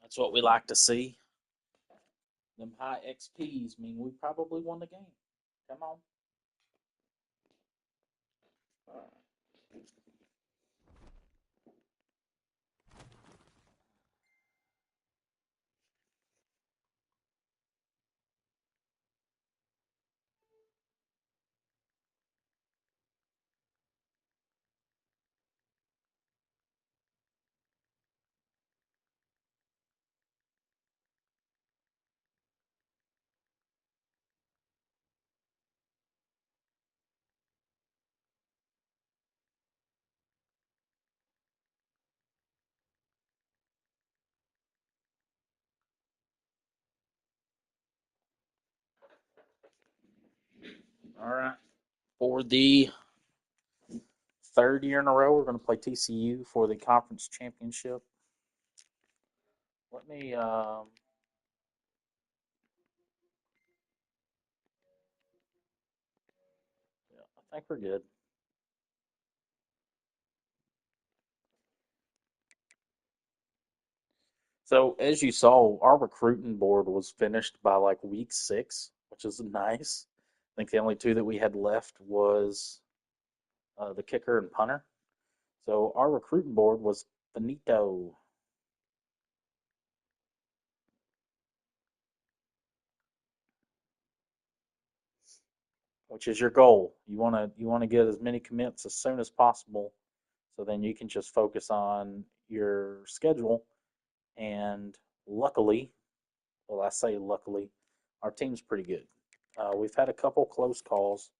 That's what we like to see. Them high XPs mean we probably won the game. Come on. All right. For the third year in a row, we're going to play TCU for the conference championship. Let me. Yeah, I think we're good. So as you saw, our recruiting board was finished by like week 6, which is nice. I think the only two that we had left was the kicker and punter. So our recruiting board was finito, which is your goal. You want to get as many commits as soon as possible, so then you can just focus on your schedule. And luckily, well, I say luckily, our team's pretty good. We've had a couple close calls.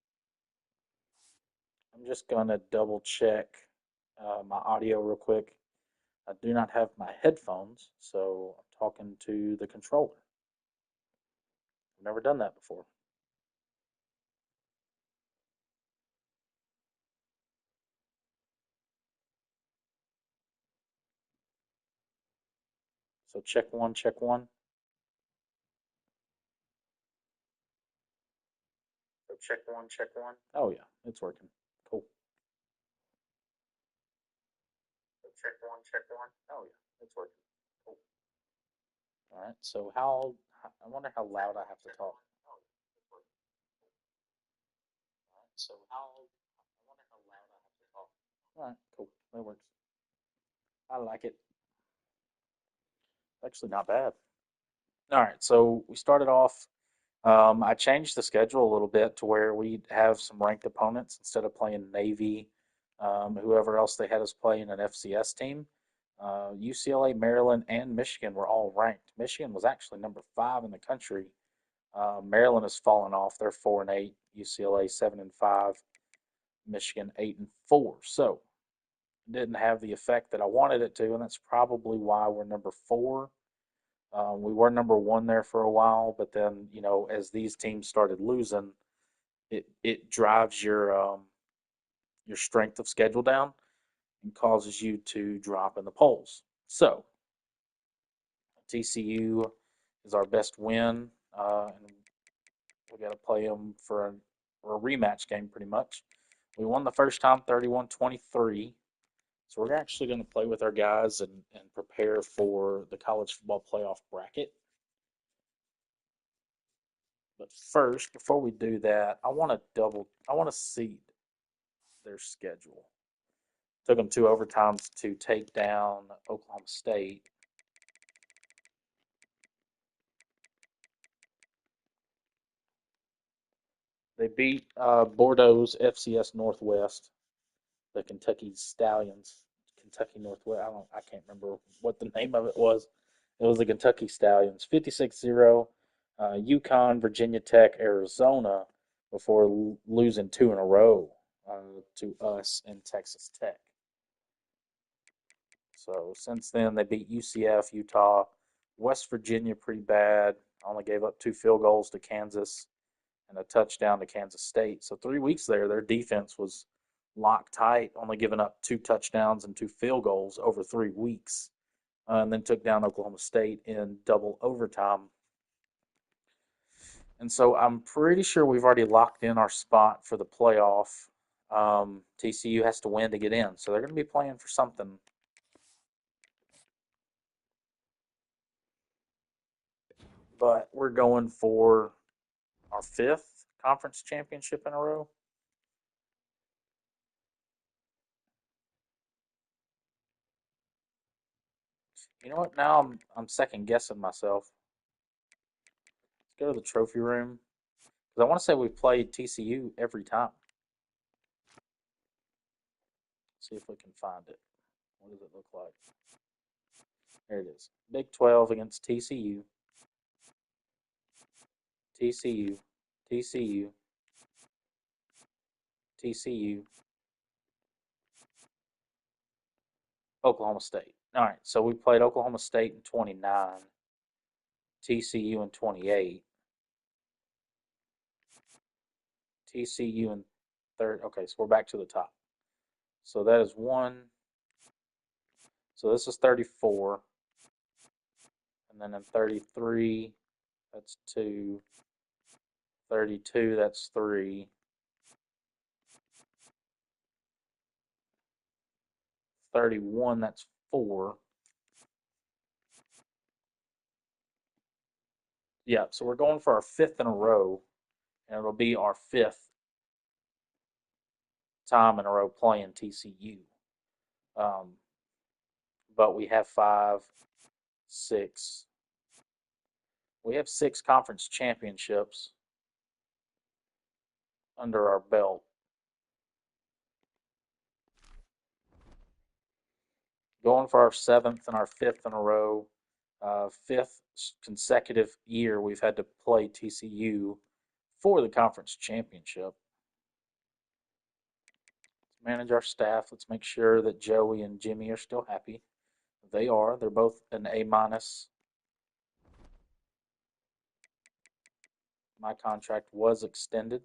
I'm just gonna double check my audio real quick. I do not have my headphones, so I'm talking to the controller. I've never done that before. So check one, check one. So check one, check one. Oh yeah, it's working. Cool. So check one, check one. Oh yeah, it's working. Cool. All right. So I wonder how loud I have to talk. All right. So I wonder how loud I have to talk. All right. Cool. That works. I like it. Actually, not bad. All right. So we started off. I changed the schedule a little bit to where we have some ranked opponents instead of playing Navy, whoever else they had us playing an FCS team. UCLA, Maryland, and Michigan were all ranked. Michigan was actually number 5 in the country. Maryland has fallen off. They're 4-8. UCLA 7-5. Michigan 8-4. So it didn't have the effect that I wanted it to, and that's probably why we're number 4. We were number 1 there for a while, but then as these teams started losing, it drives your strength of schedule down and causes you to drop in the polls. So TCU is our best win, and we got to play them for a rematch game pretty much. We won the first time 31-23. So we're actually going to play with our guys and prepare for the college football playoff bracket. But first, before we do that, I want to seed their schedule. Took them 2 overtimes to take down Oklahoma State. They beat Bordeaux's FCS Northwest, the Kentucky Stallions. Kentucky Northwest. I can't remember what the name of it was. It was the Kentucky Stallions. 56-0. UConn, Virginia Tech, Arizona before losing 2 in a row to us and Texas Tech. So since then, they beat UCF, Utah, West Virginia pretty bad. Only gave up 2 field goals to Kansas and a touchdown to Kansas State. So 3 weeks there, their defense was locked tight, only giving up 2 touchdowns and 2 field goals over 3 weeks. And then took down Oklahoma State in double overtime. And so I'm pretty sure we've already locked in our spot for the playoff. TCU has to win to get in. So they're going to be playing for something. but we're going for our fifth conference championship in a row. You know what? Now I'm second guessing myself. Let's go to the trophy room because I want to say we played TCU every time. See if we can find it. What does it look like? There it is. Big 12 against TCU. TCU. TCU. TCU. Oklahoma State. All right, so we played Oklahoma State in 29, TCU in 28, TCU in third. Okay, so we're back to the top. So that is one. So this is 34. And then in 33, that's two. 32, that's three. 31, that's four. Yeah, so we're going for our fifth in a row, and it'll be our fifth time in a row playing TCU. Um, but we have five, six. We have six conference championships under our belt. Going for our seventh and our fifth in a row. Fifth consecutive year we've had to play TCU for the conference championship. Let's manage our staff. Let's make sure that Joey and Jimmy are still happy. They are. They're both an A minus. My contract was extended.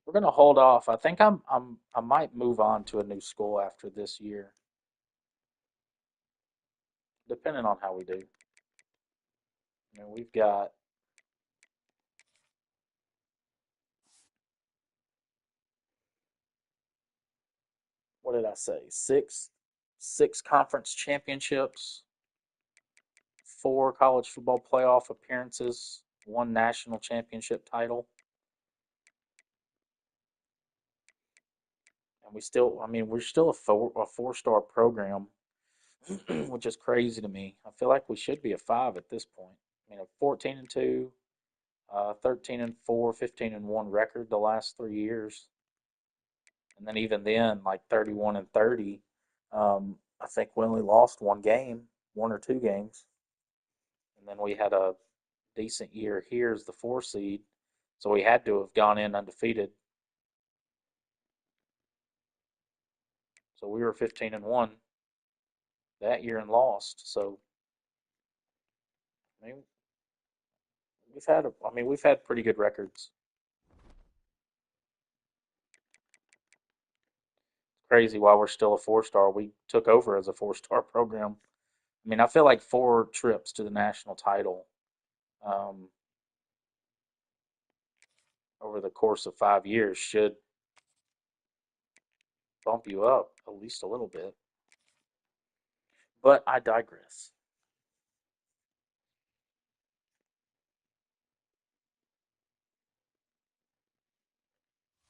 We're gonna hold off. I think I might move on to a new school after this year, depending on how we do. I mean, we've got what did I say? Six conference championships, four college football playoff appearances, one national championship title, and we still. I mean, we're still a four-star program, which is crazy to me. I feel like we should be a five at this point. I mean, a 14-2, 13-4, 15-1 record the last 3 years, and then even then, like 31-30. I think we only lost one game, one or two games, and then we had a decent year here as the four seed, so we had to have gone in undefeated. So we were 15-1 that year and lost. So I mean, we've had pretty good records. Crazy while we're still a four-star. We took over as a four-star program. I mean, I feel like four trips to the national title um, over the course of 5 years should bump you up at least a little bit. But I digress.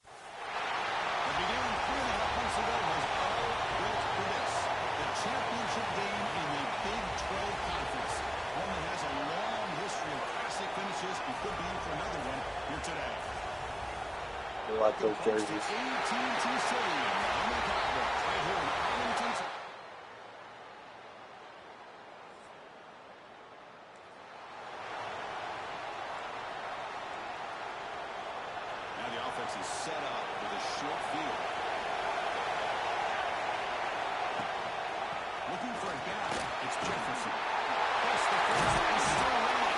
What began 3.5 months ago was all built for this. The championship game in the Big 12 Conference. One that has a long history of classic finishes. We could be in for another one here today. We like those Welcome, folks, to jerseys. AT&T Stadium. I'm McAdams, right here in Arlington. Now the offense is set up with a short field. Looking for a gap. It's Jefferson. Plus the first is still running.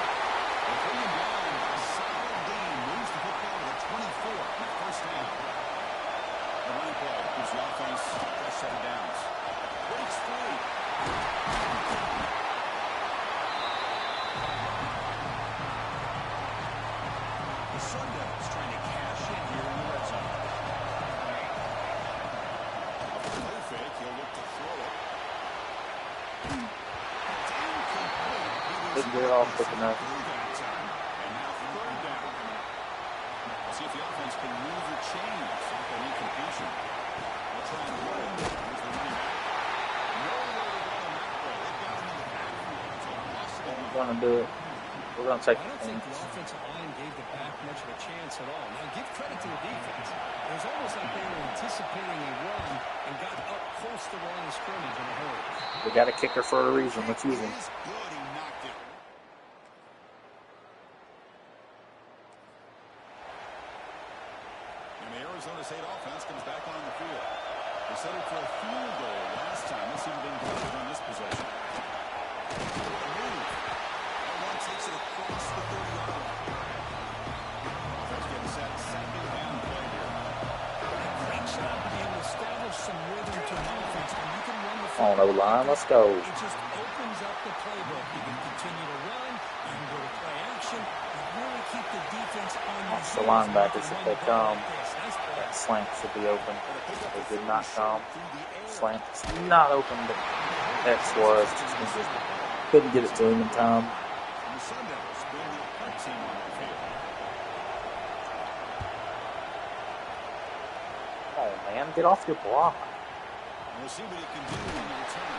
They bring him down. A solid game. Moves the football to the 24 on the first down. The running play gives the offense a fresh set of downs. Breaks free. The Sun Devils trying to cash in here in the red zone. A play fake. He'll look to throw it. get it off quick enough. And now third down. Let's see if the offense can move the chains off that incompletion. They'll try and run it. Here's the running back. Nowhere to go on that play. They've got him in the backfield. It's a loss of We're going to do it. We're going to take I don't think the offensive line gave the back much of a chance at all. Now, give credit to the defense. It was almost like they were anticipating a run and got up close to the line of scrimmage in a hurry. We got a kicker for a reason. Let's use him. It is good. He knocked it. And the Arizona State offense comes back on the field. They set it for a field goal last time. Let's see if they can get it on this possession. Takes it across the 30-yard line. Offense getting set. Second down play here. Great job to be able to establish some rhythm to an offense. When you can run the On O-line, let's go. It just opens up the playbook. You can continue to run. You can go to play action. And really keep the defense on your Watch the linebackers if they come. That slant should be open. They did not come. Slant is not open, but X was. Just couldn't get it to him in time. Sundowns bring the punt team on the field. Oh man, get off your block. We'll see what he can do on the return.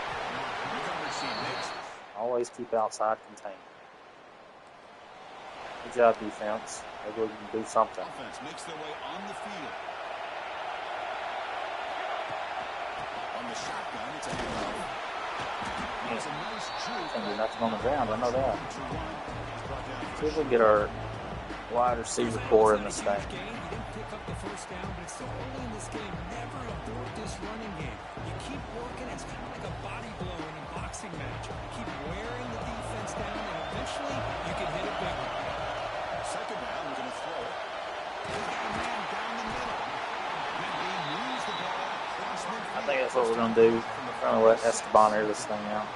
Recovery team makes it. Always keep outside contained. Good job, defense. Maybe we can do something. Offense makes their way on the field. On the shotgun, it's a handoff. It's a nice juke. Can't do nothing on the ground, I know that. See if we can get our wide receiver core in this thing. He didn't pick up the first down, but it's so early in this game. Never abort this running game. You keep working. It's kind of like a body blow in a boxing match. Keep wearing the defense down, and eventually you can hit it big. Second down, we're going to throw it. He's got a man down the middle. He moves the ball across midfield. I think that's what we're going to do. We're going to let Esteban air this thing out.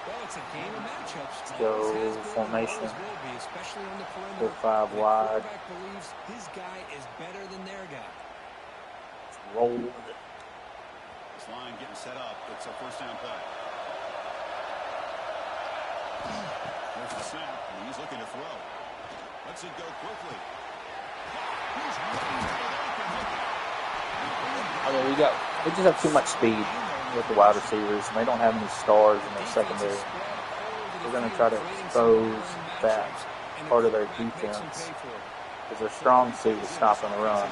Well, it's a game of matchups. Let's go formation. Especially on the Go perimeter. 5 wide. The quarterback believes his guy is better than their guy. Let's roll with it. This line getting set up. It's a first down play. There's the snap, and he's looking to throw. Lets it go quickly. He's running to the open hole. I mean, we just have too much speed with the wide receivers, and they don't have any stars in their secondary. We're going to try to expose that part of their defense, because their strong suit is stopping the run.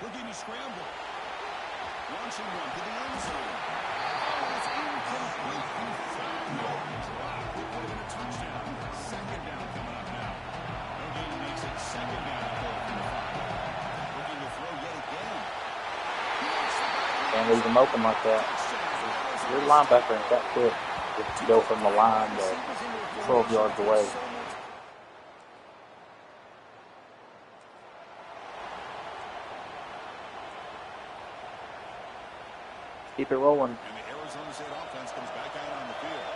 Looking to scramble. Launching one to the end zone. Oh, it's incomplete. Dropped. It would have been a touchdown. Second down coming up now. No gain makes it second down. Looking to throw yet again. Can't leave them open like that. Your linebacker ain't that quick to go from the line to 12 yards away. Keep it rolling. And the Arizona State offense comes back out on the field.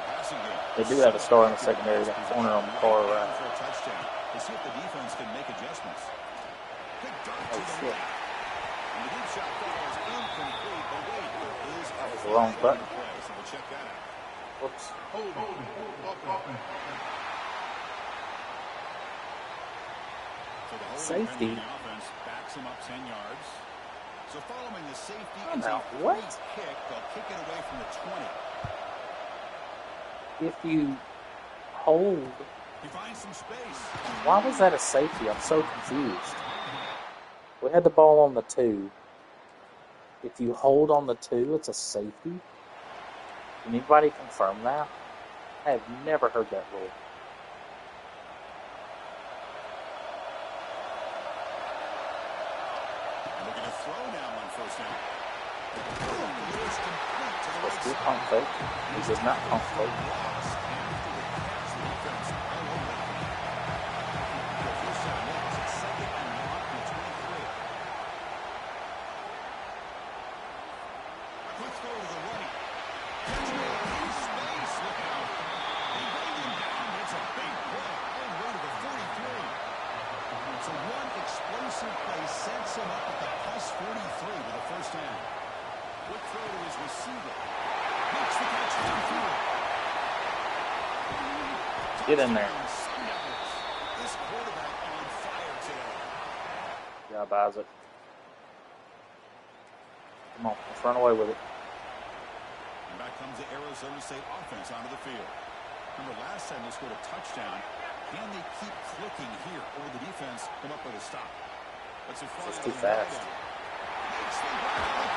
Passing game. They do have a star in the secondary. That corner on the far right. For a touchdown. To see if the defense can make adjustments. Big dart to the Shit. right. And the deep shot falls incomplete. But wait, there is That was the wrong button. So we'll check that out. Whoops. So the holding Safety. penalty offense backs him up 10 yards. So following the safety, Oh, it's now, a what? free kick. They'll kick it away from the 20. If you hold, He finds some space. why was that a safety? I'm so confused. We had the ball on the 2. If you hold on the 2, it's a safety? Can anybody confirm that? I have never heard that rule. And looking to throw now on first down. It is complete to the Supposed right to be a side. pump fake. This is not pump fake. Lost after the pass defense all over it. The first down loss. It's second and 1 from the 23. Quick throw to the right. In space. Look out. They bring him down, but it's a big play. All the way to the 43. So one explosive play sets him up at the plus 43 with a first down. Quick throw to his receiver. Get in there. Touchdown, Sun Devils. This quarterback on fire today. Yeah, buys it. Come on, let's run away with it. And back comes the Arizona State offense onto the field. Remember, last time they scored a touchdown. Can they keep clicking here, or will the defense come up with a stop? That's It's too fast. Makes them back up.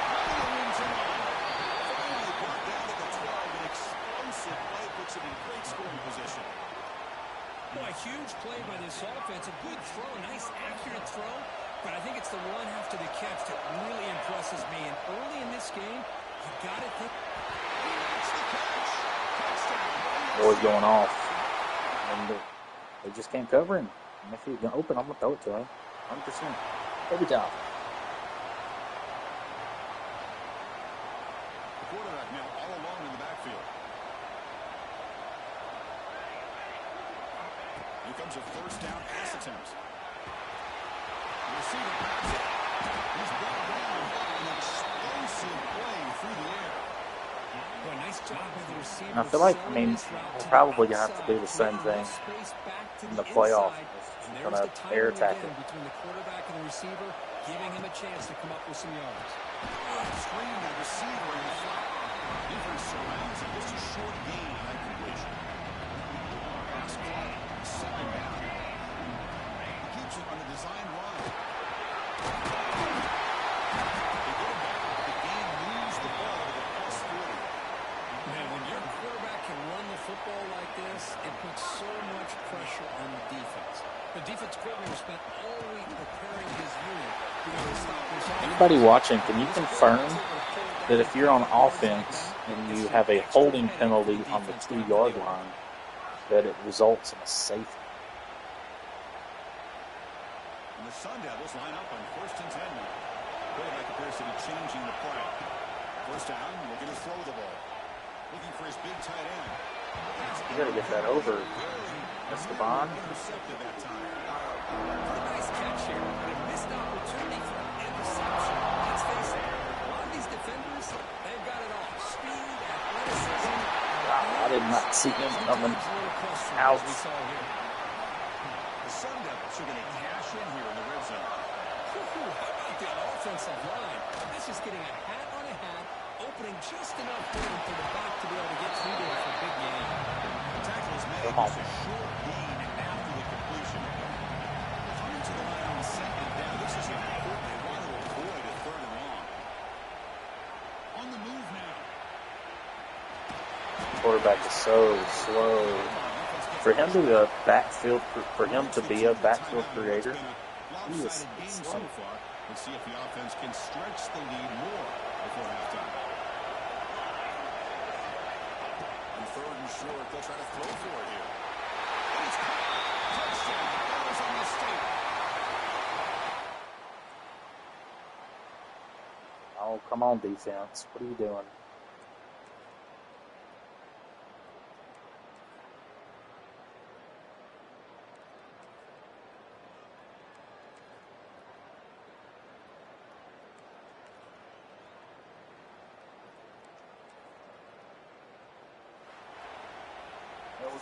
Finally brought down to the 12. An explosive play puts it in great scoring position. Boy, a huge play by this offense. A good throw, nice accurate throw. But I think it's the one after the catch that really impresses me. And early in this game, you got to think. That's the catch. Touchdown. Boy's going off. And they just can't cover him. And if he's going to open, I'm going to throw it to him. 100%. Every time. The quarterback now all alone in the backfield. Here comes a first down pass attempt. The receiver passes it. He's brought down. An explosive play through the air. Boy, nice job with the receiver. And I feel like, I mean, we're probably going to have to do the same thing in the playoff. We're going to air attack it. Between the quarterback and the receiver, giving him a chance to come up with some yards. Screen the receiver in the flat. Defense surrounds him. Just a short gain on that completion. Pass caught. Second down. Keeps it on the design run. They get it back. The game moves the ball to the plus 40. Man, when your quarterback can run the football like this, it puts so much pressure on the defense. The defense coordinator spent all week preparing his unit to be able to stop this offense. Anybody watching, can you confirm that if you're on offense and you have a holding penalty on the 2-yard line, that it results in a safety? And the Sun Devils line up on 1st and 10 now. Quarterback appears to be changing the play. First down, looking to throw the ball. Looking for his big tight end. You got to get that over. Esteban. Intercepted that time. Pretty nice catch here, but a missed opportunity for an interception. Let's face it, a lot of these defenders, they've got it all. Speed, athleticism. Wow, I did not see him coming. Ouch. The Sun Devils are going to cash in here in the red zone. How about the offensive line? That's just getting a hat on a hat, opening just enough room for the back to be able to get through there for a big gain. The tackle is made. It's a short gain after the completion. Coming to the line on second down. This is important. They want to avoid a third and long. On the move now. Quarterback is so slow. For him to be a backfield creator, he is So far. Let's see if the offense can stretch the lead more before halftime. On 3rd and short, they'll try to throw for it here. And it's caught. Touchdown. That was a mistake. Oh, come on, defense. What are you doing?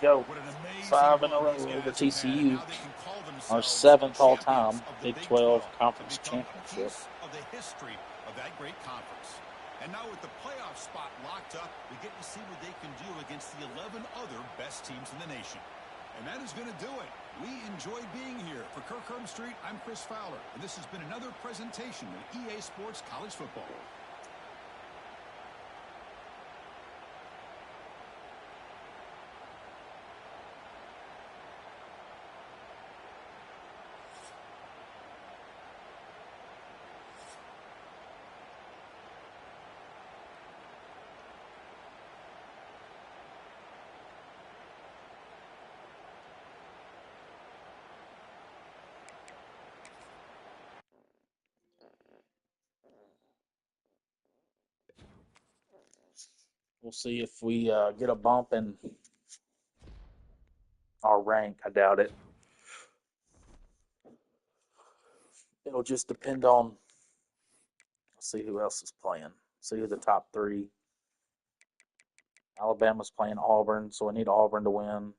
There we go. 5 in a row over TCU. Our 7th all-time Big 12 Conference Championship. Of the history of that great conference. And now with the playoff spot locked up, we get to see what they can do against the 11 other best teams in the nation. And that is going to do it. We enjoyed being here. For Kirk Street, I'm Chris Fowler, and this has been another presentation of EA Sports College Football. We'll see if we get a bump in our rank. I doubt it. It'll just depend on, let's see who else is playing. See who the top 3. Alabama's playing Auburn, so we need Auburn to win.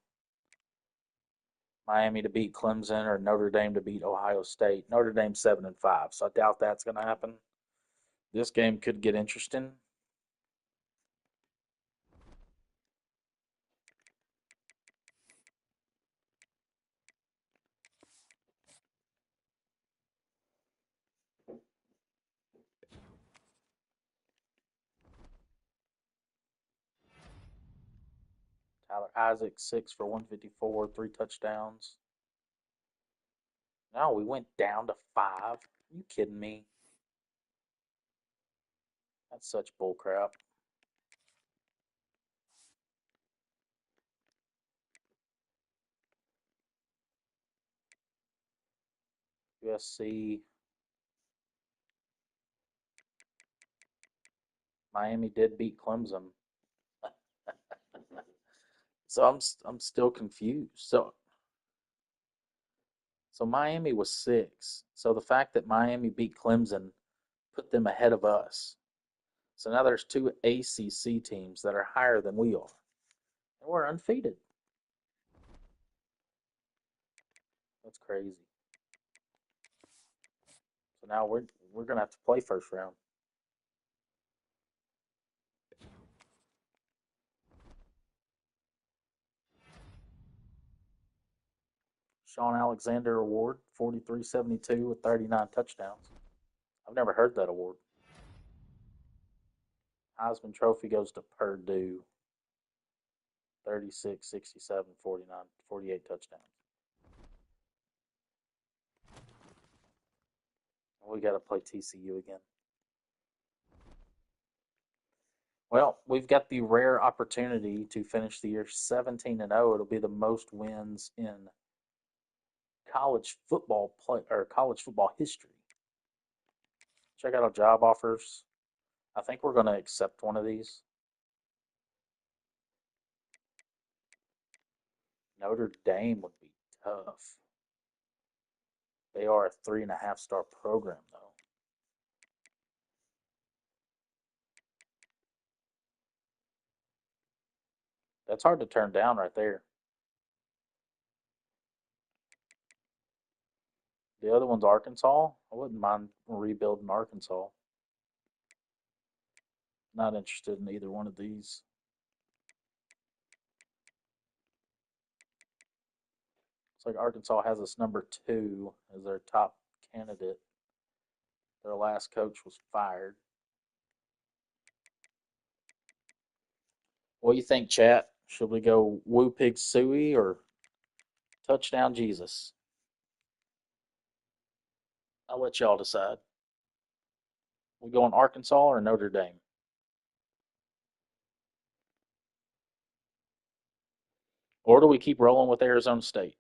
Miami to beat Clemson or Notre Dame to beat Ohio State. Notre Dame 7-5, so I doubt that's going to happen. This game could get interesting. Tyler Isaac 6 for 154, 3 touchdowns. No, we went down to 5. Are you kidding me? That's such bullcrap. USC. Miami did beat Clemson. So I'm still confused. So Miami was 6. So the fact that Miami beat Clemson put them ahead of us. So now there's 2 ACC teams that are higher than we are. And we're undefeated. That's crazy. So now we're gonna have to play first round. Sean Alexander Award, 43-72 with 39 touchdowns. I've never heard that award. Heisman Trophy goes to Purdue, 36, 67, 49, 48 touchdowns. We got to play TCU again. Well, we've got the rare opportunity to finish the year 17-0. It'll be the most wins in college football play or college football history. Check out our job offers. I think we're going to accept one of these. Notre Dame would be tough. They are a 3.5-star program, though. That's hard to turn down right there. The other one's Arkansas. I wouldn't mind rebuilding Arkansas. Not interested in either one of these. It's like Arkansas has us number 2 as their top candidate. Their last coach was fired. What do you think, chat? Should we go Woo Pig Suey or Touchdown Jesus? I'll let y'all decide. We going Arkansas or Notre Dame? Or do we keep rolling with Arizona State?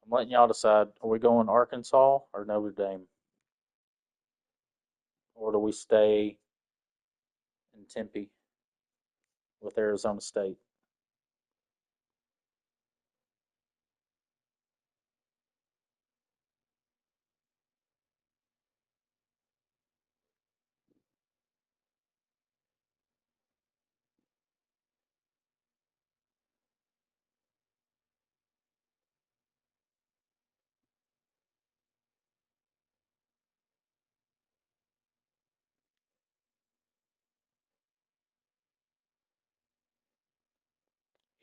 I'm letting y'all decide. Are we going Arkansas or Notre Dame? Or do we stay in Tempe with Arizona State?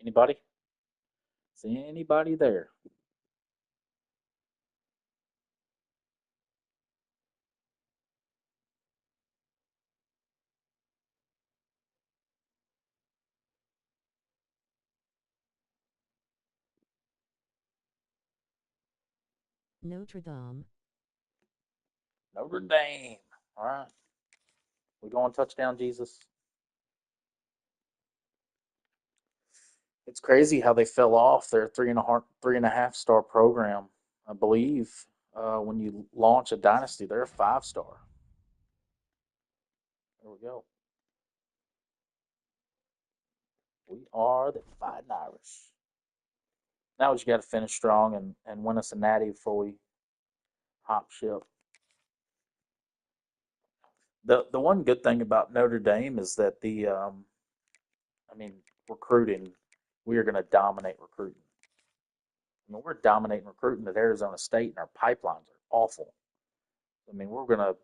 Anybody? Is anybody there? Notre Dame. Notre Dame. All right. We going touchdown, Jesus. It's crazy how they fell off their three and a half star program. I believe when you launch a dynasty, they're a 5-star. There we go. We are the Fighting Irish. Now we just got to finish strong and win us a natty before we hop ship. The one good thing about Notre Dame is that recruiting, we are going to dominate recruiting. I mean, we're dominating recruiting at Arizona State, and our pipelines are awful. I mean, we're going to,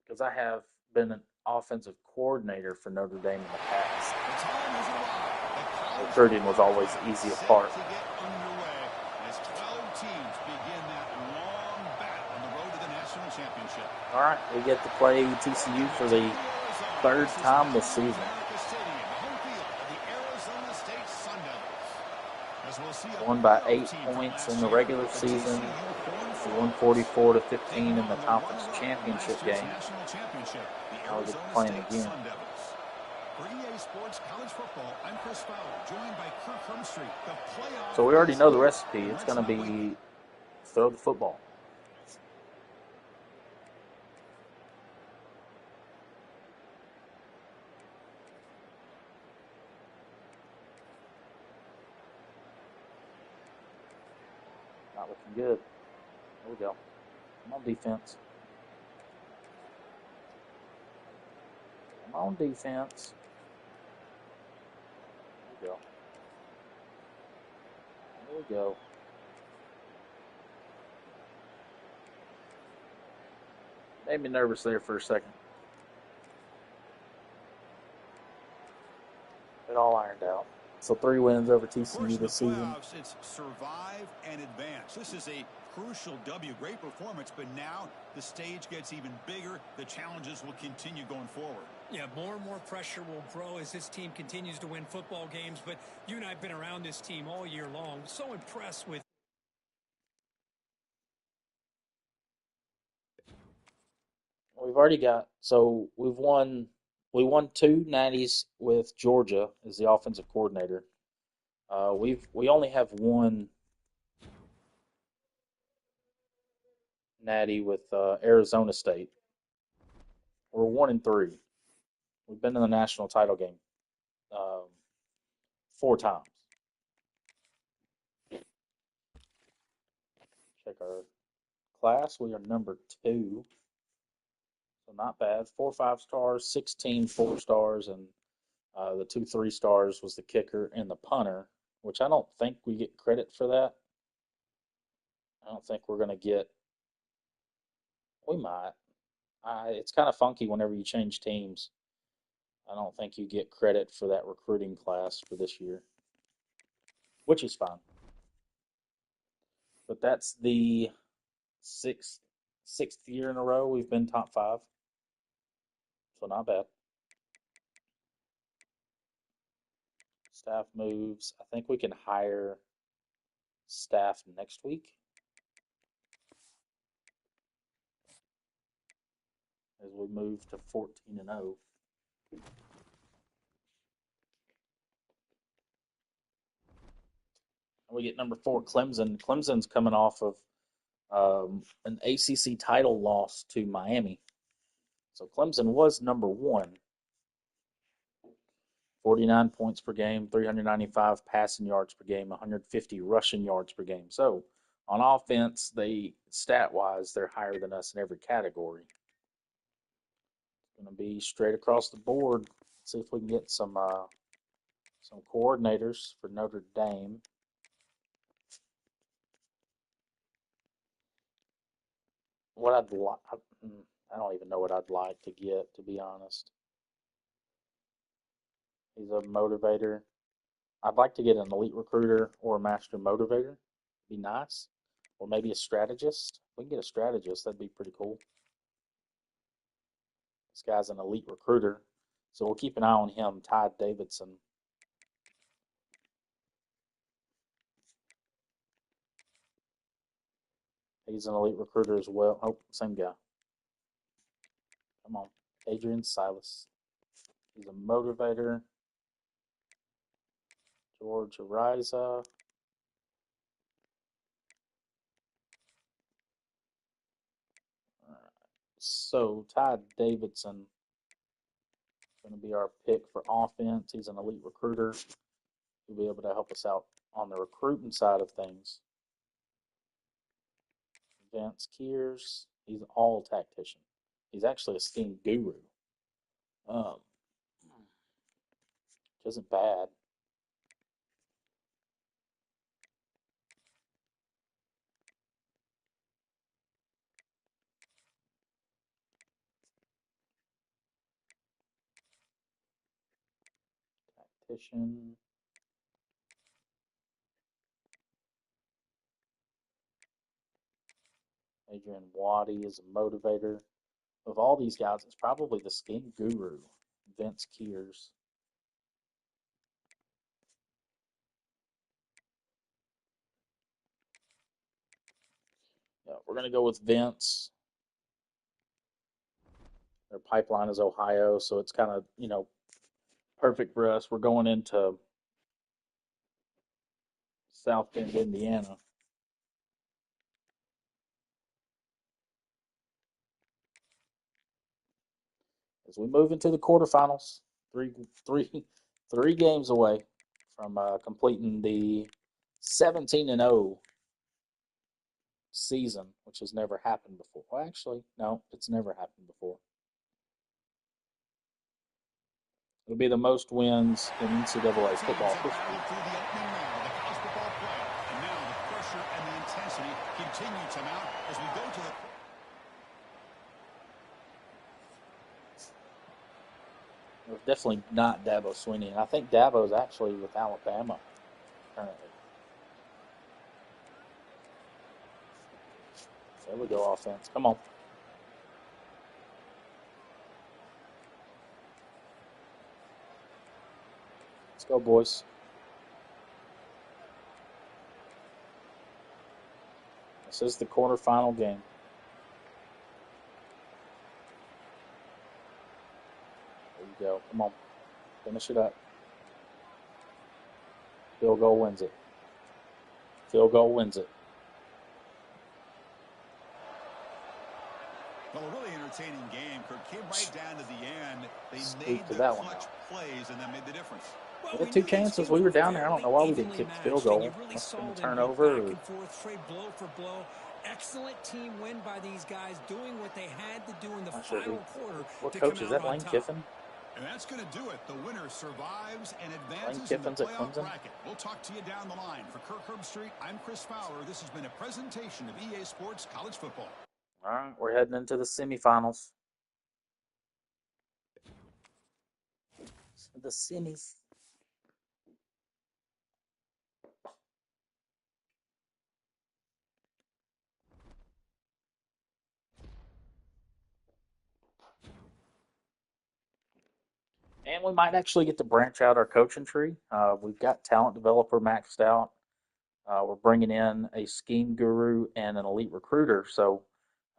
because I have been an offensive coordinator for Notre Dame in the past. The time has arrived. Recruiting was always the easiest part. To get underway as 12 teams begin that long battle on the road to the national championship. All right, we get to play TCU for the third time this season. Won by 8 points in the regular season. We won 44-15 in the conference championship game. Now we get to play them again. For EA Sports College Football, I'm Chris Fowler, joined by Kirk Hermstreet. The playoff. So we already know the recipe. It's going to be throw the football. Not looking good. There we go. Come on, defense. Come on, defense. There we go. There we go. Made me nervous there for a second. It all ironed out. So 3 wins over TCU this season. It's survive and advance. This is a crucial W. Great performance, but now the stage gets even bigger. The challenges will continue going forward. Yeah, more and more pressure will grow as this team continues to win football games. But you and I have been around this team all year long. So impressed with. We've already got, so we won 2 natties with Georgia as the offensive coordinator. We only have 1 natty with Arizona State. We're 1-3. We've been in the national title game 4 times. Check our class. We are number 2. So not bad. 4 5-stars, 16 4-stars, and the 2 3-stars was the kicker and the punter, which I don't think we get credit for that. I don't think we're going to get. We might. It's kind of funky whenever you change teams. I don't think you get credit for that recruiting class for this year, which is fine. But that's the sixth year in a row we've been top 5. So not bad. Staff moves. I think we can hire staff next week. As we move to 14-0. And we get number 4, Clemson. Clemson's coming off of an ACC title loss to Miami. So Clemson was number 1. 49 points per game, 395 passing yards per game, 150 rushing yards per game. So on offense, stat-wise, they're higher than us in every category. It's going to be straight across the board. Let's see if we can get some coordinators for Notre Dame. What I'd like, I don't even know what I'd like to get, to be honest. He's a motivator. I'd like to get an elite recruiter or a master motivator. Be nice. Or maybe a strategist. If we can get a strategist, that'd be pretty cool. This guy's an elite recruiter. So we'll keep an eye on him, Ty Davidson. He's an elite recruiter as well. Oh, same guy. Come on. Adrian Silas. He's a motivator. George Ariza. So Ty Davidson is going to be our pick for offense. He's an elite recruiter. He'll be able to help us out on the recruiting side of things. Vince Kears, he's an all tactician. He's actually a scheme guru. Um, which isn't bad. Tactician. Adrian Waddy is a motivator. Of all these guys, it's probably the scheme guru, Vince Kears. Yeah, we're going to go with Vince. Their pipeline is Ohio, so it's kind of, perfect for us. We're going into South Bend, Indiana. As we move into the quarterfinals, three, three, 3 games away from completing the 17-0 season, which has never happened before. Well, actually, no, it's never happened before. It'll be the most wins in NCAA football history. And now the pressure and the intensity continue to mount as we go to the... It was definitely not Dabo Swinney. And I think Dabo's actually with Alabama currently. There we go, offense. Come on. Let's go, boys. This is the quarterfinal game. There you go. Come on. Finish it up. Field goal wins it. Field goal wins it. Well, a really entertaining game. Kirk came right down to the end. They Scoop made to the that one clutch out. plays, and that made the difference. We had 2 chances. We were down there. I don't know why we didn't kick the field goal. Must have been a turnover. Back and forth, trade blow for blow. Excellent team win by these guys, doing what they had to do in the final quarter What to coach come is out that? on Lane top. Kiffin? And that's going to do it. The winner survives and advances Lane in the Kiffin's at playoff Clemson? bracket. We'll talk to you down the line. For Kirk Herbstreit, I'm Chris Fowler. This has been a presentation of EA Sports College Football. All right, we're heading into the semifinals. The semis. And we might actually get to branch out our coaching tree. We've got talent developer maxed out. We're bringing in a scheme guru and an elite recruiter. So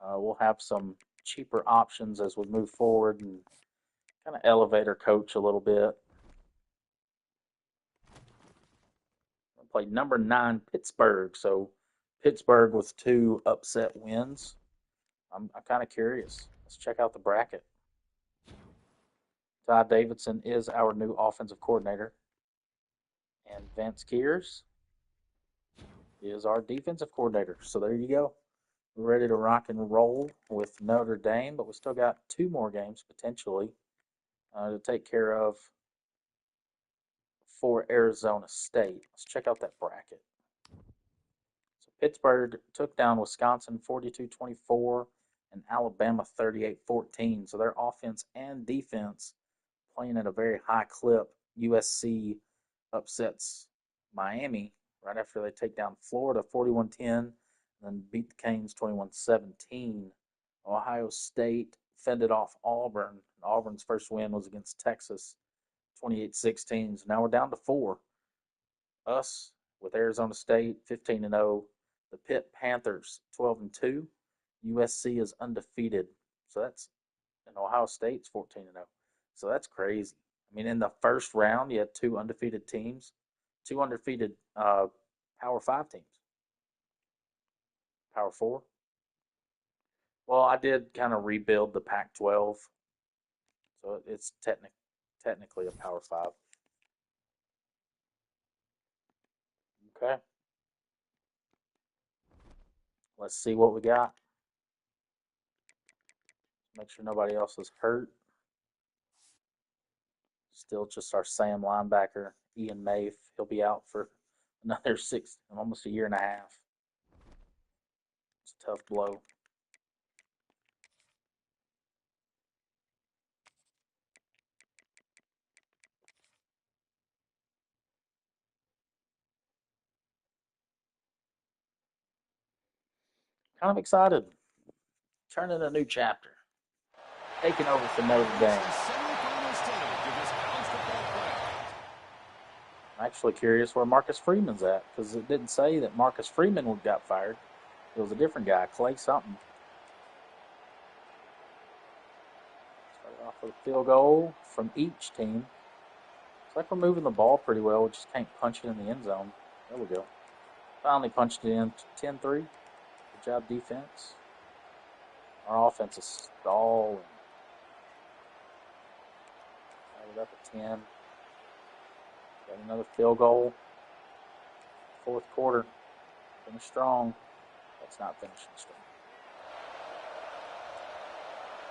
we'll have some cheaper options as we move forward and kind of elevate our coach a little bit. We'll play number 9 Pittsburgh. So Pittsburgh with 2 upset wins. I'm kind of curious. Let's check out the bracket. Ty Davidson is our new offensive coordinator. And Vince Kears is our defensive coordinator. So there you go. We're ready to rock and roll with Notre Dame, but we still got 2 more games potentially to take care of for Arizona State. Let's check out that bracket. So Pittsburgh took down Wisconsin 42-24 and Alabama 38-14. So their offense and defense playing at a very high clip. USC upsets Miami right after they take down Florida 41-10 and then beat the Canes 21-17. Ohio State fended off Auburn. Auburn's first win was against Texas 28-16. So now we're down to 4. Us with Arizona State 15-0 The Pitt Panthers 12-2. USC is undefeated. So that's and Ohio State's 14-0. So that's crazy. I mean, in the first round, you had two undefeated teams, two undefeated Power 5 teams. Power 4. Well, I did kind of rebuild the Pac-12, so it's technically a Power 5. Okay, let's see what we got. Make sure nobody else is hurt. Still just our Sam linebacker, Ian Mafe. He'll be out for another almost a year and a half. It's a tough blow. Kind of excited. Turning a new chapter. Taking over for Notre Dame. I'm actually curious where Marcus Freeman's at, because it didn't say that Marcus Freeman got fired. It was a different guy, Clay something. Started off with a field goal from each team. Looks like we're moving the ball pretty well. We just can't punch it in the end zone. There we go. Finally punched it in. 10-3. Good job, defense. Our offense is stalling. Added up at 10. Got another field goal. Fourth quarter. Finish strong. That's not finishing strong.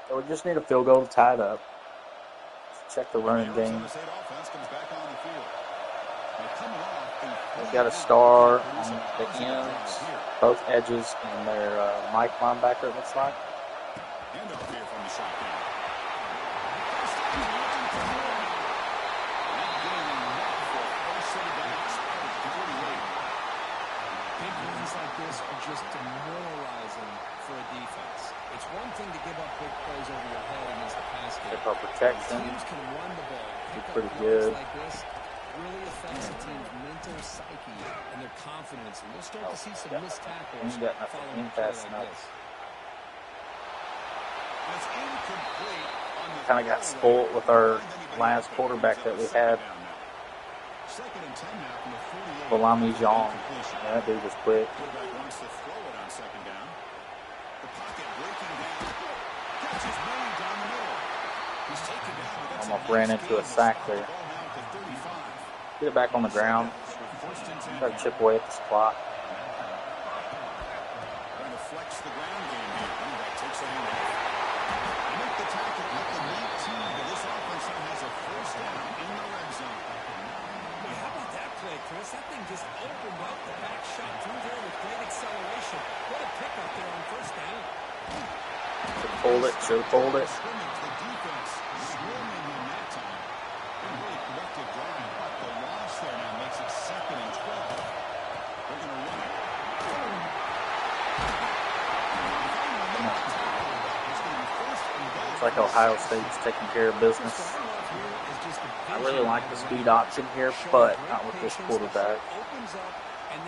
So we just need a field goal to tie it up. Let's check the running game. We've got a star on the ends, both edges, and their Mike linebacker, it looks like. Big runs like this are just demoralizing for a defense. It's one thing to give up big plays over your head against the pass game. Pick up protection. Teams can run the ball. It's pretty good. Like this really affects the team's mental psyche and their confidence. And we'll start to see some missed tackles following a play like this. Kind of got spoiled with our last quarterback that we had. Balami Jean. Yeah, that dude was quick. Almost ran into a sack there. Get it back on the ground. Try to chip away at this clock. Trying to flex the ground game here. That takes a hand off. Make the tackle with the lead team, but this offense now has a first down in the red zone. Hey, how about that play, Chris? That thing just opened up the back shot through there with great acceleration. What a pickup there on first down. Should have pulled it. Should have pulled it. The defense swarming him that time. A really productive drive, but the loss there now makes it 2nd and 12. They're going to run it. Looks like Ohio State's taking care of business. I really like the speed option here, but not with this quarterback.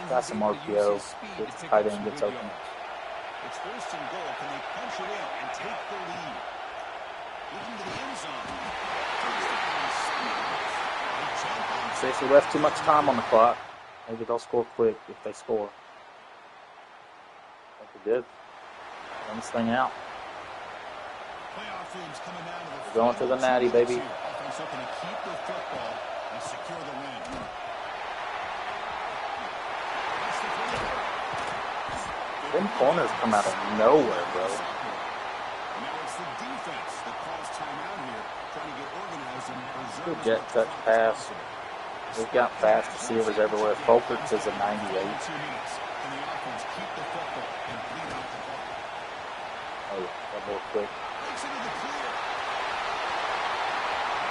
Got some RPO. See if the tight end gets open. It's 1st and goal. Can they punch it in and take the lead? Looking to the end zone. See if we left too much time on the clock. Maybe they'll score quick if they score. I think we did. Run this thing out. We're going to the natty, baby. Offense looking to keep the football and secure the win. Them corners come out of nowhere, bro. Now it's the defense that calls timeout here, trying to get organized and preserve. Good jet touch pass. We've got fast receivers everywhere. Folkerts is a 98. 2 minutes. Can the offense keep the football and bleed out the clock? Oh, that boy quick. Takes it to the clear.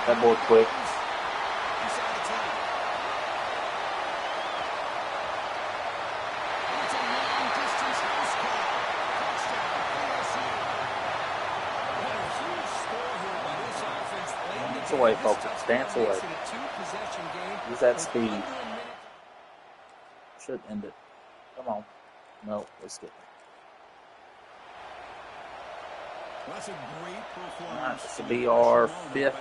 That boy quick. Inside the 10. It's a long-distance house call. Touchdown, LSU. What a huge score here by this offense. Dance away, Folkerts. Dance away. Use that speed. Should end it. Come on. No, we skipped. Well, that's a great All right, performance. this will be our 5th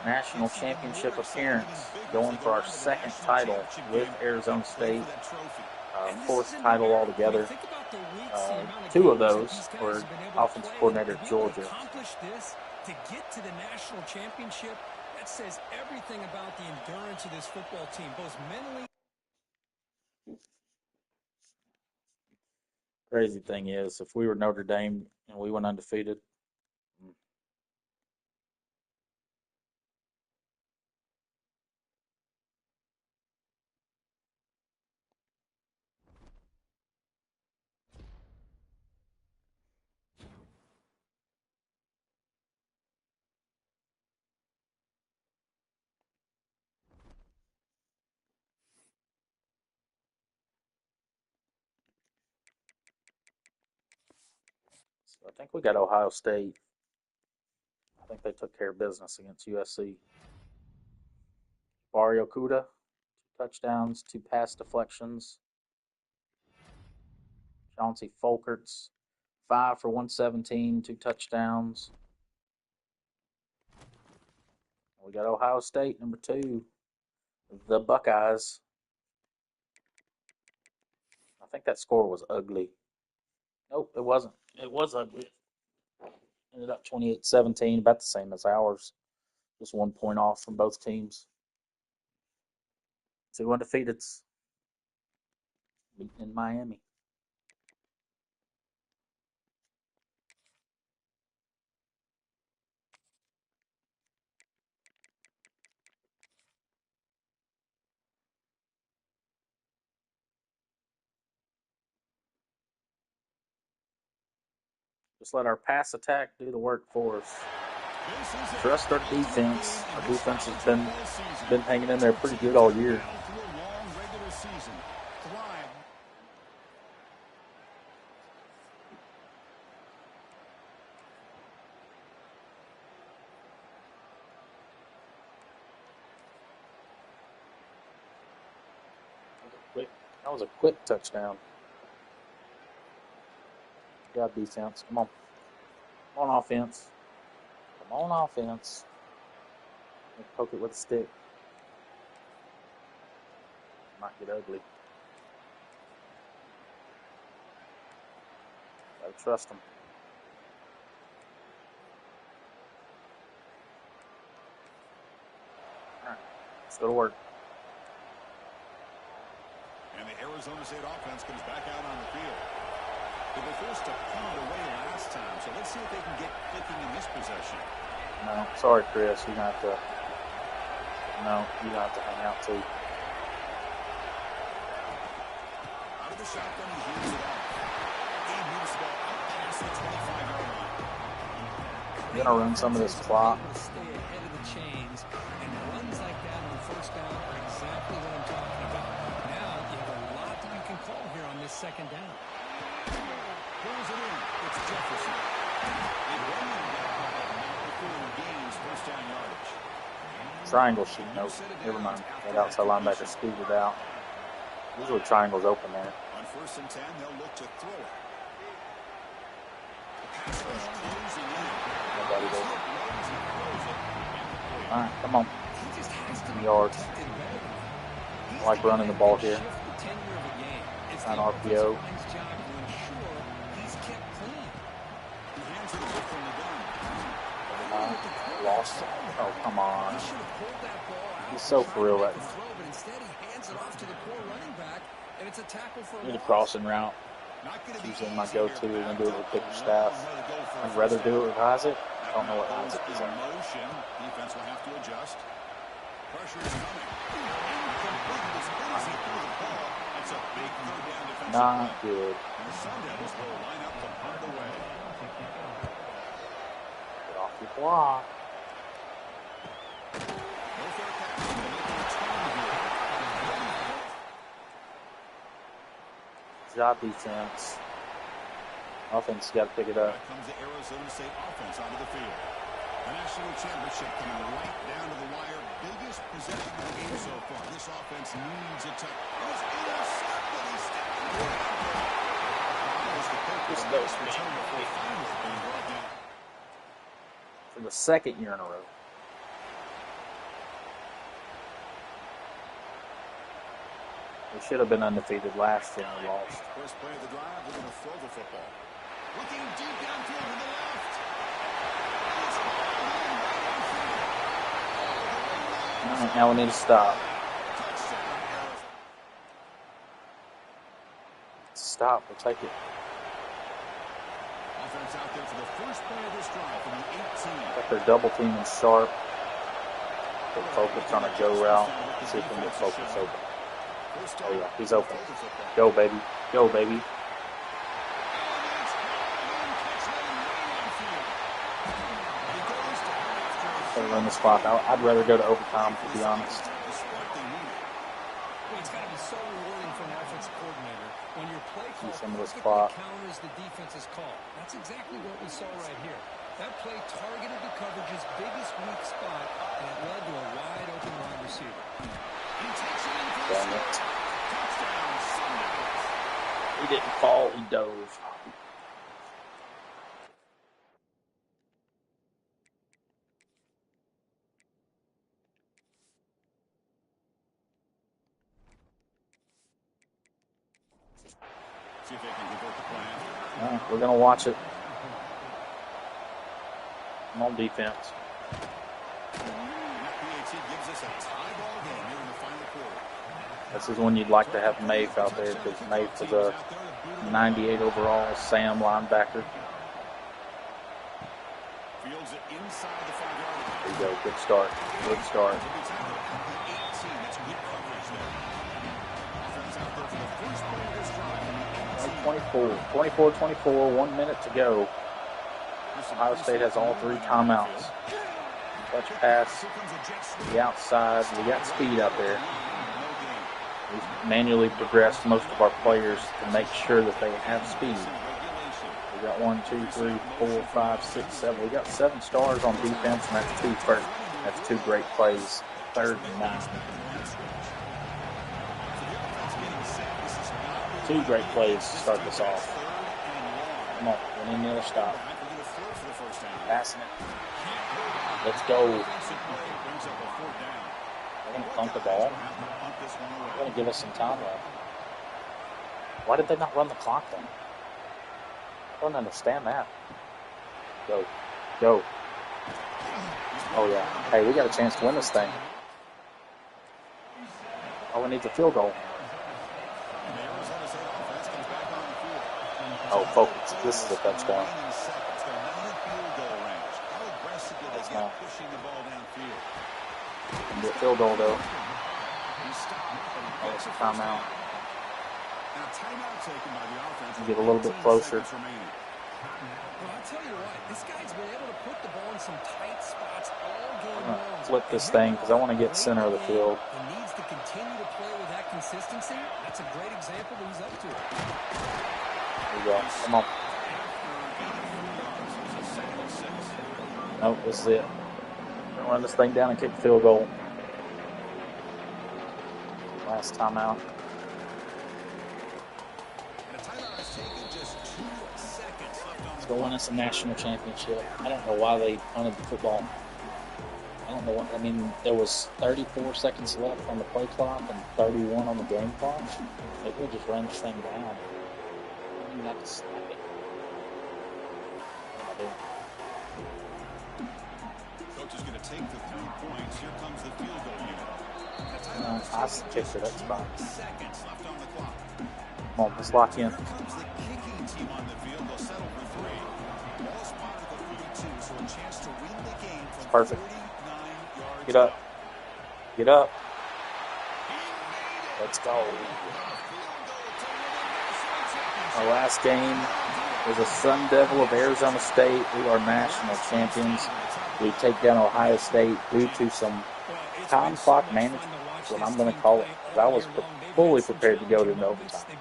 national Gets even championship more exciting, appearance, even bigger as going they for go our on to the 2nd national title championship with game Arizona and play State. for that trophy. And this 4th isn't a title miracle. When you altogether. think about the weeks, the amount of 2 of games that those these guys were have been able to offensive play, coordinator to at be able to Georgia. accomplish this, to get to the national championship, that says everything about the endurance of this football team, both mentally. Crazy thing is, if we were Notre Dame and we went undefeated, so I think we got Ohio State. I think they took care of business against USC. Mario Kuda, 2 touchdowns, 2 pass deflections. Chauncey Folkerts, 5 for 117, 2 touchdowns. We got Ohio State, number 2, the Buckeyes. I think that score was ugly. Nope, it wasn't. It was ugly. Ended up 28-17, about the same as ours. Just 1 point off from both teams. 2 undefeateds in Miami. Just let our pass attack do the work for us. Trust our defense. Our defense has been hanging in there pretty good all year. That was a quick touchdown. Good job, defense. Come on. Come on, offense. Come on, offense. Poke it with a stick. Might get ugly. Gotta trust them. All right, let's go to work. And the Arizona State offense comes back out on the field. They were forced to punt it away last time, so let's see if they can get clicking in this possession. No, sorry, Chris. You're gonna have to. No, you're gonna have to hang out too. Out of the shotgun, he heaves it off. He moves the ball out past the 25-yard line. We're gonna run some of this clock. Stay ahead of the chains, and runs like that on first down are exactly what I'm talking about. Now you have a lot that you can call here on this second down. Pulls it in. It's Jefferson. They run him down, but not gains first down yardage. Triangle sheet. Nope. Never mind. That outside linebacker scooted out. Usually triangle's open there. On 1st and 10, they'll look to throw it. The pass rush closing in. Nobody there. All right, come on. 10 yards. I like running the ball here. It's not RPO. Lost it. Oh, come on. He's so for real right now. Need a crossing route. Usually my go-to and do it with bigger staff. I'd rather do it with Isaac. I don't know what Isaac is on. Defense will have to adjust. Pressure is coming. It's a big third down defensive. Not good. The Sun Devils will line up to punt it away. Get off your block. No fair catch. They make a return here. Job defense. Offense got to pick it up. Back comes the Arizona State offense onto the field. The national championship coming right down to the wire. Biggest possession of the game so far. This offense needs a touch. It was intercepted. He stepped in. Nice return before finally being brought down. For the second year in a row. We should have been undefeated last year and we lost. First play of the drive, they're going to throw the football. Looking deep downfield to the left. All right, now we need to stop. Stop. We'll take it. Offense out there for the first play of this drive from the 18. Got their double team and sharp. Put focus on a go route. See if we can get focus open. Oh yeah, he's open. Go baby. Go baby. They run this clock. I'd rather go to overtime, to be honest. Well, it's got to be so rewarding for an offensive coordinator when your play call some of this perfectly clock. counters the defense's call. That's exactly what we saw right here. That play targeted the coverage's biggest weak spot, and it led to a wide open wide receiver. Dang it. He didn't fall, he dove. See if they can convert the plan. We're going to watch it. I'm on defense. PAT gives us a tie ball game here in the final quarter. This is when you'd like to have Mafe out there because Mafe is a 98 overall Sam linebacker. Fields it inside the 5-yard line. There you go. Good start. Good start. He'll be tackled at the 18. That's good coverage there. Offense out there for the first play of this drive from the 18. 24, 1 minute to go. Ohio State has all three timeouts. Touch pass, the outside. We got speed out there. We've manually progressed most of our players to make sure that they have speed. We got 1, 2, 3, 4, 5, 6, 7. We got 7 stars on defense, and that's that's 2 great plays. 3rd and 9. 2 great plays to start this off. Come on, we need another stop. Passing it. Let's go. They're going to punt the ball. They're going to give us some time left. Why did they not run the clock then? I don't understand that. Go. Go. Oh, yeah. Hey, we got a chance to win this thing. All we need is a field goal. Oh, focus. This is a touchdown. That's not. Can be a field goal, though. Oh, it's a timeout. Get a little bit closer. Well, I'll tell you what, this guy's been able to put the ball in some tight spots all game long. Flip this thing because I want to get center of the field. He needs to continue to play with that consistency. That's a great example that he's up to it. There you go. Come on. Nope, this is it. Run this thing down and kick the field goal. Last timeout. Let's go win us a national championship. I don't know why they punted the football. I don't know what, I mean, there was 34 seconds left on the play clock and 31 on the game clock. They could just run this thing down. I didn't have to snap it. What am I doing? Coach is going to take the 3 points. Here comes the field goal unit. I kicked it. That's fine. Seconds left on the clock. Come on, let's lock in. Here comes the kicking team on the field. They'll settle for 3. Ball spotted at the 42, so a chance to win the game from Perfect. 49 yards. Get up. Get up. Let's go. Our last game was a Sun Devil of Arizona State. We are national champions. We take down Ohio State due to some time clock management, is what I'm going to call it. I was fully prepared to go to overtime.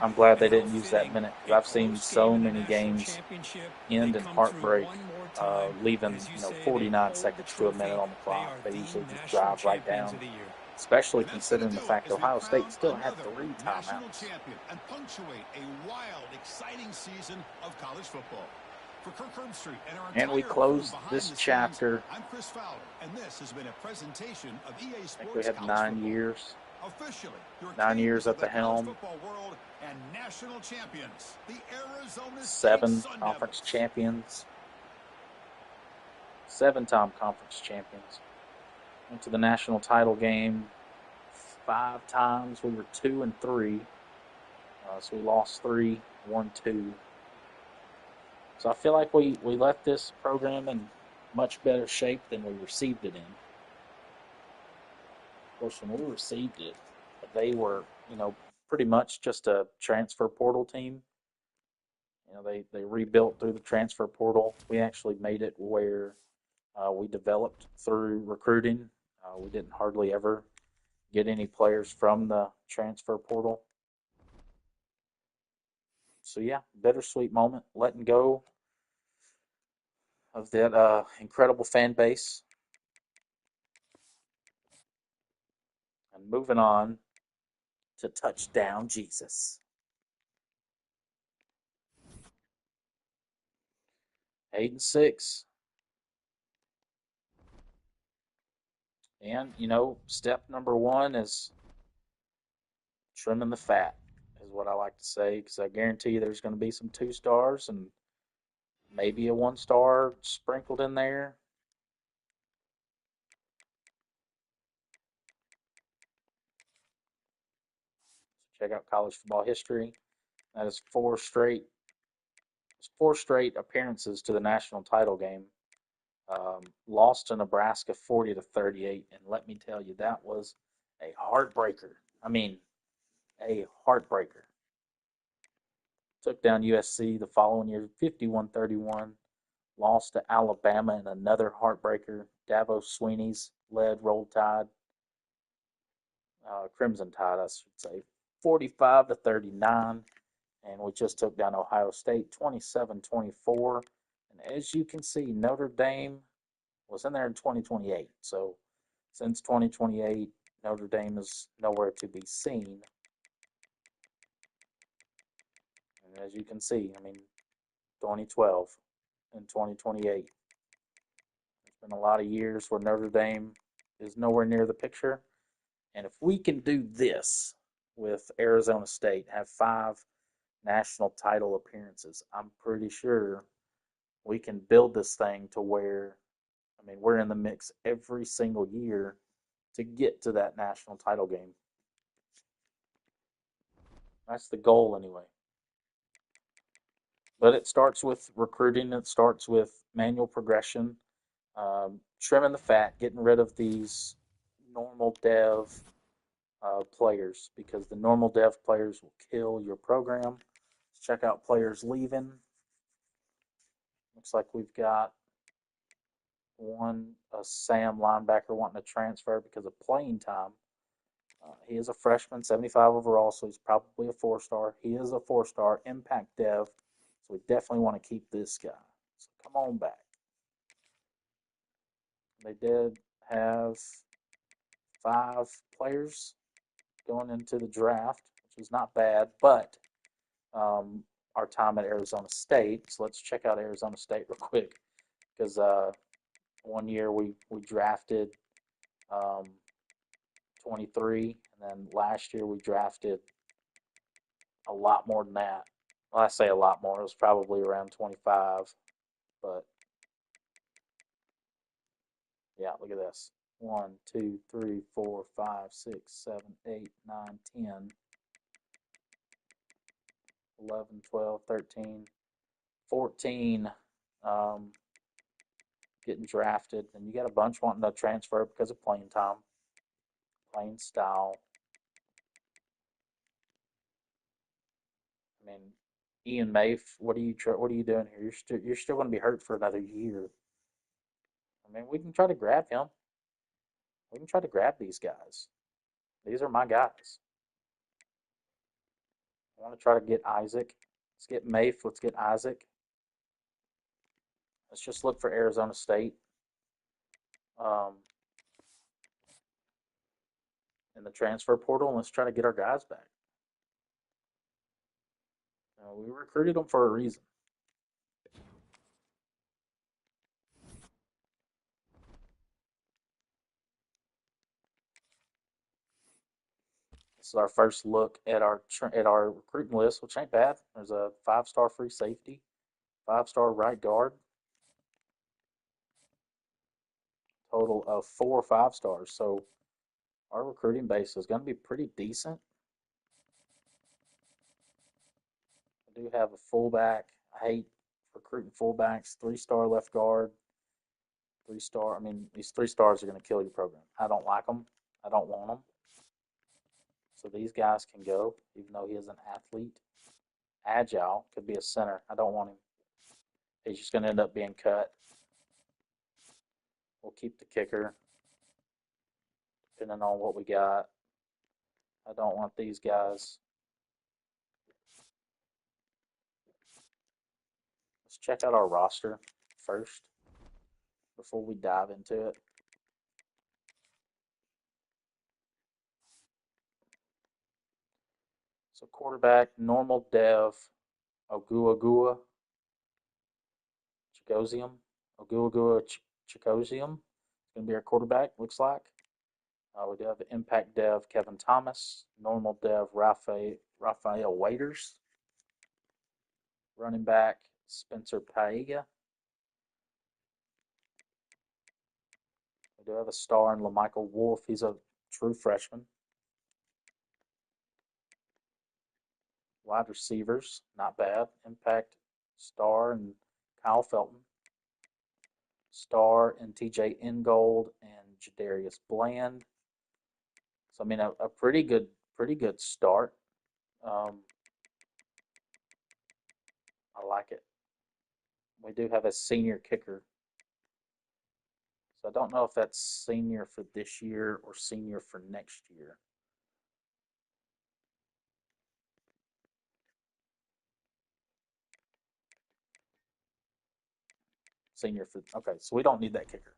I'm glad they didn't use that minute because I've seen so many games end in heartbreak, leaving 49 seconds to a minute on the clock. They usually just drive right down. especially And that's going to considering the do it fact as we Ohio State crown still had another 3 national timeouts. champion and punctuate a wild, exciting season of college football. For Kirk Herbstreit and our And we entire crew close behind this the scenes, chapter. I'm Chris Fowler, and this has been a presentation of EA I think we Sports have College 9 Football. years. Officially, your 9 kings years of at the the college helm. football world and national champions, the Arizona State 7 Sun conference Devils. champions. 7-time conference champions. Went to the national title game 5 times. We were 2-3. So we lost 3, won 2. So I feel like we left this program in much better shape than we received it in. Of course, when we received it, they were, pretty much just a transfer portal team. They rebuilt through the transfer portal. We actually made it where we developed through recruiting. We didn't hardly ever get any players from the transfer portal. So yeah, bittersweet moment, letting go of that incredible fan base and moving on to touchdown Jesus. 8-6. And, step number 1 is trimming the fat, is what I like to say, because I guarantee you there's going to be some 2 stars and maybe a 1 star sprinkled in there. So check out college football history. That is 4 straight appearances to the national title game. Lost to Nebraska 40-38, and let me tell you, that was a heartbreaker. I mean, a heartbreaker. Took down USC the following year 51-31. Lost to Alabama in another heartbreaker. Dabo Swinney's led Roll Tide, Crimson Tide, I should say, 45-39. And we just took down Ohio State 27-24. And as you can see, Notre Dame was in there in 2028. So since 2028, Notre Dame is nowhere to be seen. And as you can see, 2012 and 2028. There's been a lot of years where Notre Dame is nowhere near the picture. And if we can do this with Arizona State, have 5 national title appearances, I'm pretty sure we can build this thing to where, we're in the mix every single year to get to that national title game. That's the goal anyway. But it starts with recruiting. It starts with manual progression, trimming the fat, getting rid of these normal dev players, because the normal dev players will kill your program. Let's check out players leaving. Looks like we've got a Sam linebacker wanting to transfer because of playing time. He is a freshman, 75 overall, so he's probably a 4-star. He is a 4-star impact dev, so we definitely want to keep this guy. So come on back. They did have 5 players going into the draft, which is not bad, but our time at Arizona State. So let's check out Arizona State real quick, because one year we drafted 23, and then last year we drafted a lot more than that. Well, I say a lot more. It was probably around 25, but yeah, look at this. 1, 2, 3, 4, 5, 6, 7, 8, 9, 10, 11, 12, 13, 14 getting drafted. And you got a bunch wanting to transfer because of playing time, playing style. Ian Mafe, what are you doing here? You're still going to be hurt for another year. We can try to grab him. We can try to grab these guys. These are my guys. I want to try to get Isaac. Let's get Mafe. Let's get Isaac. Let's just look for Arizona State. Um, in the transfer portal, and let's try to get our guys back. We recruited them for a reason. This is our first look at our recruiting list, which ain't bad. There's a 5-star free safety, 5-star right guard, total of 4 5-stars. So our recruiting base is going to be pretty decent. I do have a fullback. I hate recruiting fullbacks. 3-star left guard, 3-star. I mean, these 3 stars are going to kill your program. I don't like them. I don't want them. So these guys can go, even though he is an athlete. Agile, could be a center. I don't want him. He's just going to end up being cut. We'll keep the kicker, depending on what we got. I don't want these guys. Let's check out our roster first before we dive into it. So quarterback, normal dev, Oguagua Chigosium. Oguagua Chigosium is going to be our quarterback, looks like. We do have impact dev, Kevin Thomas. Normal dev, Raphael Waiters. Running back, Spencer Paega. We do have a star in LaMichael Wolf. He's a true freshman. Wide receivers, not bad. Impact star and Kyle Felton. Star and TJ Ingold and Jadarius Bland. So I mean a pretty good start. I like it. We do have a senior kicker. So I don't know if that's senior for this year or senior for next year. Senior for, okay, so we don't need that kicker.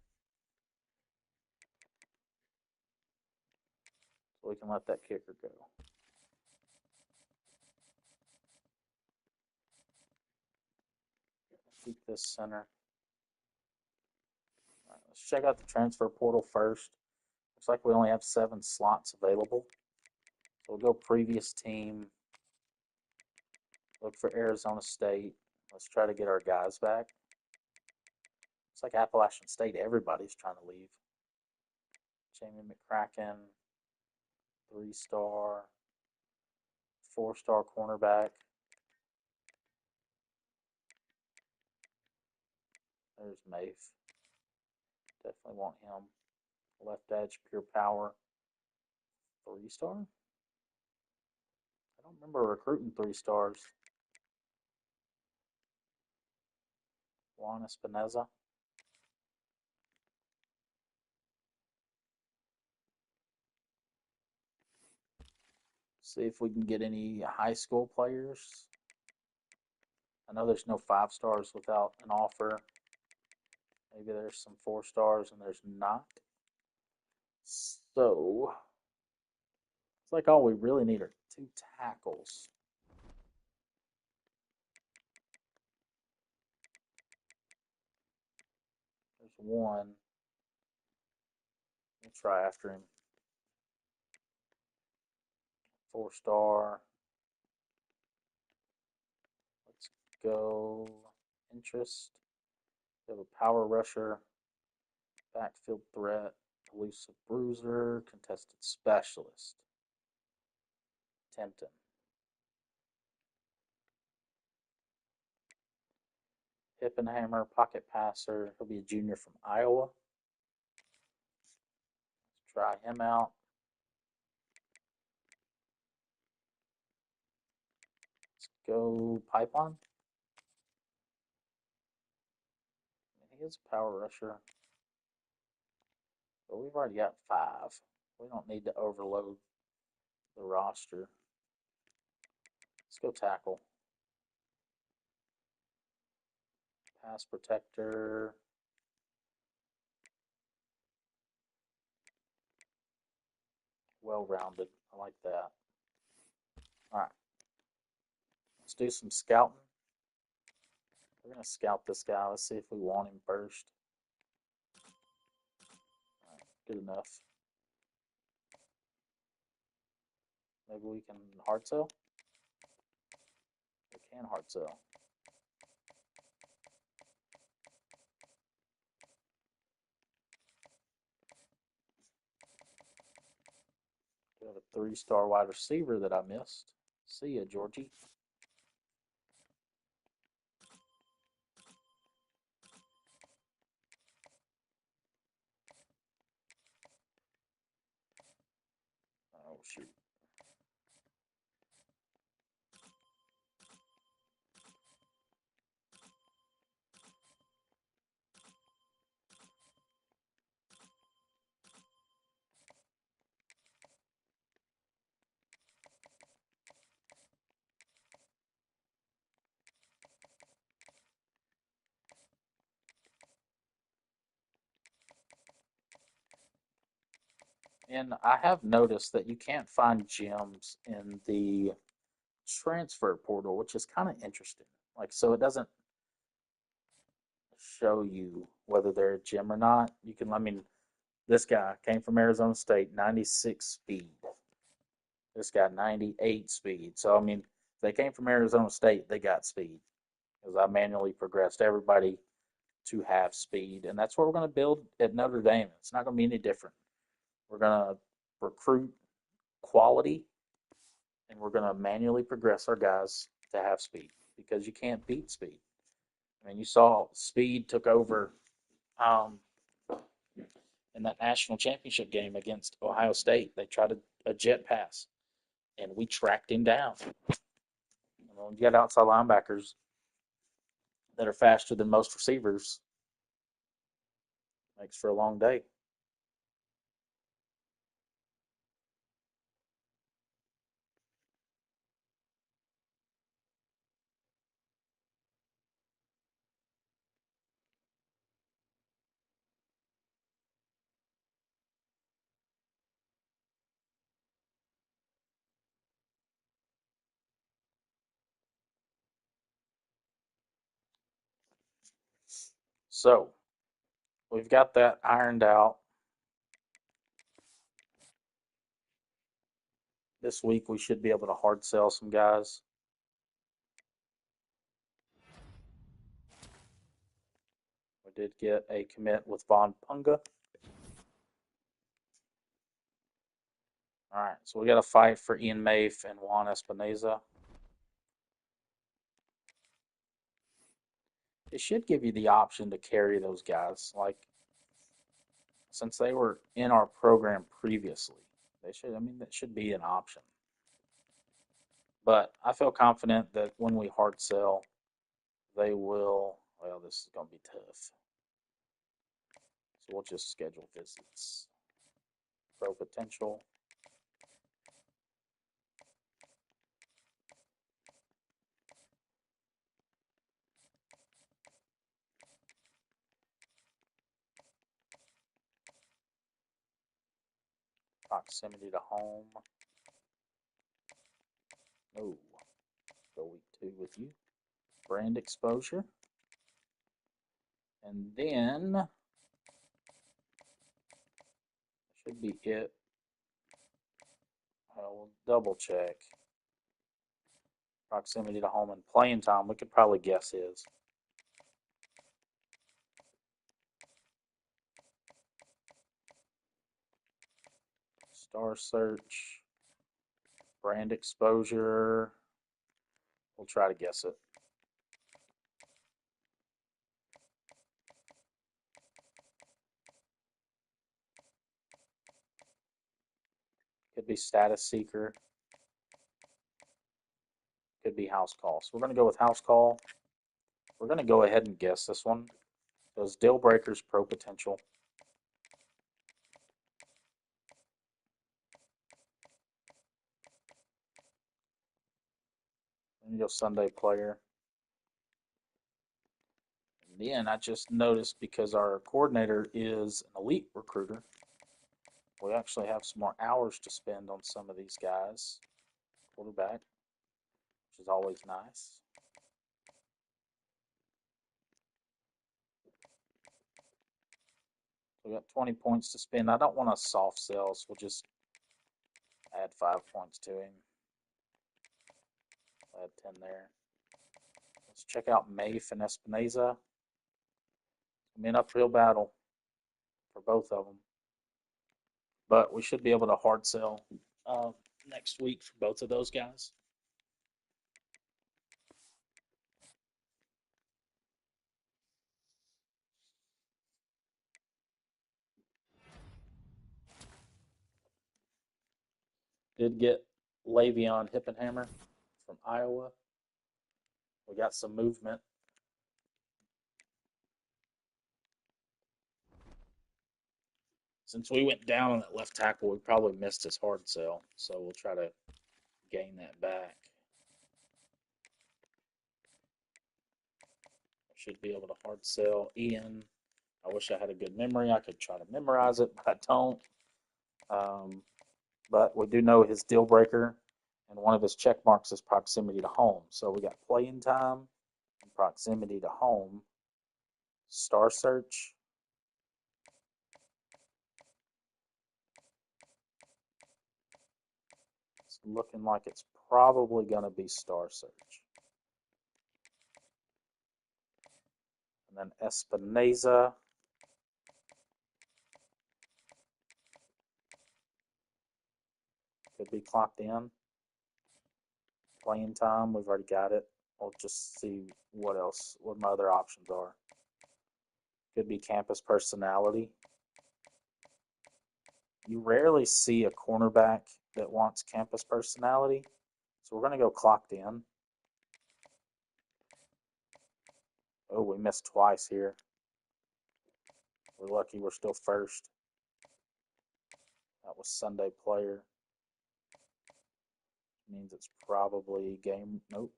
So we can let that kicker go. Keep this center. All right, let's check out the transfer portal first. Looks like we only have 7 slots available. So we'll go previous team. Look for Arizona State. Let's try to get our guys back. It's like Appalachian State. Everybody's trying to leave. Jamie McCracken, 3-star, 4-star cornerback. There's Mafe. Definitely want him. Left edge, pure power, 3-star. I don't remember recruiting 3 stars. Juan Espinoza. See if we can get any high school players. I know there's no 5 stars without an offer. Maybe there's some 4 stars and there's not. So, it's like all we really need are 2 tackles. There's one. We'll try after him. 4-star. Let's go. Interest. We have a power rusher. Backfield threat. Elusive bruiser. Contested specialist. Tempton. Hippenhammer, pocket passer. He'll be a junior from Iowa. Let's try him out. Let's go Pipeline. He is a power rusher. But we've already got 5. We don't need to overload the roster. Let's go tackle. Pass protector. well-rounded. I like that. All right, let's do some scouting. We're gonna scout this guy. Let's see if we want him first. All right, good enough. Maybe we can hard sell. We can hard sell. We have a 3-star wide receiver that I missed. See ya, Georgie. Oh shoot. And I have noticed that you can't find gems in the transfer portal, which is kind of interesting. Like, so it doesn't show you whether they're a gem or not. You can, I mean, this guy came from Arizona State, 96 speed. This guy, 98 speed. So, I mean, if they came from Arizona State, they got speed. Because I manually progressed everybody to have speed. And that's what we're going to build at Notre Dame. It's not going to be any different. We're going to recruit quality and we're going to manually progress our guys to have speed because you can't beat speed. I mean, you saw speed took over um, in that national championship game against Ohio State. They tried a jet pass, and we tracked him down. You got outside linebackers that are faster than most receivers. Makes for a long day. So we've got that ironed out. This week we should be able to hard sell some guys. We did get a commit with Von Punga. All right, so we got a fight for Ian Mafe and Juan Espinoza. It should give you the option to carry those guys. Like, since they were in our program previously, they should, I mean, that should be an option. But I feel confident that when we hard sell, they will, well, this is going to be tough. So we'll just schedule visits. Pro potential. Proximity to home. Oh, go week 2 with you. Brand exposure. And then should be it. We'll double check. Proximity to home and playing time. We could probably guess his. Star search. Brand exposure. We'll try to guess it. Could be status seeker. Could be house call. So we're going to go with house call. We're going to go ahead and guess this one. Those deal breakers pro potential. And go Sunday player. And then I just noticed because our coordinator is an elite recruiter, We actually have some more hours to spend on some of these guys. Quarterback, which is always nice. We got 20 points to spend. I don't want to soft sell, so we'll just add 5 points to him. Add 10 there. Let's check out Mafe and Espinoza. I mean, uphill battle for both of them. But we should be able to hard sell next week for both of those guys. Did get Le'Veon Hippenhammer from Iowa. We got some movement. Since we went down on that left tackle, we probably missed his hard sell, so we'll try to gain that back. Should be able to hard sell Ian. I wish I had a good memory. I could try to memorize it, but I don't. But we do know his deal breaker, and one of his check marks is proximity to home. So we got playing time and proximity to home. Star search. It's looking like it's probably going to be star search. And then Espinoza. Could be clocked in. Playing time, we've already got it. We'll just see what else, what my other options are. Could be campus personality. You rarely see a cornerback that wants campus personality. So we're going to go clocked in. Oh, we missed twice here. We're lucky we're still first. That was Sunday player. Means it's probably game. Nope.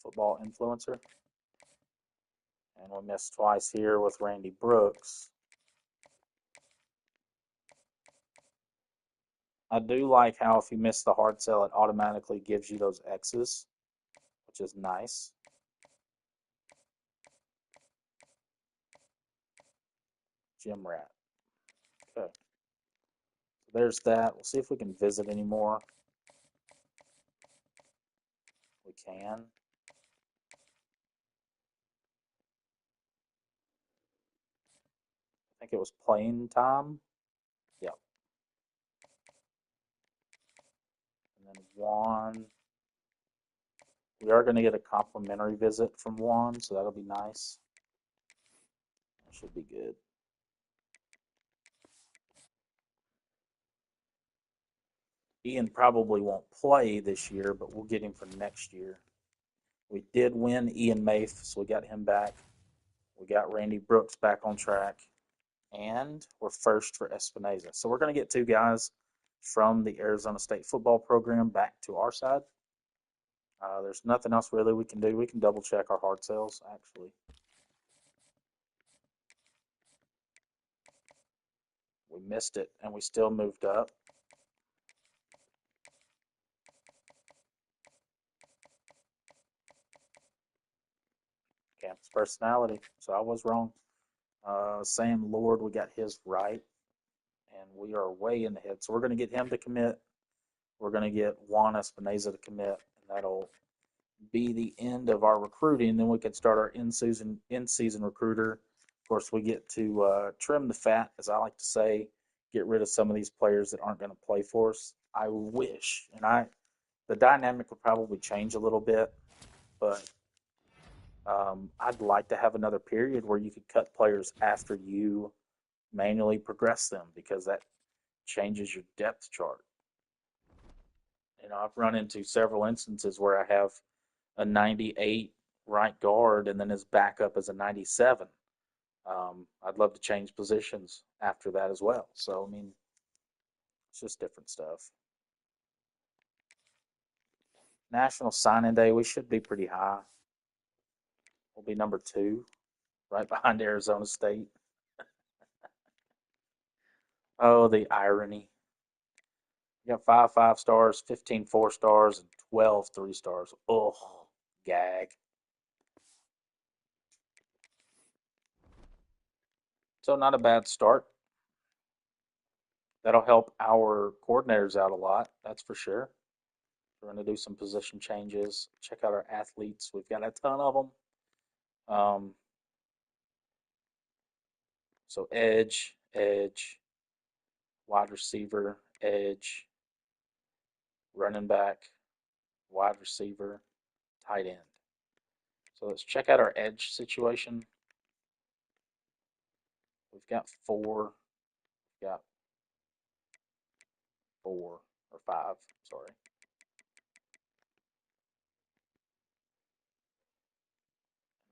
Football influencer. And we missed twice here with Randy Brooks. I do like how if you miss the hard sell, it automatically gives you those X's, which is nice. Gym rat. Okay. So there's that. We'll see if we can visit anymore. We can. I think it was playing time. Yep. And then Juan. We are going to get a complimentary visit from Juan, so that'll be nice. That should be good. Ian probably won't play this year, but we'll get him for next year. We did win Ian Mafe, so we got him back. We got Randy Brooks back on track. And we're first for Espinoza. So we're going to get 2 guys from the Arizona State football program back to our side. There's nothing else really we can do. We can double check our hard sales, actually. We missed it, and we still moved up. Campus personality, so I was wrong. Sam Lord, we got his right, and we are way in the head. So we're going to get him to commit. We're going to get Juan Espinoza to commit, and that'll be the end of our recruiting. Then we can start our in-season recruiter. Of course, we get to trim the fat, as I like to say, get rid of some of these players that aren't going to play for us. I wish, and the dynamic would probably change a little bit, but I'd like to have another period where you could cut players after you manually progress them, because that changes your depth chart. I've run into several instances where I have a 98 right guard and then his backup is a 97. I'd love to change positions after that as well. So, I mean, it's just different stuff. National Signing Day, we should be pretty high. We'll be number 2, right behind Arizona State. Oh, the irony. You got 5 5 stars, 15 4 stars, and 12 3 stars. Ugh, gag. So not a bad start. That'll help our coordinators out a lot, that's for sure. We're going to do some position changes. Check out our athletes. We've got a ton of them. So edge, edge, wide receiver, edge, running back, wide receiver, tight end. So let's check out our edge situation. We've got 4. We've got 4 or 5. Sorry.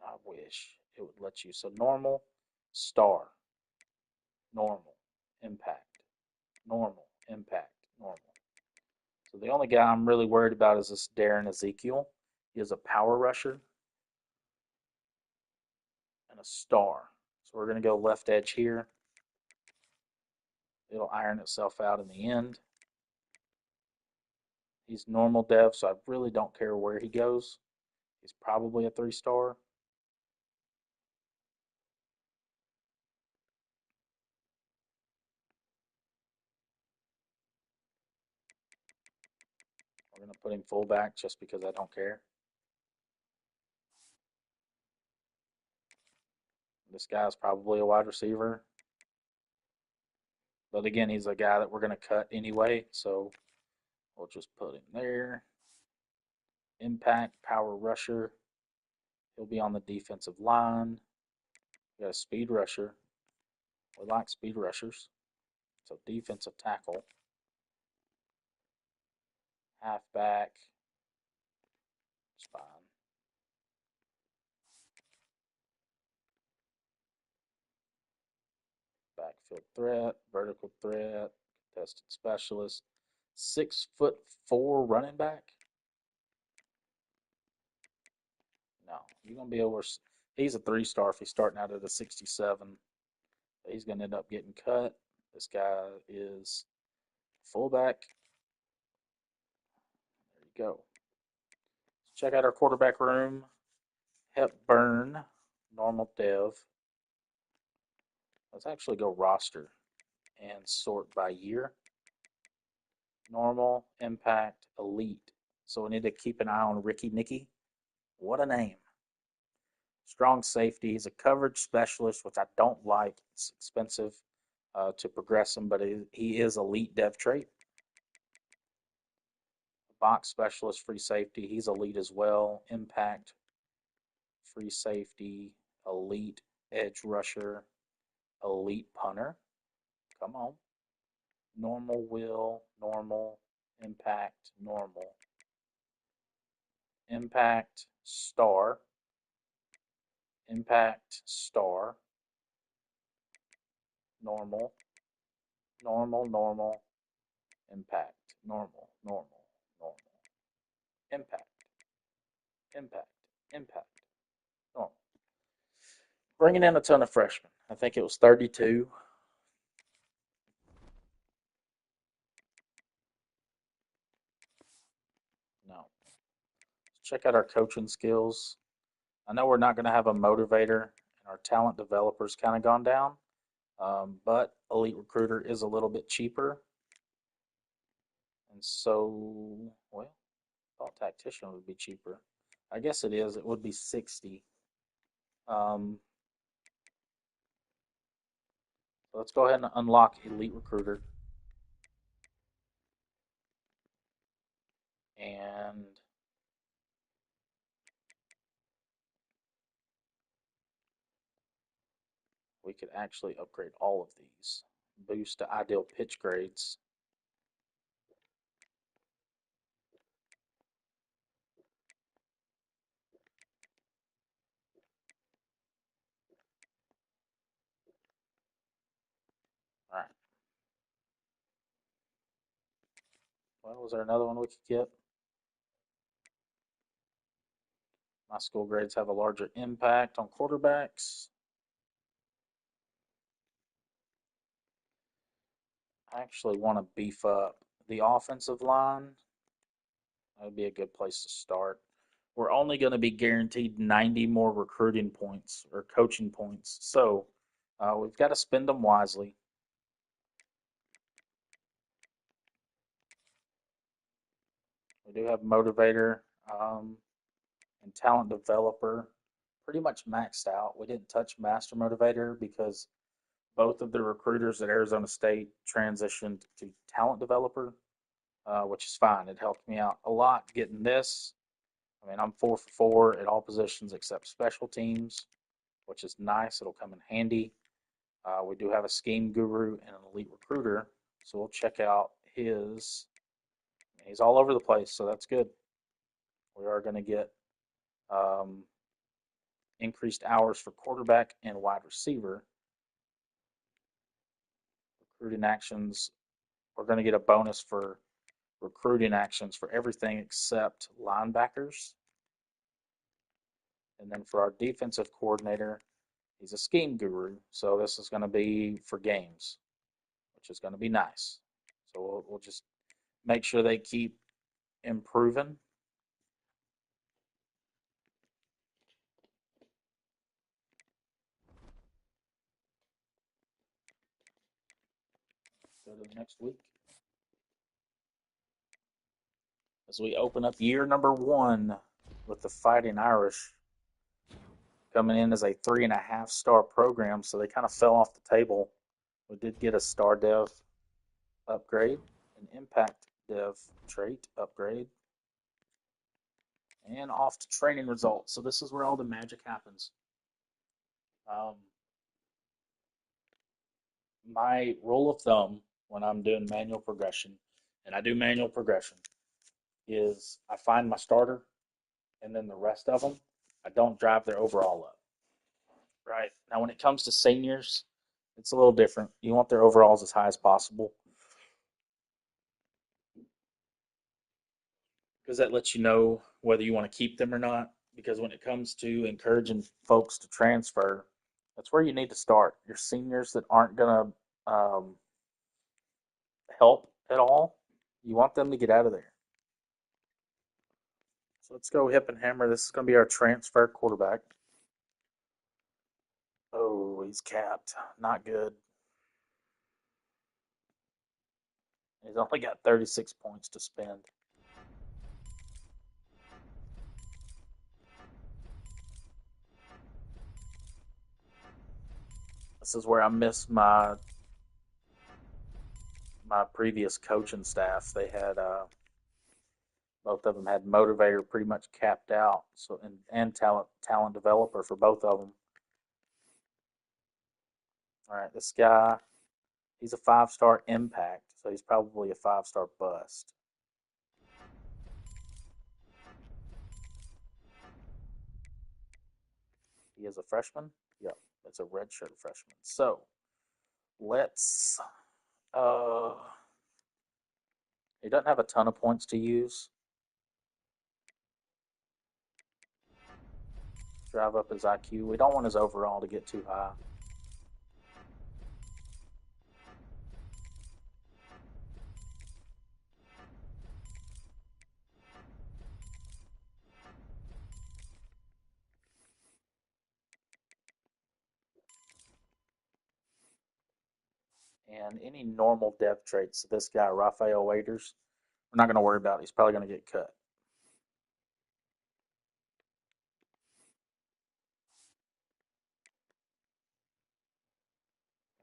I wish it would let you. So normal, star, normal, impact, normal, impact, normal. So the only guy I'm really worried about is this Darren Ezekiel. He is a power rusher and a star. So we're going to go left edge here. It'll iron itself out in the end. He's normal dev, so I really don't care where he goes. He's probably a 3-star. We're going to put him fullback just because I don't care. This guy's probably a wide receiver. But again, he's a guy that we're going to cut anyway, so we'll just put him there. Impact, power rusher. He'll be on the defensive line. We got a speed rusher. We like speed rushers. So defensive tackle. Halfback. It's fine. Backfield threat, vertical threat, contested specialist. 6'4" running back? No, you're gonna be over. He's a 3-star if he's starting out at a 67. He's gonna end up getting cut. This guy is fullback. There you go. Check out our quarterback room. Hepburn, normal dev. Let's actually go roster and sort by year. Normal, impact, elite. So we need to keep an eye on Ricky Nicky. What a name. Strong safety. He's a coverage specialist, which I don't like. It's expensive to progress him, but he is elite dev trait. Box specialist, free safety. He's elite as well. Impact, free safety, elite edge rusher, elite punter. Come on. Normal will, normal, impact, normal. Impact, star. Impact, star. Normal, normal, normal, impact, normal, normal, normal. Impact, impact, impact, normal. Bringing in a ton of freshmen. I think it was 32. No. Check out our coaching skills. I know we're not going to have a motivator, and our talent developer's kind of gone down, but Elite Recruiter is a little bit cheaper. And so, well, I thought Tactician would be cheaper. I guess it is. It would be 60. So let's go ahead and unlock Elite Recruiter. And we could actually upgrade all of these. Boost to ideal pitch grades. All right. Well, was there another one we could get? My school grades have a larger impact on quarterbacks. I actually want to beef up the offensive line. That would be a good place to start. We're only going to be guaranteed 90 more recruiting points or coaching points. So we've got to spend them wisely. We do have motivator and talent developer pretty much maxed out. We didn't touch master motivator because both of the recruiters at Arizona State transitioned to talent developer, which is fine. It helped me out a lot getting this. I mean, I'm 4 for 4 at all positions except special teams, which is nice. It'll come in handy. We do have a scheme guru and an elite recruiter, so we'll check out his. He's all over the place, so that's good. We are going to get um, increased hours for quarterback and wide receiver. Recruiting actions, we're going to get a bonus for recruiting actions for everything except linebackers. And then for our defensive coordinator, he's a scheme guru, so this is going to be for games, which is going to be nice. So we'll just make sure they keep improving. Go to the next week as we open up year number 1 with the Fighting Irish coming in as a 3.5-star program, so they kind of fell off the table. We did get a star dev upgrade, an impact dev trait upgrade, and off to training results. So this is where all the magic happens. Um, my rule of thumb when I'm doing manual progression, and I do manual progression, is I find my starter, and then the rest of them, I don't drive their overall up. Right now, when it comes to seniors, it's a little different. You want their overalls as high as possible because that lets you know whether you want to keep them or not. Because when it comes to encouraging folks to transfer, that's where you need to start. Your seniors that aren't going to help at all, you want them to get out of there. So let's go hip and hammer. This is going to be our transfer quarterback. Oh, he's capped. Not good. He's only got 36 points to spend. This is where I missed my previous coaching staff. They had both of them had motivator pretty much capped out, so and talent developer for both of them. All right, this guy, he's a 5-star impact, so he's probably a 5-star bust. He is a freshman. Yep, it's a redshirt freshman. So let's. Uh, he doesn't have a ton of points to use. Drive up his IQ. We don't want his overall to get too high. And any normal dev traits, this guy, Raphael Waiters, we're not going to worry about. He's probably going to get cut.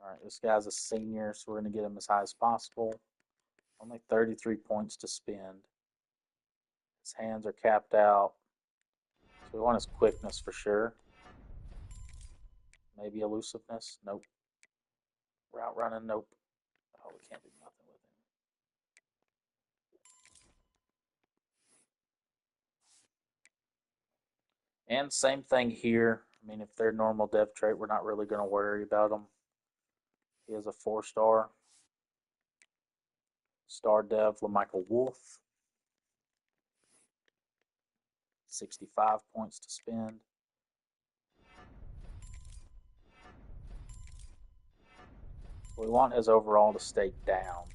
All right, this guy's a senior, so we're going to get him as high as possible. Only 33 points to spend. His hands are capped out. So we want his quickness for sure. Maybe elusiveness. Nope. Route running. Nope. Oh, we can't do nothing with him. And same thing here. I mean, if they're normal dev trait, we're not really going to worry about them. He is a 4-star. Star dev, LaMichael Wolf. 65 points to spend. We want his overall to stay down.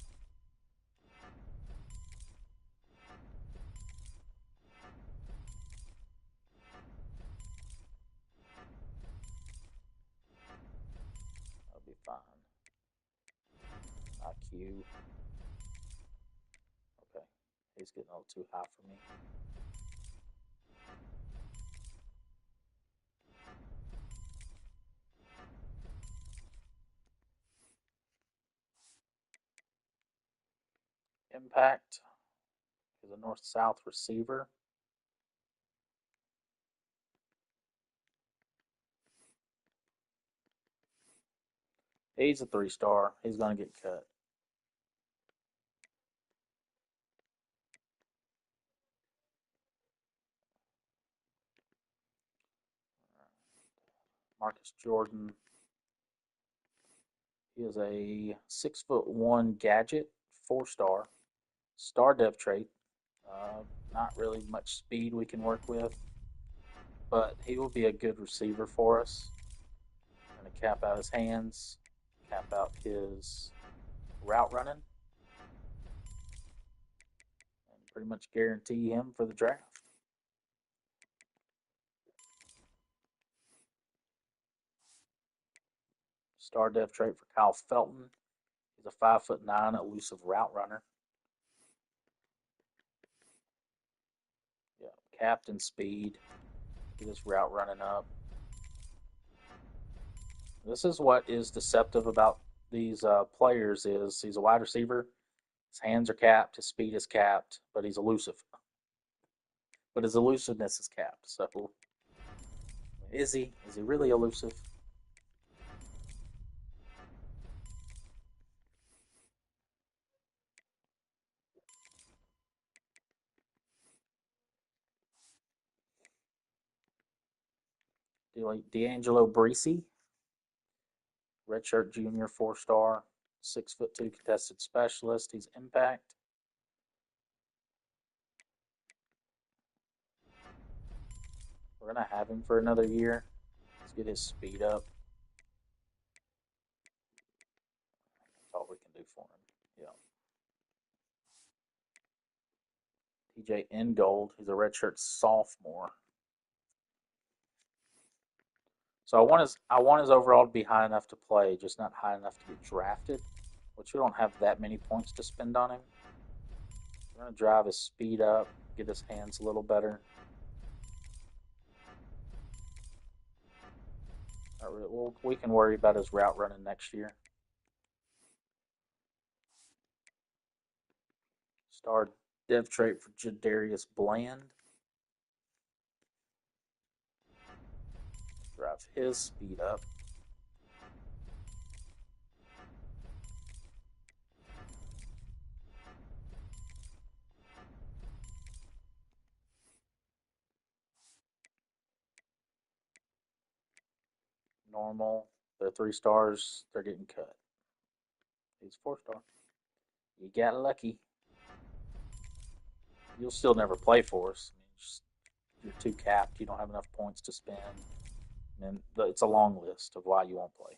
That'll be fine. IQ. Okay, he's getting a little too high for me. Impact is a north-south receiver. He's a 3-star. He's going to get cut. Marcus Jordan. He is a 6'1" gadget, 4-star, star depth trait. Not really much speed we can work with, but he will be a good receiver for us. Going to cap out his hands, cap out his route running, and pretty much guarantee him for the draft. Star depth trait for Kyle Felton. He's a 5'9" elusive route runner. Yeah, captain speed. Get his route running up. This is what is deceptive about these players is he's a wide receiver. His hands are capped. His speed is capped, but he's elusive. But his elusiveness is capped. So is he? Is he really elusive? D'Angelo Breesy, redshirt junior, 4-star, 6'2" contested specialist. He's impact. We're gonna have him for another year. Let's get his speed up. That's all we can do for him. Yeah. TJ Ingold, he's a redshirt sophomore. So I want his overall to be high enough to play, just not high enough to get drafted, which we don't have that many points to spend on him. We're going to drive his speed up, get his hands a little better. We can worry about his route running next year. Star dev trait for Jadarius Bland. Drive his speed up. Normal. They're 3-stars. They're getting cut. He's 4-star. You got lucky. You'll still never play for us. You're too capped. You don't have enough points to spend. And it's a long list of why you won't play.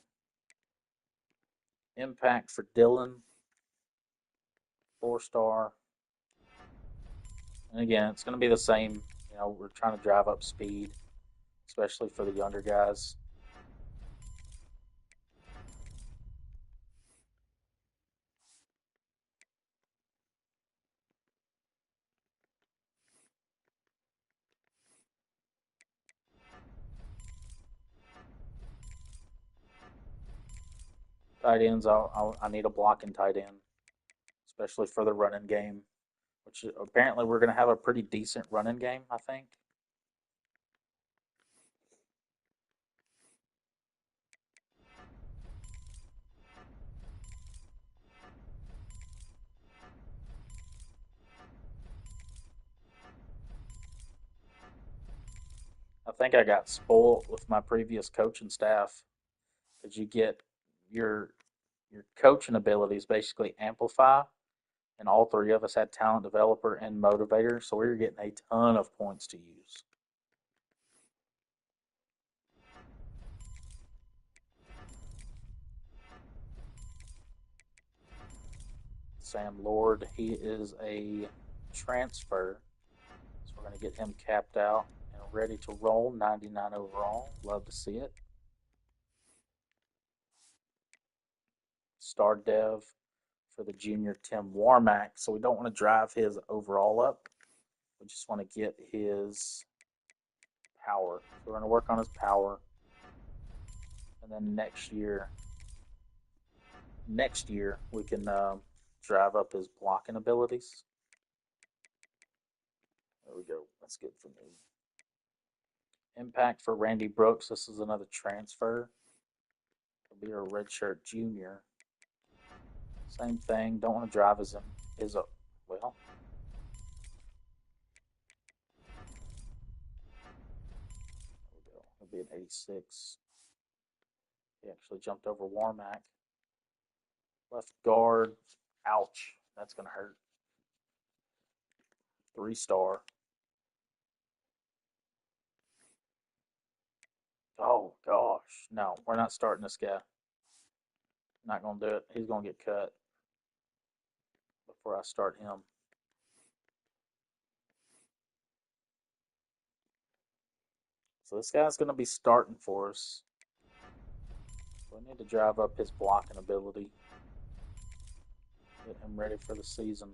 Impact for Dylan, 4-star. And again, it's going to be the same. We're trying to drive up speed, especially for the younger guys. Tight ends, I need a blocking tight end, especially for the running game, which apparently we're going to have a pretty decent running game, I think. I think I got spoiled with my previous coaching staff because you get your coaching abilities basically amplify, and all three of us had talent developer and motivator, so we were getting a ton of points to use. Sam Lord. He is a transfer, so we're going to get him capped out and ready to roll. 99 overall. Love to see it. Star Dev for the junior Tim Warmack. So we don't want to drive his overall up. We just want to get his power. So we're going to work on his power. And then next year we can drive up his blocking abilities. There we go. That's good for me. Impact for Randy Brooks. This is another transfer. He'll be a redshirt junior. Same thing. Don't want to drive as him. Well. There we go. He'll be an 86. He actually jumped over Warmack. Left guard. Ouch. That's going to hurt. 3-star. Oh, gosh. No, we're not starting this guy. Not going to do it. He's going to get cut before I start him. So this guy's going to be starting for us. We need to drive up his blocking ability. Get him ready for the season.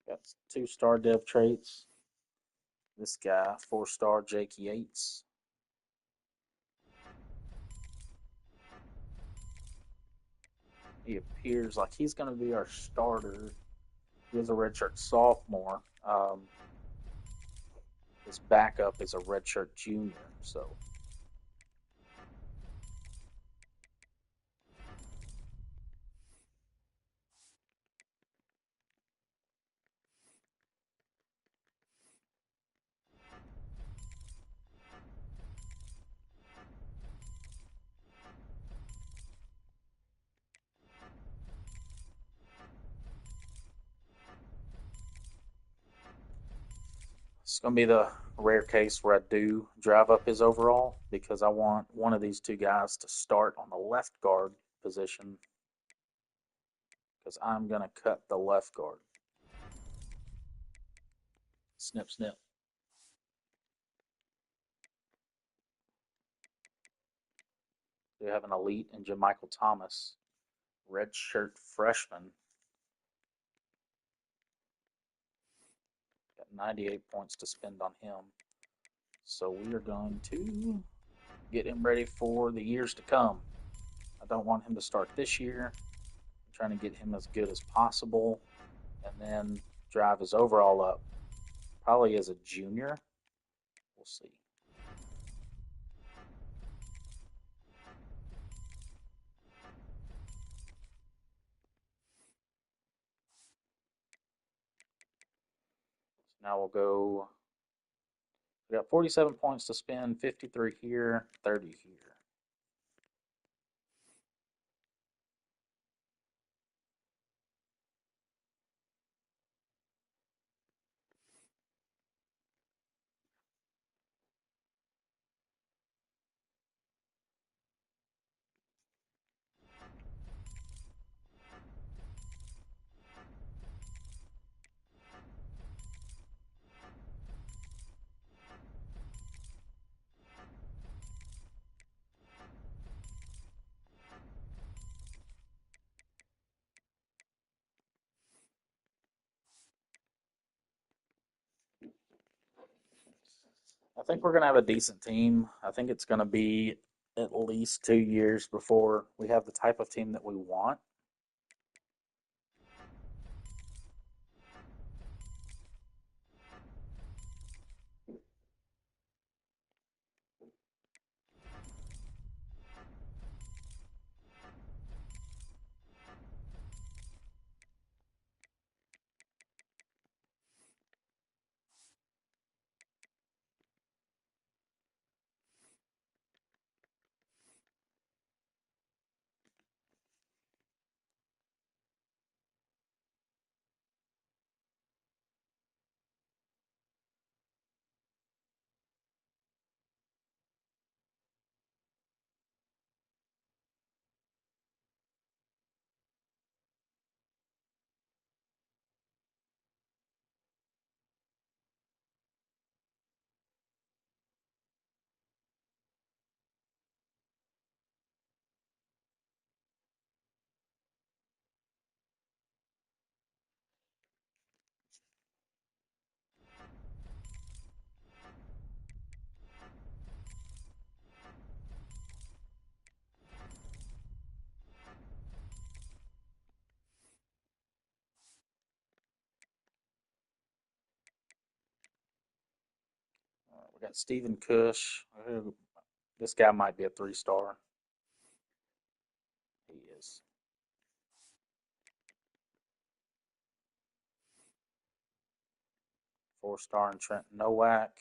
Got 2-star dev traits. This guy, 4-star Jake Yates. He appears like he's going to be our starter. He is a redshirt sophomore. His backup is a redshirt junior. So it's going to be the rare case where I do drive up his overall because I want one of these two guys to start on the left guard position because I'm going to cut the left guard. Snip, snip. We have an elite in Jamichael Thomas, redshirt freshman. Got 98 points to spend on him. So we are going to get him ready for the years to come. I don't want him to start this year. I'm trying to get him as good as possible and then drive his overall up. Probably as a junior. We'll see. So now we'll go. We got 47 points to spend, 53 here, 30 here. I think we're going to have a decent team. I think it's going to be at least 2 years before we have the type of team that we want. We got Stephen Cush. This guy might be a 3-star. He is. 4-star in Trent Nowak.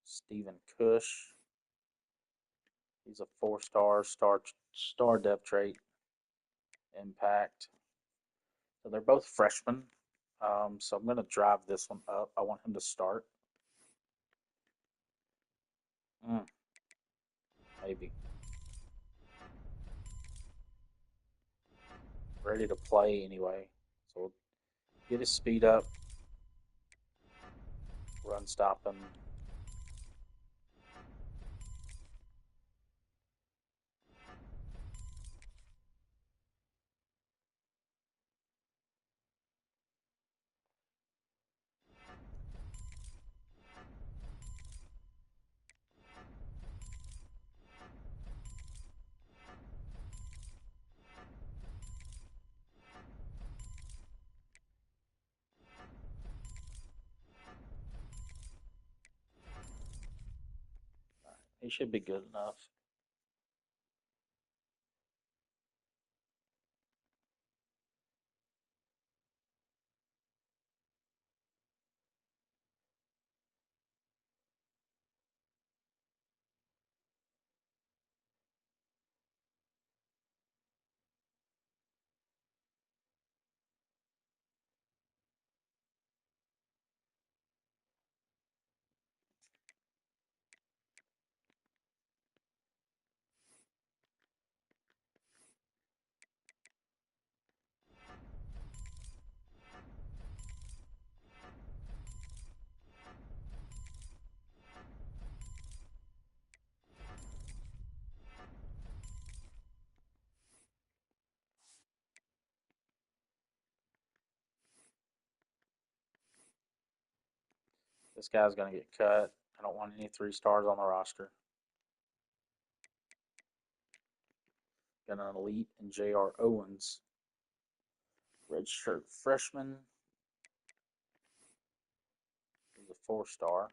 Stephen Cush. He's a 4-star, star depth trait, impact. So they're both freshmen. So I'm going to drive this one up. I want him to start. Mm, maybe. Ready to play anyway. So we'll get his speed up, run stopping. He should be good enough. This guy's going to get cut. I don't want any 3-stars on the roster. Got an elite and J.R. Owens. Redshirt freshman. He's a 4-star.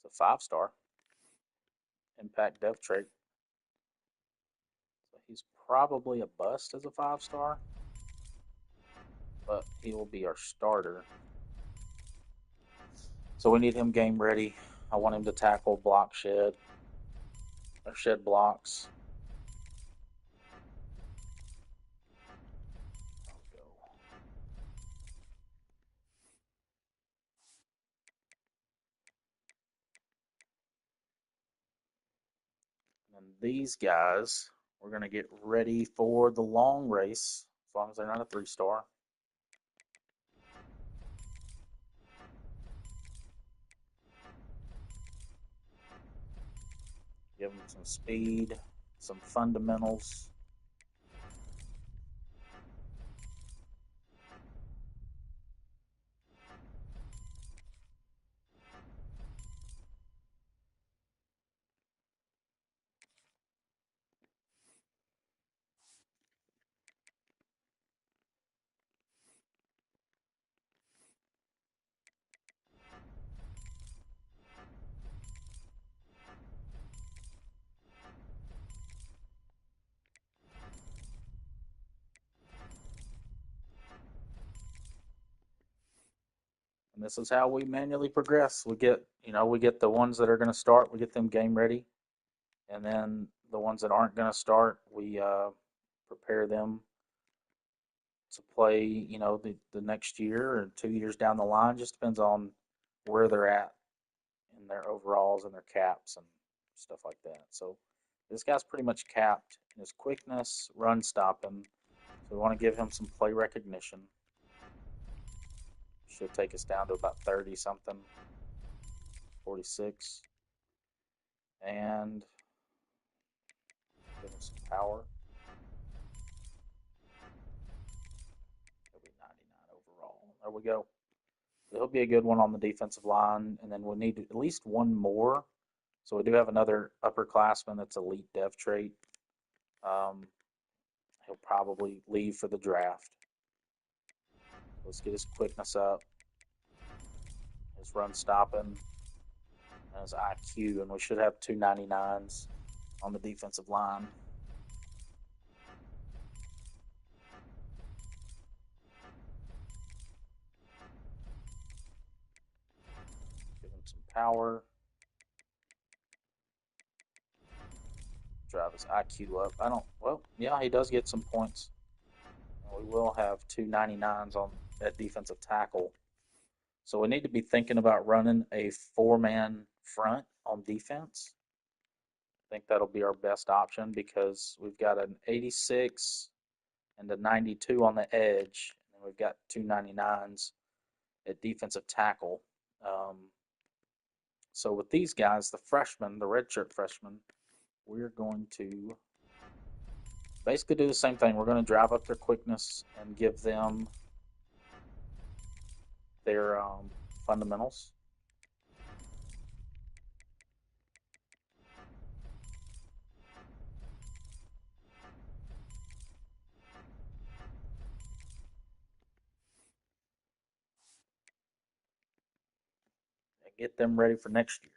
It's a 5-star. Impact depth trait. So he's probably a bust as a 5-star, but he will be our starter. So we need him game ready. I want him to tackle, block, shed, or shed blocks. And these guys, we're going to get ready for the long race, as long as they're not a 3-star. Give them some speed, some fundamentals. And this is how we manually progress. We get the ones that are going to start, we get them game ready. And then the ones that aren't going to start, we prepare them to play, the next year or 2 years down the line. Just depends on where they're at in their overalls and their caps and stuff like that. So this guy's pretty much capped in his quickness, run stopping. So we want to give him some play recognition. Should take us down to about 30 something, 46. And give him some power. He'll be 99 overall. There we go. He'll be a good one on the defensive line. And then we'll need at least one more. So we do have another upperclassman that's elite dev trait. He'll probably leave for the draft. Let's get his quickness up, his run stopping, and his IQ. And we should have 299s on the defensive line. Give him some power. Drive his IQ up. Yeah, he does get some points. And we will have 299s on that defensive tackle. So we need to be thinking about running a 4-man front on defense. I think that'll be our best option because we've got an 86 and a 92 on the edge, and we've got 299s at defensive tackle. So with these guys, the freshmen, the redshirt freshmen, we're going to basically do the same thing. We're going to drive up their quickness and give them their fundamentals. And get them ready for next year.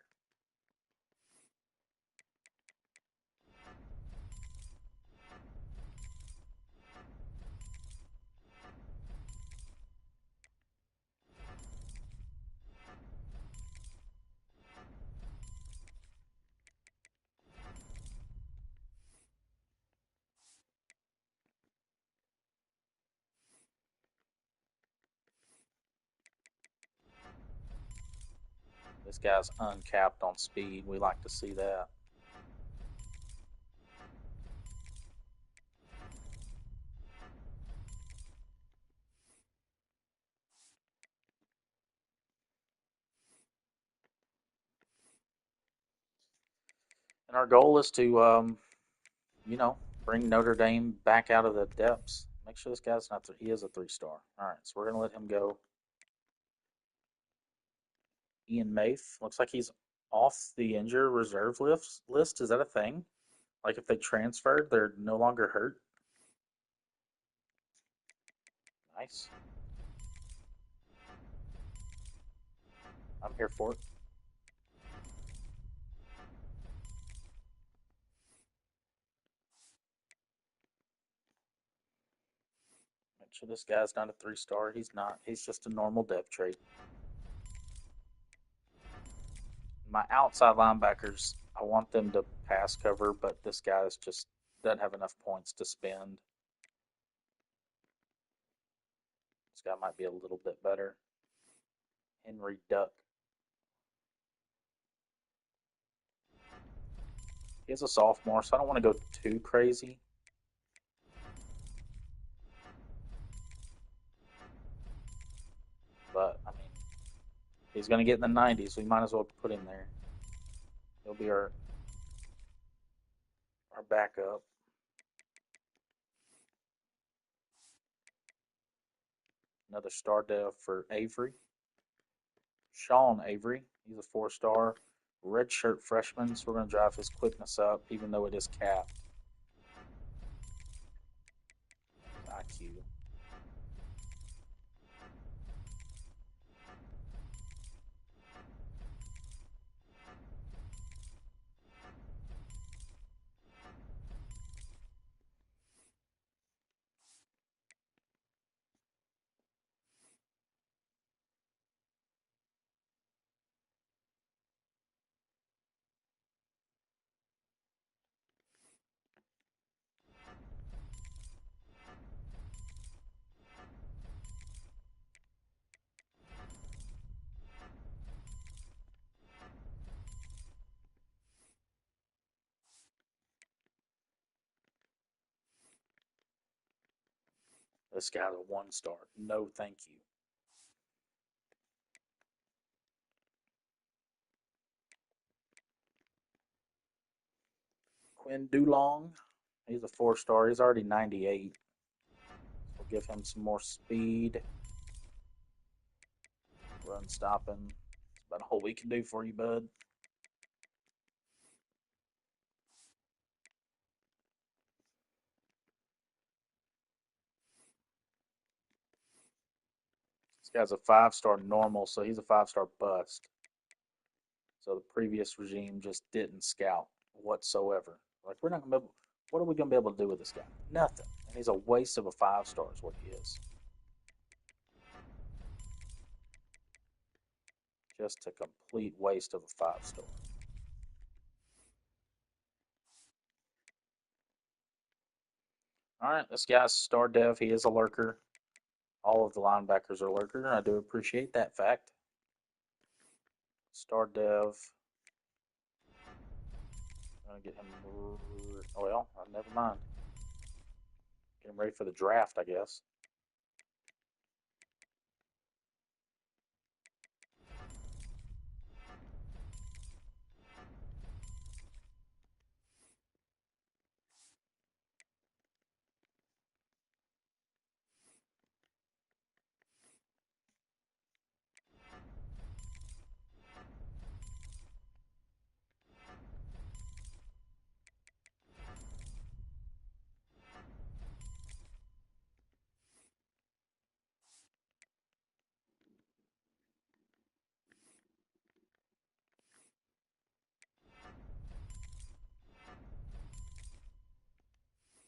This guy's uncapped on speed. We like to see that. And our goal is to, you know, bring Notre Dame back out of the depths. Make sure this guy's not, he is a 3-star. All right, so we're going to let him go. Ian Maith. Looks like he's off the injured reserve list. Is that a thing? Like if they transferred, they're no longer hurt? Nice. I'm here for it. Make sure this guy's not a 3-star. He's not. He's just a normal depth trait. My outside linebackers, I want them to pass cover, but this guy is just doesn't have enough points to spend. This guy might be a little bit better. Henry Duck. He's a sophomore, so I don't want to go too crazy. But, I mean, he's going to get in the 90s. We might as well put him there. He'll be our backup. Another star dev for Avery. Sean Avery. He's a 4-star redshirt freshman, so we're going to drive his quickness up, even though it is capped. IQ. This guy's a 1-star. No, thank you. Quinn Dulong. He's a 4-star. He's already 98. We'll give him some more speed. Run stopping. That's about all we can do for you, bud. This guy's a 5-star normal, so he's a 5-star bust. So the previous regime just didn't scout whatsoever. Like, we're not gonna be able, what are we gonna be able to do with this guy? Nothing. And he's a waste of a 5-star is what he is. Just a complete waste of a 5-star. All right, this guy's star dev. He is a lurker. All of the linebackers are lurker. I do appreciate that fact. Star dev. I'm gonna get him. Oh well, never mind. Get him ready for the draft, I guess.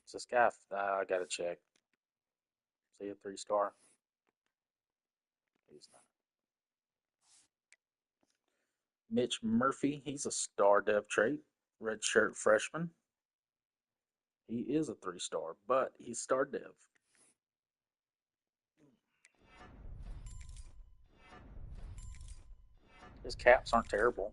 Is this guy? I gotta check. Is he a 3-star? He's not. Mitch Murphy. He's a star dev trait. Redshirt freshman. He is a 3-star, but he's star dev. His caps aren't terrible.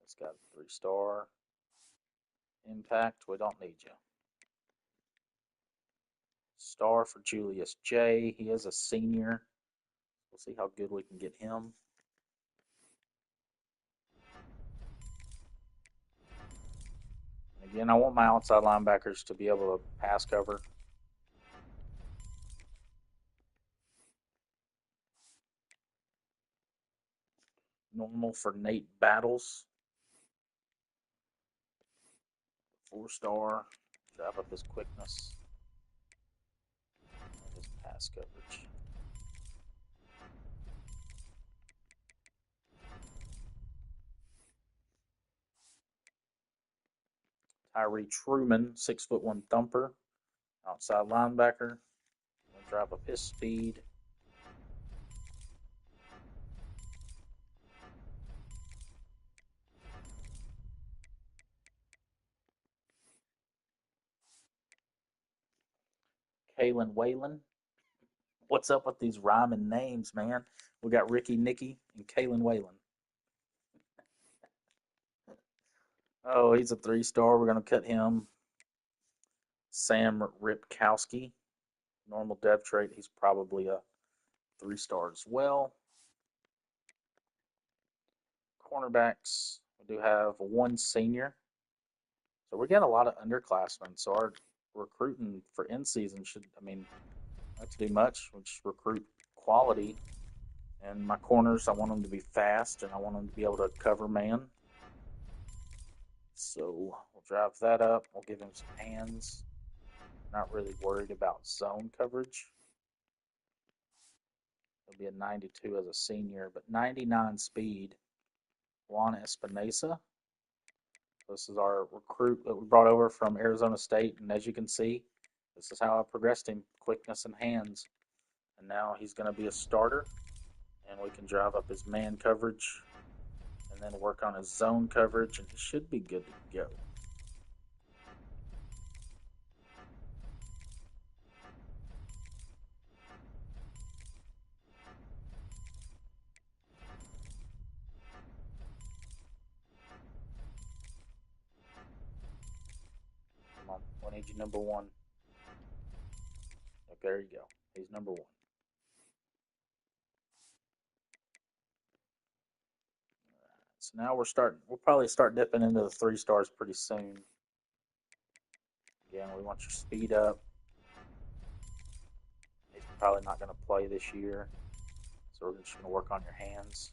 It's got a 3-star impact. We don't need you. Star for Julius J. He is a senior. We'll see how good we can get him. Again, I want my outside linebackers to be able to pass cover. Normal for Nate Battles. 4-star. Drive up his quickness and his pass coverage. Tyree Truman, 6'1" thumper, outside linebacker. We'll drive up his speed. Kalen Whalen. What's up with these rhyming names, man? We got Ricky Nicky and Kalen Whalen. Oh, he's a 3-star. We're going to cut him. Sam Ripkowski. Normal dev trait. He's probably a 3-star as well. Cornerbacks. We do have one senior. So we're getting a lot of underclassmen. So our recruiting for in season should, not to do much. We'll just recruit quality. And my corners, I want them to be fast and I want them to be able to cover man. So we'll drive that up. We'll give him some hands. Not really worried about zone coverage. He'll be a 92 as a senior, but 99 speed. Juan Espinosa. This is our recruit that we brought over from Arizona State, and as you can see, this is how I progressed him: quickness and hands. And now he's going to be a starter, and we can drive up his man coverage and then work on his zone coverage, and he should be good to go. Come on, we need you number one. Yep, there you go. He's number one. So now we'll probably start dipping into the 3-stars pretty soon. Again, we want your speed up. He's probably not going to play this year, so we're just going to work on your hands.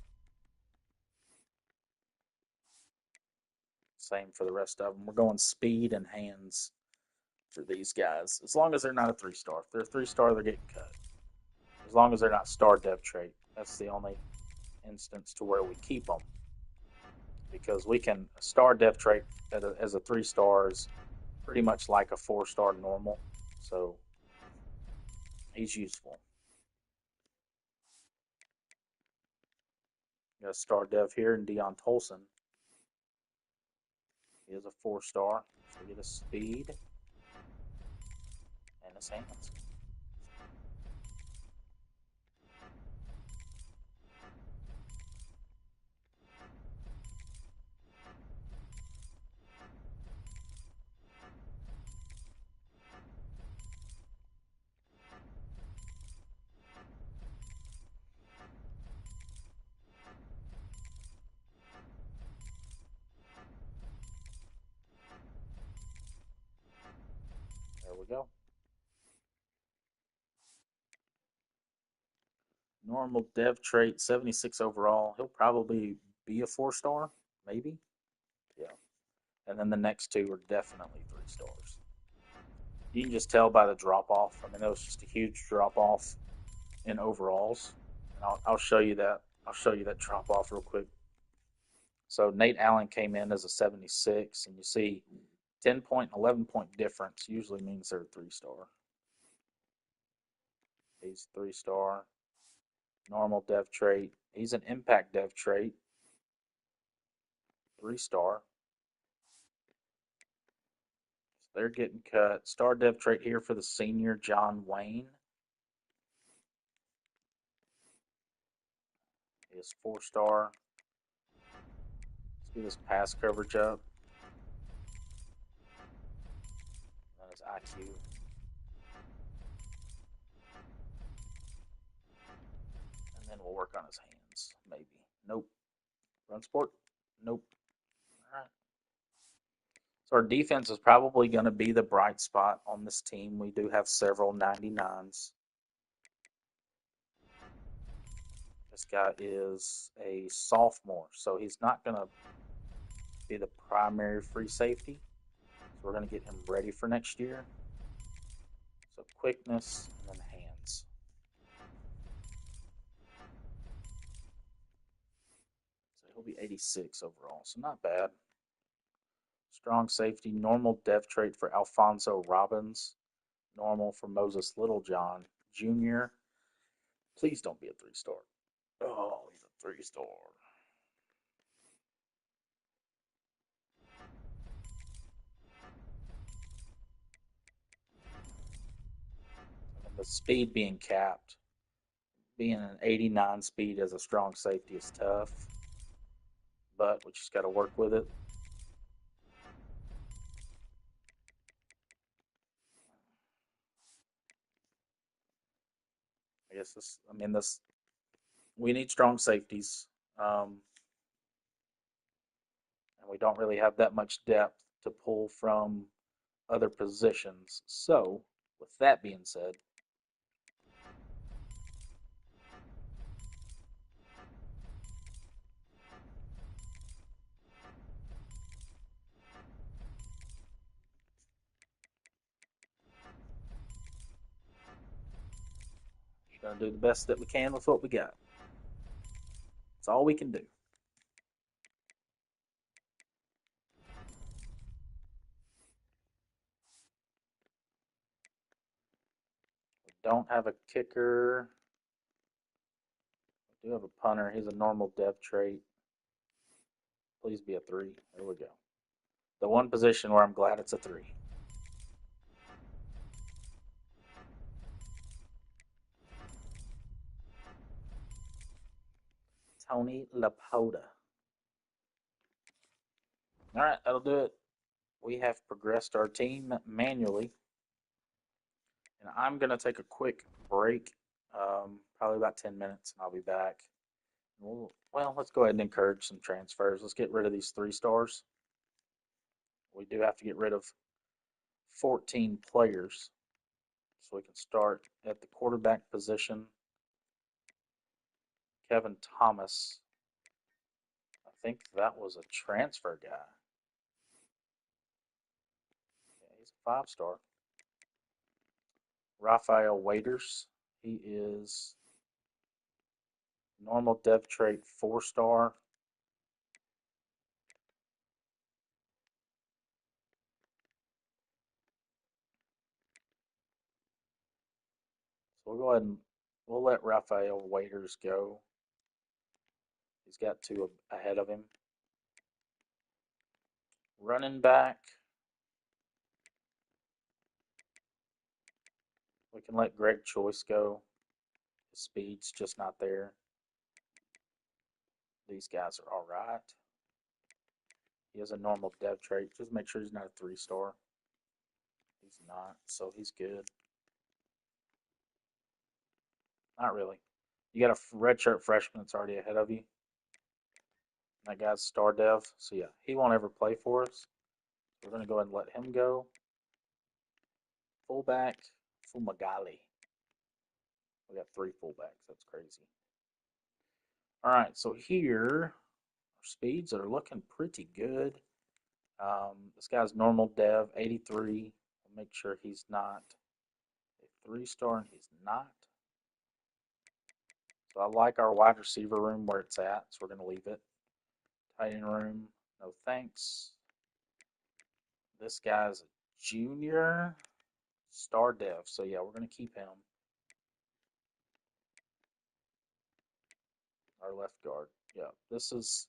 Same for the rest of them. We're going speed and hands for these guys, as long as they're not a 3-star. If they're a 3-star, they're getting cut. As long as they're not star dev trait. That's the only instance to where we keep them, because we can star dev trait as a 3-star is pretty much like a 4-star normal, so he's useful. Got a star dev here in Dion Tolson. He is a 4-star. So get his speed and his hands. There we go. Normal dev trait, 76 overall. He'll probably be a 4-star, maybe. Yeah. And then the next two are definitely 3-stars. You can just tell by the drop off. That was just a huge drop off in overalls. And I'll show you that. I'll show you that drop off real quick. So Nate Allen came in as a 76, and you see 10-point and 11-point difference usually means they're a 3-star. He's 3-star. Normal dev trait. He's an impact dev trait. 3-star. So they're getting cut. Star depth trait here for the senior, John Wayne. He is 4-star. Let's get his pass coverage up. And his IQ. And then we'll work on his hands, maybe. Nope. Run support? Nope. All right. So our defense is probably going to be the bright spot on this team. We do have several 99s. This guy is a sophomore, so he's not going to be the primary free safety. So we're going to get him ready for next year. So quickness and then hands. So he'll be 86 overall, so not bad. Strong safety, normal depth trait for Alfonso Robbins, normal for Moses Littlejohn Jr. Please don't be a 3-star. Oh, he's a 3-star. And the speed being capped, being an 89 speed as a strong safety is tough, but we just got to work with it. I guess we need strong safeties, and we don't really have that much depth to pull from other positions. So, with that being said, we're going to do the best that we can with what we got. That's all we can do. We don't have a kicker. We do have a punter. He's a normal depth trait. Please be a 3. There we go. The one position where I'm glad it's a 3. Tony Lapoda. All right, that'll do it. We have progressed our team manually. And I'm going to take a quick break, probably about 10 minutes, and I'll be back. Let's go ahead and encourage some transfers. Let's get rid of these 3-stars. We do have to get rid of 14 players. So we can start at the quarterback position. Kevin Thomas. I think that was a transfer guy. Yeah, he's a 5-star. Raphael Waiters. He is normal depth trait 4-star. So we'll go ahead and we'll let Raphael Waiters go. He's got 2 ahead of him. Running back. We can let Greg Choice go. His speed's just not there. These guys are all right. He has a normal depth trait. Just make sure he's not a 3-star. He's not, so he's good. Not really. You got a redshirt freshman that's already ahead of you. That guy's star dev. So yeah, he won't ever play for us. We're going to go ahead and let him go. Fullback, Fumagali. We got 3 fullbacks. That's crazy. All right, so here, our speeds are looking pretty good. This guy's normal dev, 83. I'll make sure he's not a 3-star, and he's not. So I like our wide receiver room where it's at, so we're going to leave it. Tight end room, no thanks. This guy's a junior, star dev, so yeah, we're going to keep him. Our left guard, yeah, this is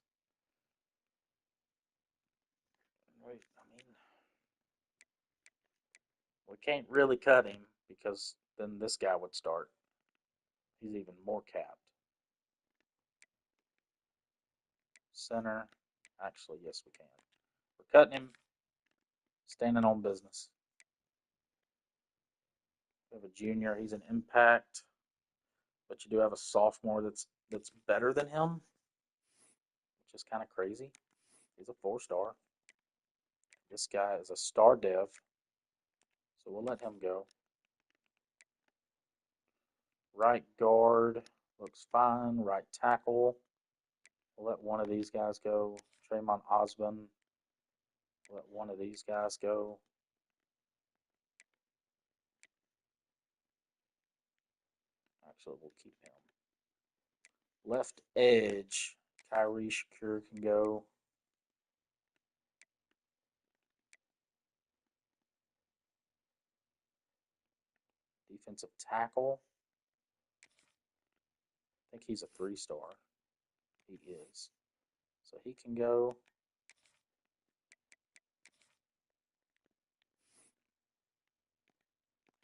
We can't really cut him because then this guy would start. He's even more capped. Center. Actually, yes, we can. We're cutting him. Standing on business. We have a junior. He's an impact, but you do have a sophomore that's better than him, which is kind of crazy. He's a 4-star. This guy is a star dev, so we'll let him go. Right guard looks fine. Right tackle. We'll let one of these guys go. Tremont Osborne. Let one of these guys go. Actually, we'll keep him. Left edge. Kyrie Shakur can go. Defensive tackle. I think he's a 3-star. He is. So he can go.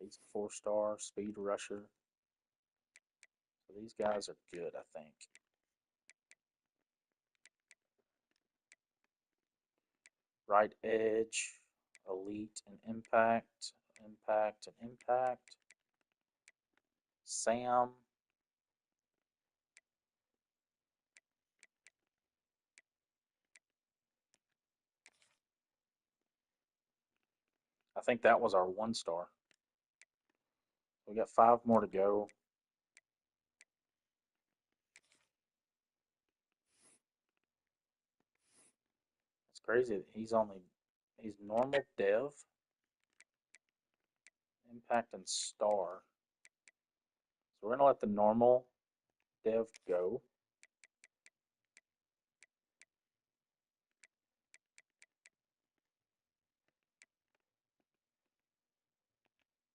He's a 4-star speed rusher. So these guys are good, I think. Right edge, elite and impact, impact and impact. Sam. I think that was our 1-star. We got 5 more to go. It's crazy that he's normal dev, impact, and star. So we're gonna let the normal dev go.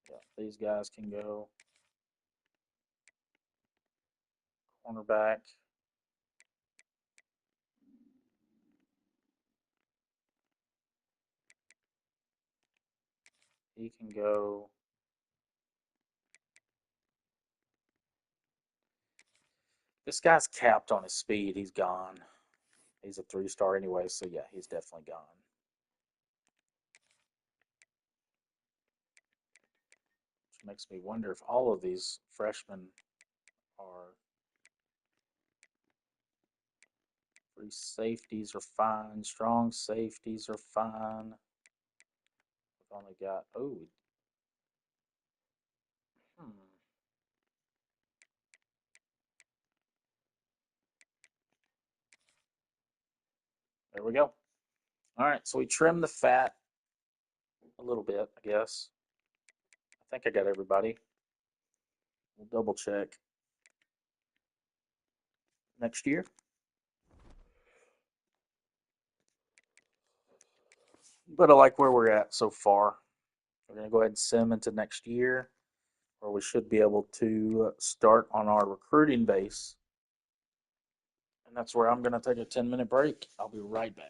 Yeah, these guys can go. Cornerback. He can go. This guy's capped on his speed. He's gone. He's a 3-star anyway, so yeah, he's definitely gone. Which makes me wonder if all of these freshmen are free safeties are fine. Strong safeties are fine. We've only got hmm. There we go. All right, so we trimmed the fat a little bit, I guess. I think I got everybody. We'll double check next year. But I like where we're at so far. We're going to go ahead and sim into next year, where we should be able to start on our recruiting base. And that's where I'm going to take a 10-minute break. I'll be right back.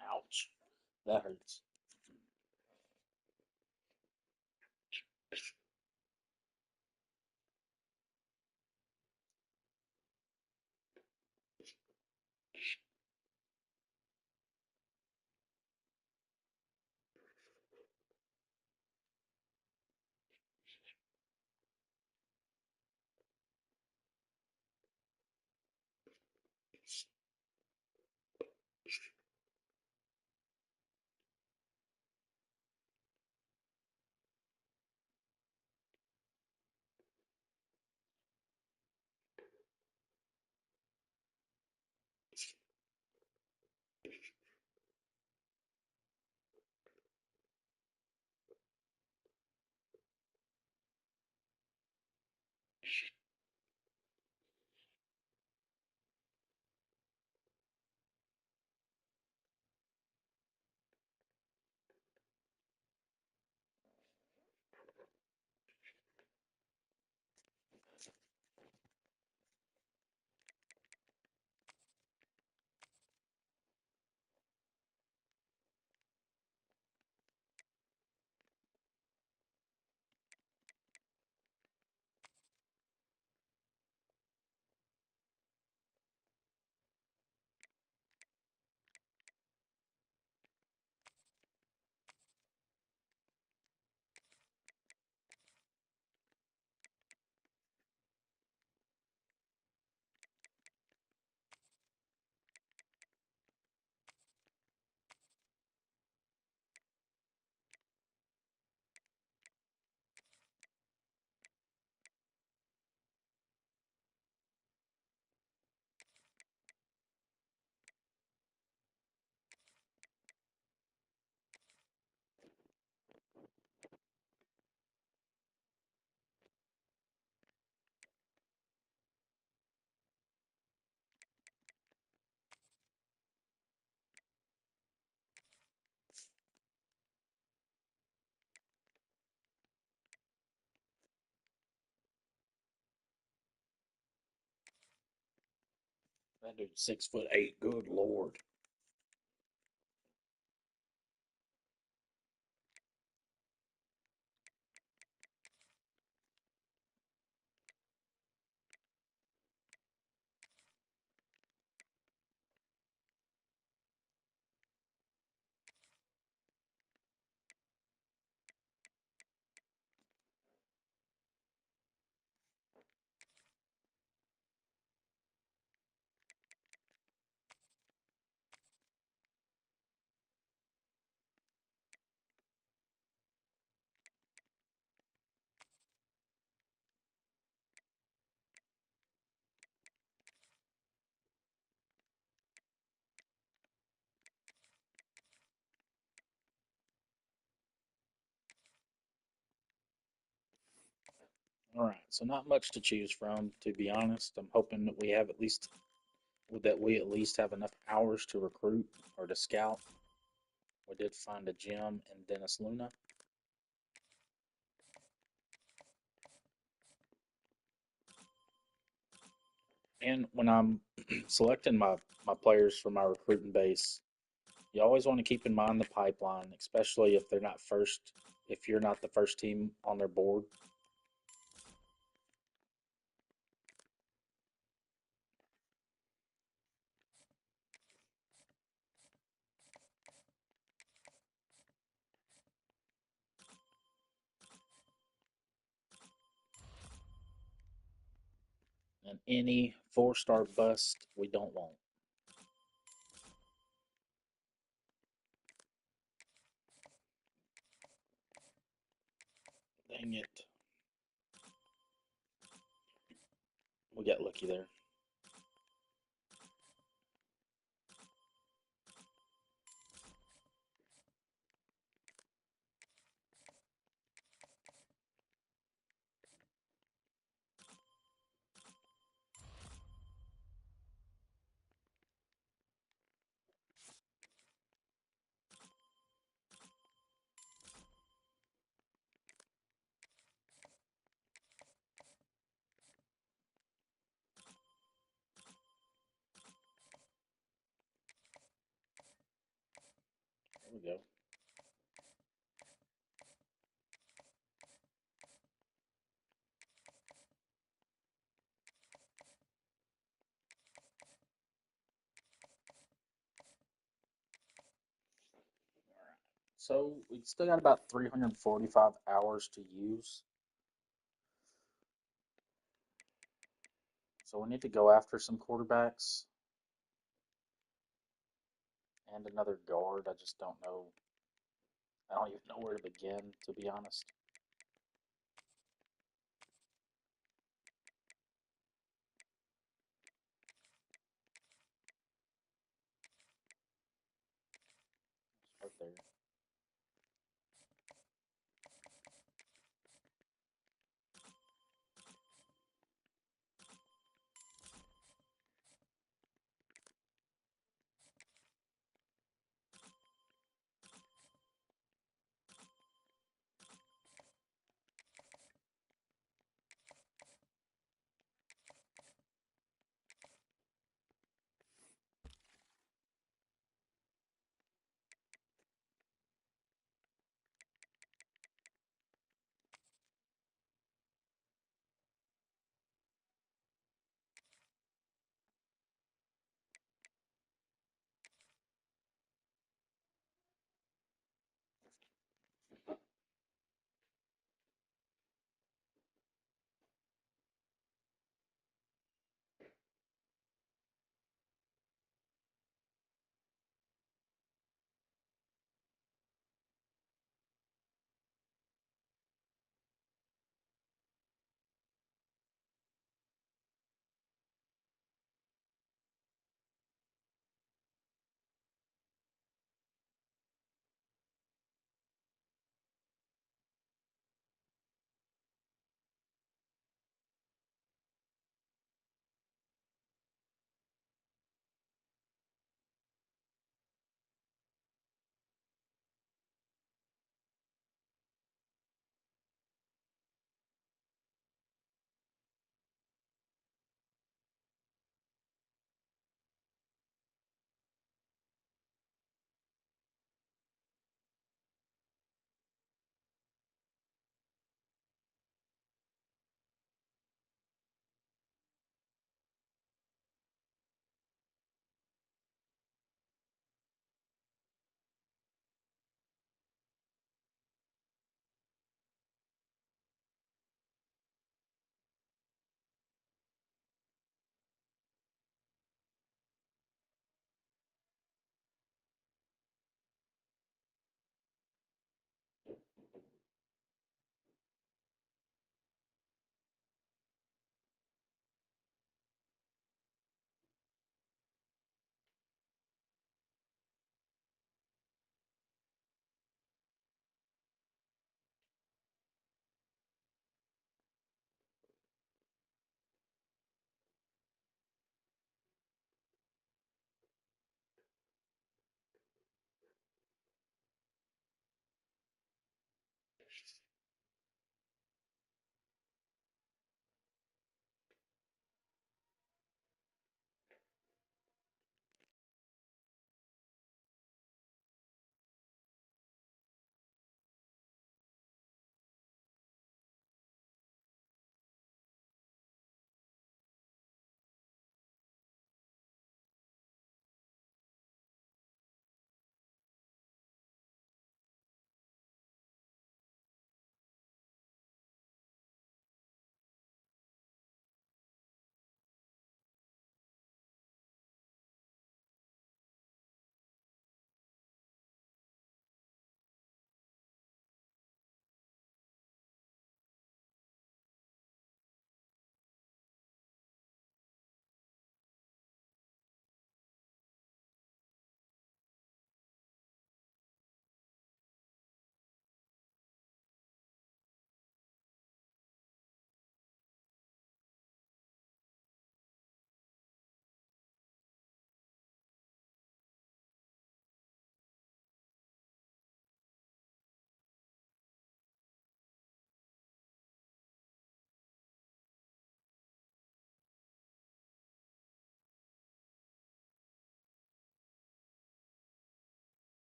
Ouch. That hurts. That dude's 6'8". Good lord. All right, so not much to choose from, to be honest. I'm hoping that we at least have enough hours to recruit or to scout. We did find a gym in Dennis Luna. And when I'm selecting my players for my recruiting base, you always want to keep in mind the pipeline, especially if they're not first, if you're not the first team on their board. And any 4-star bust we don't want. Dang it. We got lucky there. There we go. All right. So we still got about 345 hours to use. So we need to go after some quarterbacks and another guard. I just don't know. I don't even know where to begin, to be honest. Start there.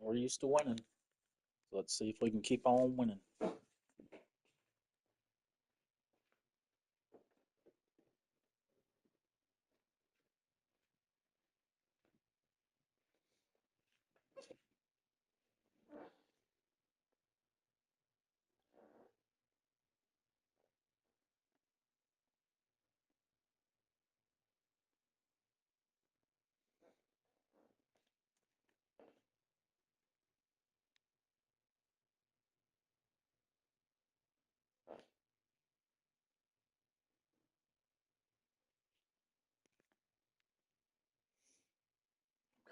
We're used to winning. So let's see if we can keep on winning.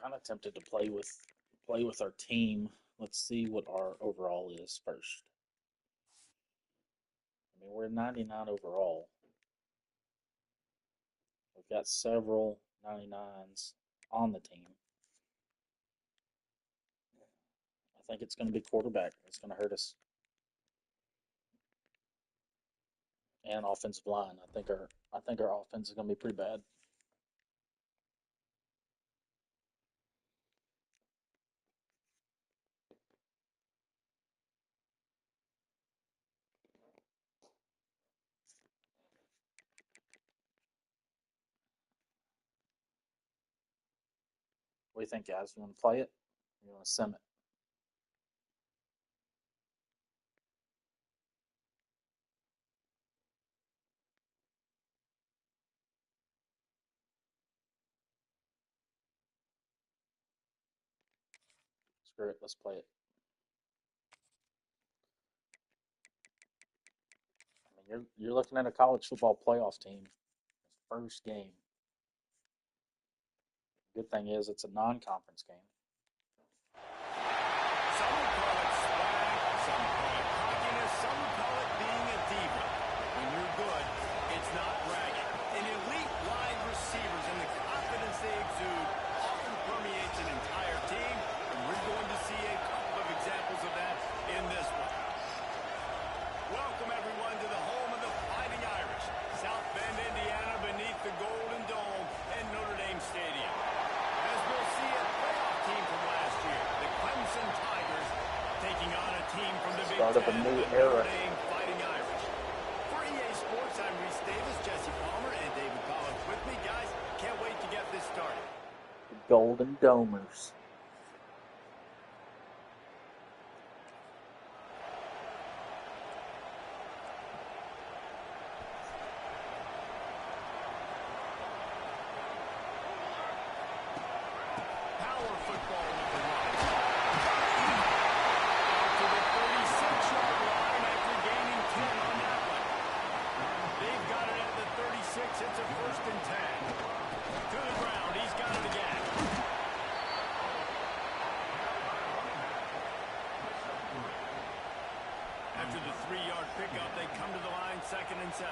Kind of tempted to play with our team. Let's see what our overall is first. I mean, we're 99 overall. We've got several 99s on the team. I think it's going to be quarterback. It's going to hurt us. And offensive line. I think our offense is going to be pretty bad. What do you think, guys? You want to play it? Or you want to sim it? Screw it. Let's play it. I mean, you're looking at a college football playoff team. First game. Good thing is it's a non-conference game. Some would call it swag, some call it cockiness, some would call it being a diva. When you're good, it's not bragging. And elite wide receivers and the confidence they exude often permeates an entire team, and we're going to see a couple of examples of that in this one. Welcome, everyone, to the home of the Fighting Irish, South Bend, Indiana, beneath the Golden Dome and Notre Dame Stadium. As we'll see a playoff team from last year, the Clemson Tigers, taking on a team from the Big Start of a Ten, new the era. Notre Dame Fighting Irish. For EA Sports, I'm Reese Davis, Jesse Palmer, and David Collins with me. Guys, can't wait to get this started. The Golden Domers. Power football with the run. Out to the 36-yard line after gaining 10 on that one. They've got it at the 36. It's a 1st and 10. To the ground. He's got it again. After the 3-yard pickup, they come to the line, 2nd and 7.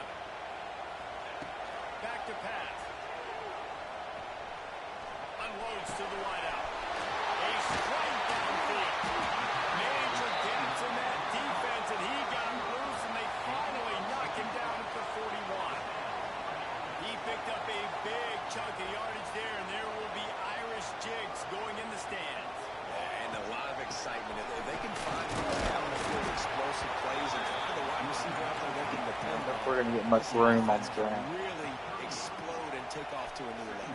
Back to pass. Unloads to the wideout. A strike downfield. Major gaps in that defense, and he got loose, and they finally knock him down at the 41. He picked up a big chunk of yardage there, and there will be Irish jigs going in the stands. And a lot of excitement. If they can find down the field explosive plays and find the wide receiver out there they can depend on, We're going to get much room on the ground. really explode and take off to a new level.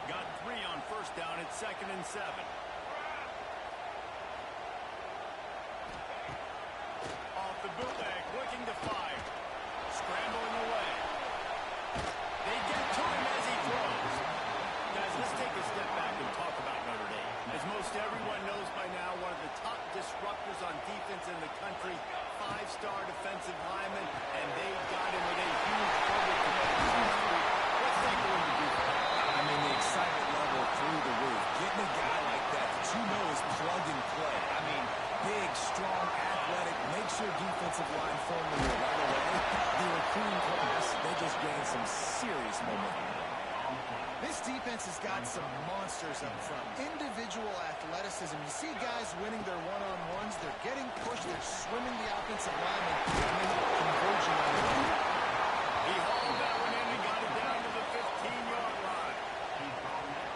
Got 3 on 1st down at 2nd and 7. Off the bootleg, looking to fire. Scrambling away. They get to him as he throws. Guys, let's take a step back and talk about Notre Dame. As most everyone knows by now, one of the top disruptors on defense in the country, 5-star defensive lineman, and they got him with a huge total commitment. What's that going to do for him? I mean, the excitement level through the roof. Getting a guy like that you know is plug and play. I mean, big, strong, athletic, makes your defensive line formula right away. The recruiting class, they just gained some serious momentum. This defense has got some monsters up front. Individual athleticism. You see guys winning their one-on-ones. They're getting pushed. They're swimming the offensive lineman. And then converging on it. He hauled that one in and got it down to the 15-yard line.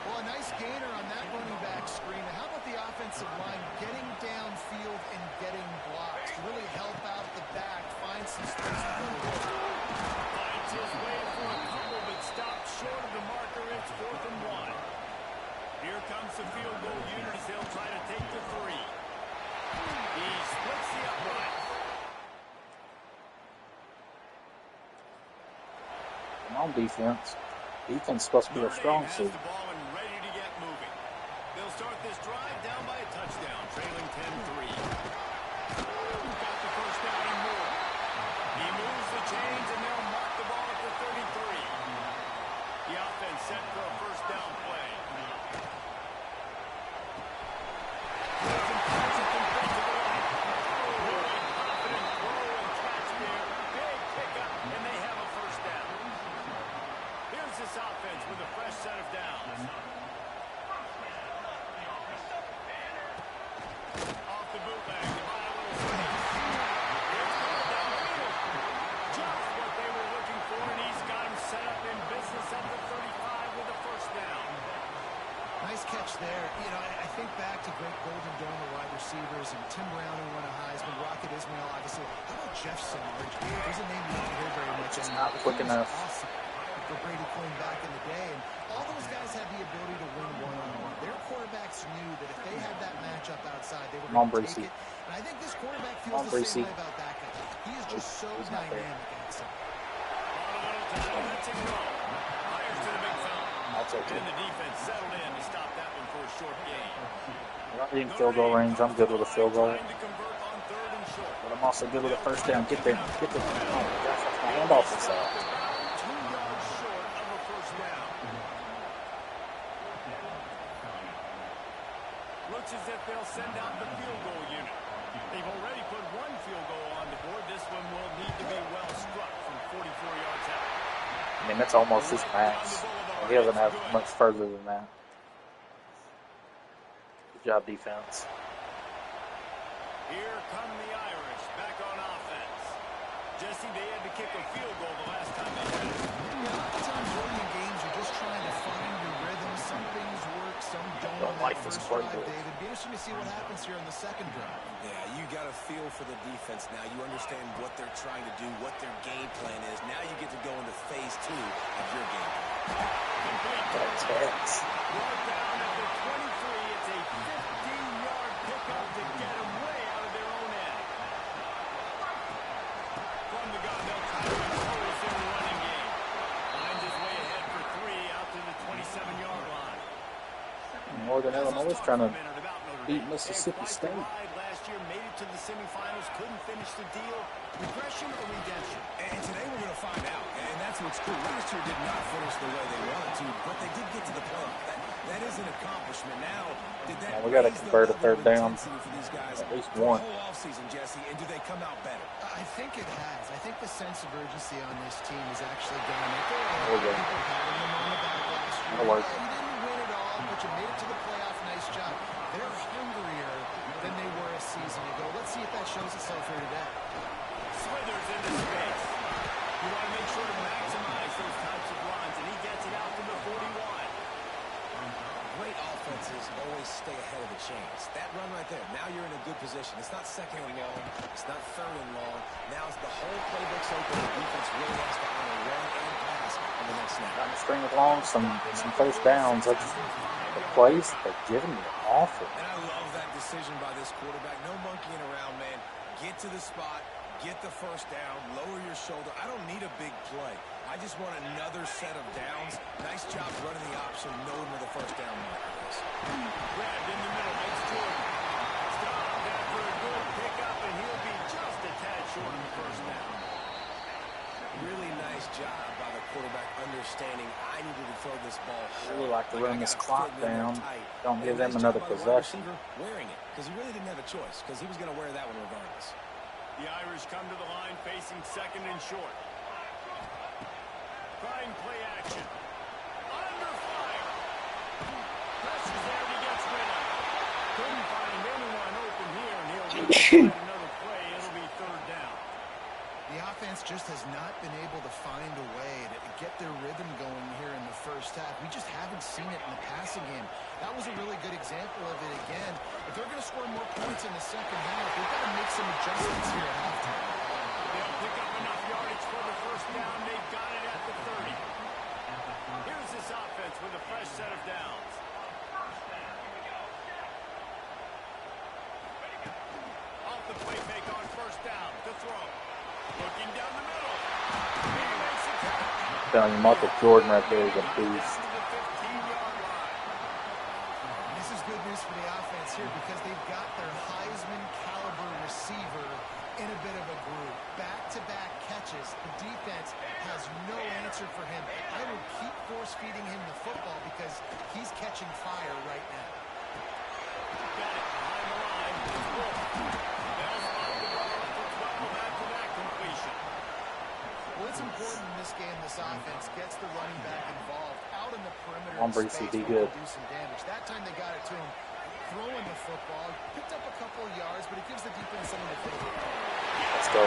Well, a nice gainer on that running back screen. How about the offensive line on defense. Defense is supposed to be our Notre Dame strong has suit. the ball and ready to get moving. They'll start this drive down by a touchdown, trailing 10-3. Got the first down and more. He moves the chains, and they'll mark the ball at the 33. The offense set for a first down play. Really confident throw and catch there. Big pickup, and they have a first down. Here's this offense with a fresh set of downs. Off the bootleg, to buy a little space. It's going downfield. Just what they were looking for, and he's got him set up in business at the 35 with a first down. Nice catch there. You know, I think back to great Golden Dome of wide receivers and Tim Brown, who won a Heisman, Rocket Ismail, obviously. How about Jeff Samardzija? There's a name you don't hear very much. Just not quick enough. Awesome for Brady Quinn back in the day. And all those guys had the ability to win one-on-one. Their quarterbacks knew that if they had that matchup outside, they were going to take it. And I think this quarterback feels the same way about that guy. He is just so dynamic outside. Let's it go. Myers to the big foul. I'll take it. And the defense settled in to stop that one for a short gain. I'm not in field goal range. I'm good with a field goal. Trying to convert on 3rd and short. But I'm also good with a first down. Get there. Get there. Oh my gosh, that's my handoff is out. 2 yards short of a first down. Looks as if they'll send out the field goal unit. They've already put 1 field goal on the board. This one will need to be well struck from 44 yards out. I mean, that's almost his max. He doesn't have much further than that. Good job, defense. Here come the Irish back on offense. Jesse, they had to kick a field goal the last time they did it. Yeah, a lot of times early in games, you're just trying to find your rhythm. Some things work, some don't. Don't like this first play, drive, Bill. David. Be interesting to see what happens here on the second drive. Yeah, you got a feel for the defense now. You understand what they're trying to do, what their game plan is. Now you get to go into phase 2 of your game plan. That's it. Brought down at the 23. It's a 15-yard pickup to get them way out of their own end. From the gun, they'll try to impose their running game. Finds his way ahead for 3 out to the 27-yard line. Northern Illinois is trying to beat Mississippi State. Last year made it to the semifinals, couldn't finish the deal. Regression or redemption? And today we're going to find out. And that's what's cool. Last year did not finish the way they wanted to, but they did get to the playoff. That is an accomplishment. Now, did that We got to raise the convert a level third of down. intensity for these guys At least for one. the whole offseason, Jesse? And do they come out better? I think it has. I think the sense of urgency on this team is actually gone up. There are There we go. people patting them on the back last year. That'll work. You didn't win it all, but you made it to the playoff. Nice job. They're hungrier than they were a season ago. Let's see if that shows itself here today. Slithers into space. You want to make sure to maximize those types of runs, and he gets it out to the 41. Great offenses always stay ahead of the chains. That run right there, now you're in a good position. It's not 2nd and long. It's not 3rd and long. Now it's the whole playbook's open. The defense really has to honor run and pass on the next snap. Trying to string along some first downs. Like the plays they're giving me are awful. And I love that decision by this quarterback. No monkeying around, man. Get to the spot. Get the first down. Lower your shoulder. I don't need a big play. I just want another set of downs. Nice job running the option, knowing where the first down marker is. Grabbed in the middle. It's Jordan. Stopped after a good pickup, and he'll be just a tad short of the first down. Really nice job by the quarterback understanding I needed to throw this ball I really like to run I this gotta clock fit it in there down. tight. Don't give them Nice another job by the wide possession. receiver wearing it, because he really didn't have a choice, because he was going to wear that one regardless. The Irish come to the line facing 2nd and short. Trying play action. Under fire. Pressure's there and he gets rid of it. Couldn't find anyone open here, and he'll find another play. It'll be 3rd down. The offense just has not been able to find a way to get their rhythm going here in the first half. We just haven't seen it in the passing game. That was a really good example of it again. If they're going to score more points in the second half, they've got to make some adjustments here at halftime. They'll pick up enough yardage for the first down. They've got it at the 30. Here's this offense with a fresh set of downs. Off the play fake on first down to throw. Looking down the middle. He makes it Telling you, Michael Jordan right there is a beast. This is good news for the offense here because they've got their Heisman caliber receiver in a bit of a groove. Back-to-back catches. The defense has no answer for him. I would keep force-feeding him the football because he's catching fire right now. Got it behind the line. It's Wolf. Bell's off the ball for 12 after that completion. Well, it's important in this game this offense gets the running back involved out in the perimeter On in Brees, space be where he good. can do some damage. That time they got it to him throwing the football. Picked up a couple of yards, but it gives the defense something to think about. Let's go.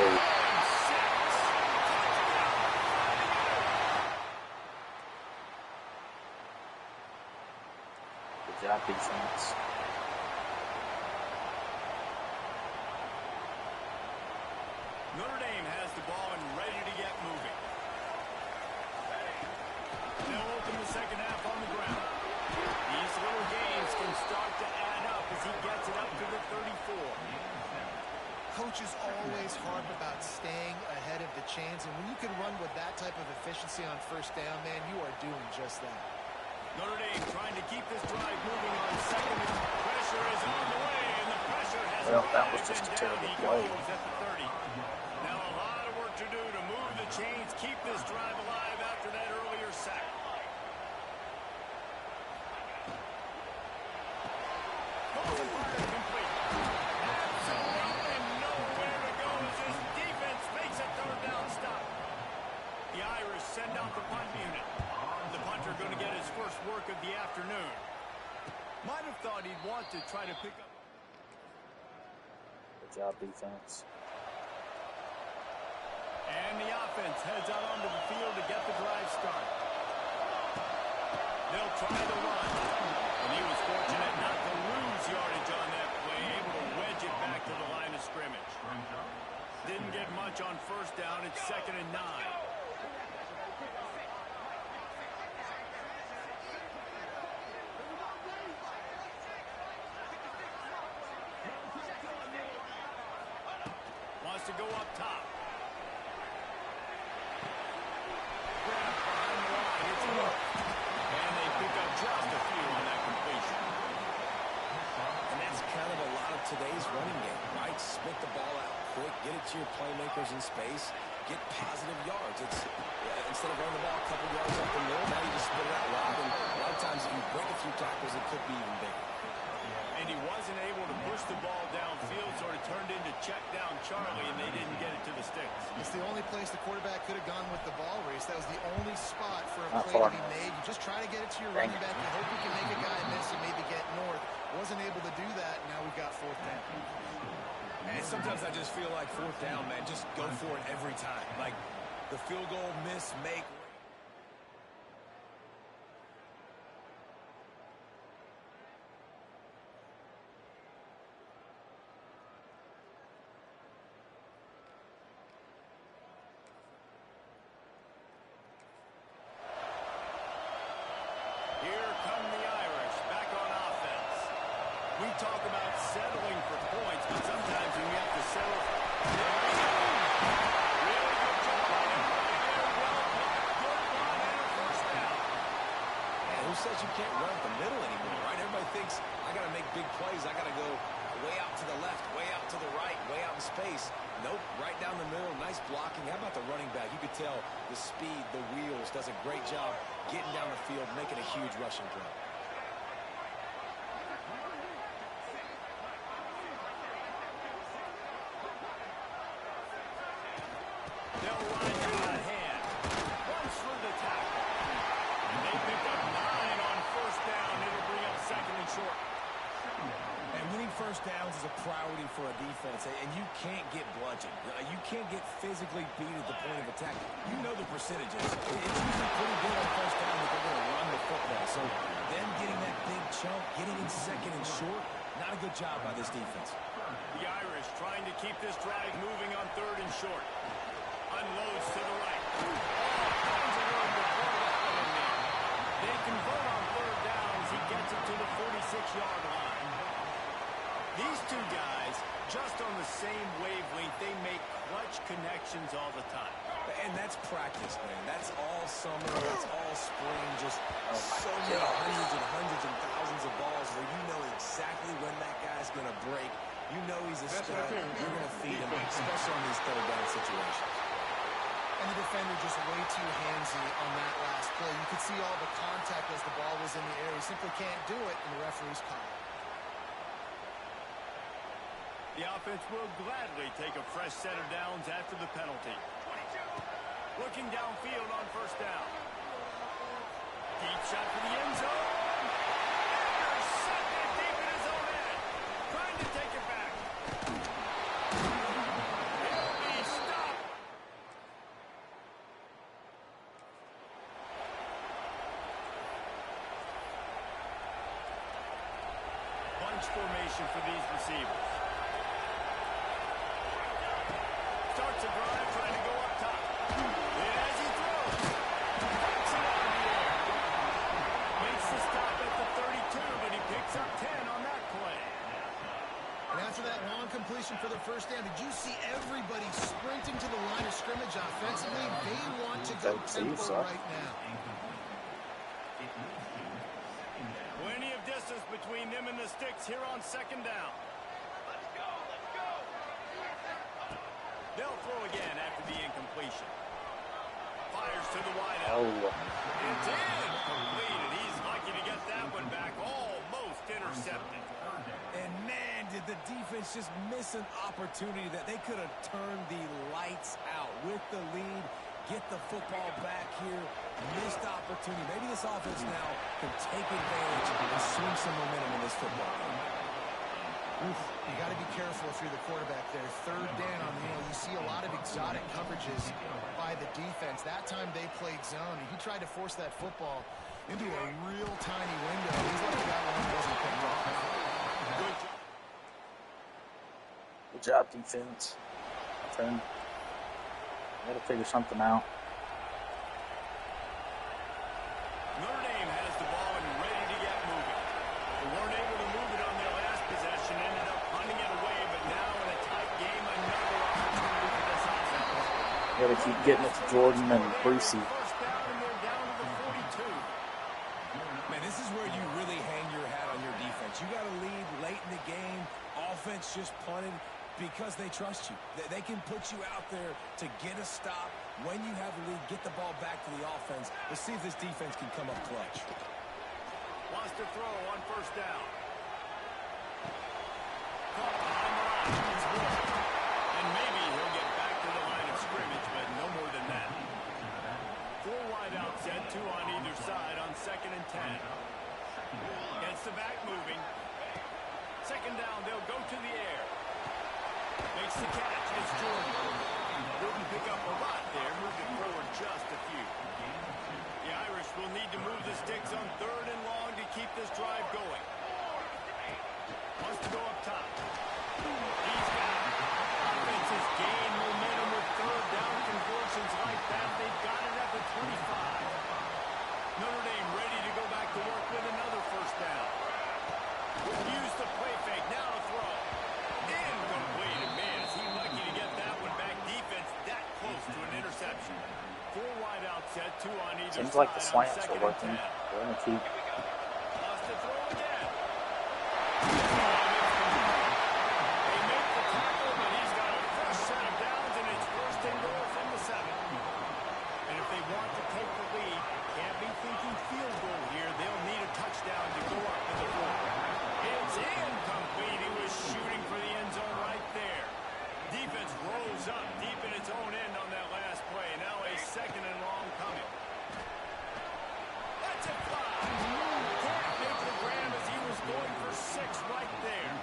Good job, defense. Notre Dame has the ball and ready to get moving. They'll open the second half on the ground. These little games can start to add up as he gets it up to the 34. Coaches always harp about staying ahead of the chains, and when you can run with that type of efficiency on first down, man, you are doing just that. Notre Dame trying to keep this drive moving on second. Pressure is on the way, and the pressure has Well, that was arrived, just and a down terrible he play. goes at the 30. Now a lot of work to do to move the chains, keep this drive alive after that earlier sack. Throws it wide complete. Absolutely nowhere to go as this defense makes a third down stop. The Irish send out the punt unit. The punter going to get his first work of the afternoon. Might have thought he'd want to try to pick up. Good job, defense. And the offense heads out onto the field to get the drive started. They'll try to run. And he was fortunate not to lose yardage on that play, able to wedge it back to the line of scrimmage. Didn't get much on first down. It's 2nd and 9. Wants to go up top. Grab behind the line. It's Wolf. And they pick up just a few on that completion. And that's kind of a lot of today's running game, right? Spit the ball out quick, get it to your playmakers in space, get positive yards. It's instead of running the ball a couple yards up the middle, now you just spit it out wide. And a lot of times if you break a few tackles, it could be even bigger. And he wasn't able to push the ball downfield, so it turned into check down Charlie, and they didn't get it to the sticks. It's the only place the quarterback could have gone with the ball race. That was the only spot for a Not play to far be enough. made. You just try to get it to your Dang running back. You hope you can make a guy miss and maybe get north. Wasn't able to do that. Now we've got 4th down. And sometimes I just feel like 4th down, man, just go for it every time. Like the field goal, miss, make. Here come the Irish, back on offense. We talk about settling for points, but sometimes when you have to settle. Really good job on him right there. Well blocked. Good run and a first down. Man, who says you can't run up the middle anymore, right? Everybody thinks I got to make big plays. I got to go way out to the left, way out to the right, way out in space. Nope, right down the middle. Nice blocking. How about the running back? You could tell the speed, the wheels, does a great job getting down the field, making a huge rushing play. They'll ride to the hand. Runs for the tackle. And they pick up 9 on first down. It'll bring up 2nd and short. And winning first downs is a priority for a defense, and you can't get bludgeoned. You can't get physically beat at the point of attack. You know the percentages. It's usually pretty good on first down that they're going to run the football. So them getting that big chunk, getting in 2nd and short, not a good job by this defense. The Irish trying to keep this drive moving on 3rd and short. Unloads to the right. Tons of room to throw that one in there. They convert on 3rd down as he gets it to the 46-yard line. These two guys just on the same wavelength. They make clutch connections all the time. And that's practice, man. That's all summer. That's all spring. Just so many hundreds and thousands of balls where you know exactly when that guy's going to break. You know he's a stud. You're going to feed him, especially on these third down situations. And the defender just way too handsy on that last play. You could see all the contact as the ball was in the air. He simply can't do it, and the referee's caught it. The offense will gladly take a fresh set of downs after the penalty. Looking downfield on first down. Deep shot for the end zone. Intercepted deep in his own end. Trying to take it back. He'll be stopped. Bunch formation for these receivers. Starts a drive, trying to go up top. And as he throws, takes it out of the air. Makes the stop at the 32, but he picks up 10 on that play. And after that long completion for the first down, did you see everybody sprinting to the line of scrimmage offensively? They want to go tempo right now. Plenty of distance between them and the sticks here on second down. They'll throw again after the incompletion. Fires to the wideout. It's incomplete. He's lucky to get that one back. Almost intercepted. And man, did the defense just miss an opportunity that they could have turned the lights out with the lead. Get the football back here. Missed opportunity. Maybe this offense now can take advantage and swing some momentum in this football game. You got to be careful if you're the quarterback there. Third down, you see a lot of exotic coverages by the defense. That time they played zone, and he tried to force that football into a real tiny window. He's lucky that one wasn't picked off. Good job, defense. Turn. Got to figure something out. Notre Dame has the ball and ready to get moving. They weren't able to move it on their last possession, ended up punting it away, but now in a tight game, another opportunity for this offense. Got to keep getting it to Jordan and Brucey. First down, and they're down to the 42. Man, this is where you really hang your hat on your defense. You got to lead late in the game. Offense just punted because they trust you. They can put you out there to get a stop. When you have the lead, get the ball back to the offense. Let's see if this defense can come up clutch. Wants to throw on first down. Caught behind the line. It's good. And maybe he'll get back to the line of scrimmage, but no more than that. 4 wide out set, 2 on either side on 2nd and 10. Gets the back moving. Second down, they'll go to the air. Makes the catch. It's Jordan. Didn't pick up a lot there. Moved it forward just a few. The Irish will need to move the sticks on 3rd and long to keep this drive going. Wants to go up top. He's got it. Offenses gain momentum with 3rd down conversions like that. They've got it at the 25. Notre Dame ready to go back to work with another first down. Use the play fake. Now to throw. Incomplete. And man, is he lucky to get that one back. Defense that close to an interception. 4 wide out set, 2 on either side. Seems like the slants are working. They're going to keep. Lost to throw again. They make the tackle, but he's got a fresh set of downs, and it's 1st and goal from the 7. And if they want to take the lead, can't be thinking field goal here. They'll need a touchdown to go up to the 4. It's incomplete. He was shooting for the end zone right there. Defense rose up deep in its own end on that last play. Now a 2nd and long coming. That's a fly. Can't make the grab as he was going for 6 right there.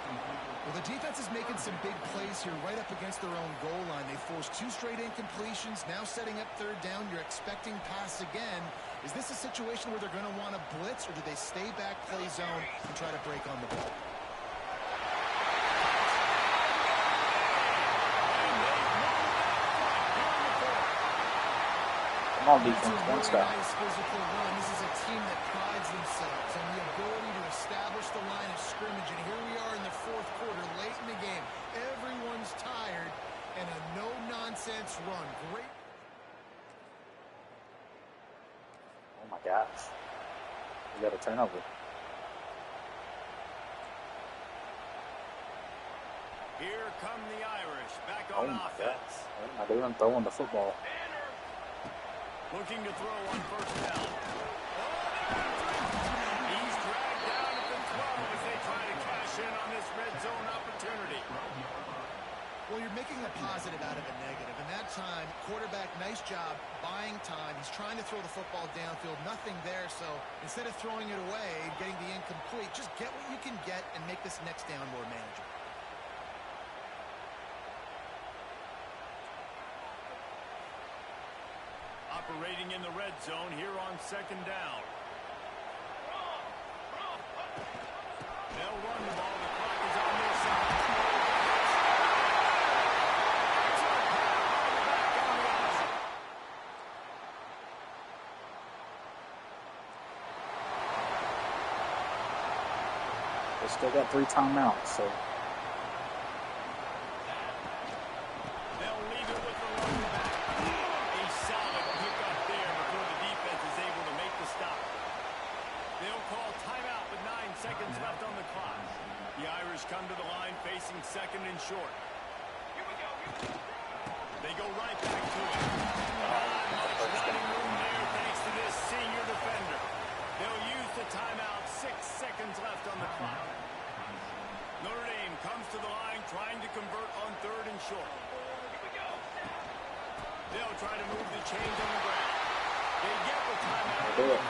Well, the defense is making some big plays here right up against their own goal line. They forced 2 straight incompletions, now setting up 3rd down. You're expecting pass again. Is this a situation where they're going to want to blitz, or do they stay back, play zone, and try to break on the ball? Come on, That's a defense, one really stop. nice physical run. This is a team that prides themselves on the ability to establish the line of scrimmage. And here we are in the fourth quarter, late in the game. Everyone's tired, and a no-nonsense run. Great. Oh my gosh. We got a turnover. Here come the Irish back Oh on my gosh. offense. What am I doing throwing the football? Looking to throw on first down. He's dragged down at the 12 as they try to cash in on this red zone opportunity. Well, you're making a positive out of a negative. And that time, quarterback, nice job buying time. He's trying to throw the football downfield. Nothing there. So instead of throwing it away and getting the incomplete, just get what you can get and make this next down more manageable. Operating in the red zone here on second down. They'll run the ball. The clock is on their side. They still got 3 timeouts, so They'll leave it with the running back. A solid pickup there before the defense is able to make the stop. They'll call timeout with 9 seconds left on the clock. The Irish come to the line facing second and short. They go right back to it. Not much running room there thanks to this senior defender. They'll use the timeout. 6 seconds left on the clock. Notre Dame comes to the line trying to convert on third and short. They'll try to move the chains on the ground. They get the timeout. do it.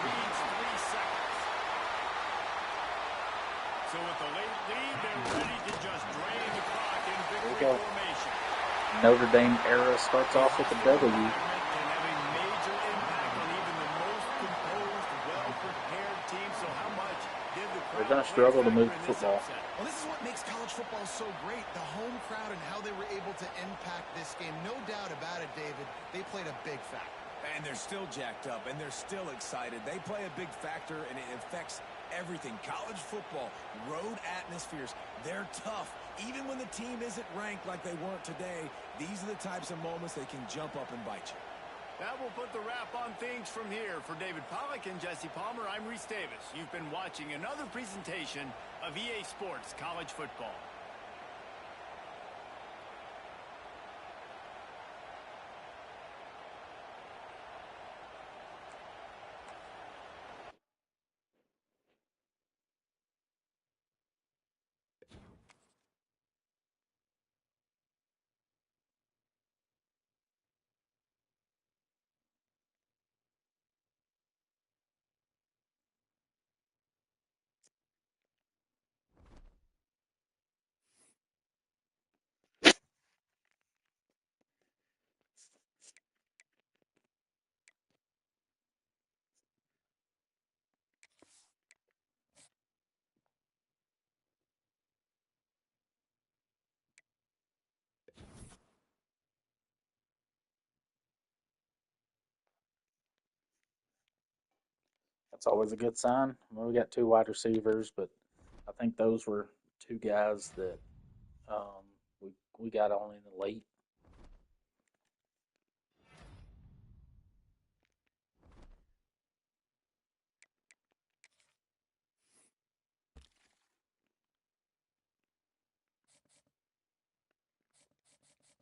Leads 3 seconds. So with the late lead, they're ready to just drain the clock in victory go. formation. Notre Dame era starts off with a W. Can have a major impact on even the most composed, well-prepared team. So how much did the crowd They're going to struggle to play a move factor in the this football. upset? Well, this is what makes college football so great, the home crowd and how they were able to impact this game. No doubt about it, David. They played a big factor. And they're still jacked up, and they're still excited. They play a big factor, and it affects everything. College football, road atmospheres, they're tough. Even when the team isn't ranked like they weren't today, these are the types of moments they can jump up and bite you. That will put the wrap on things from here. For David Pollack and Jesse Palmer, I'm Reese Davis. You've been watching another presentation of EA Sports College Football. That's always a good sign. Well, we got 2 wide receivers, but I think those were 2 guys that um, we got on in the late.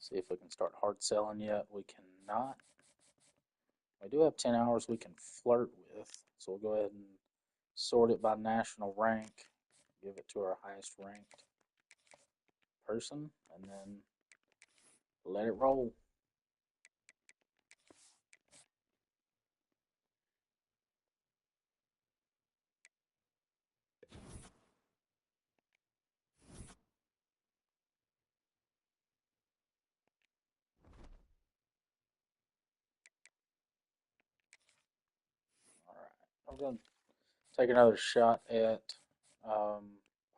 See if we can start hard selling yet. We cannot. We do have 10 hours we can flirt with, so we'll go ahead and sort it by national rank, give it to our highest ranked person, and then let it roll. All right, I'm going to take another shot at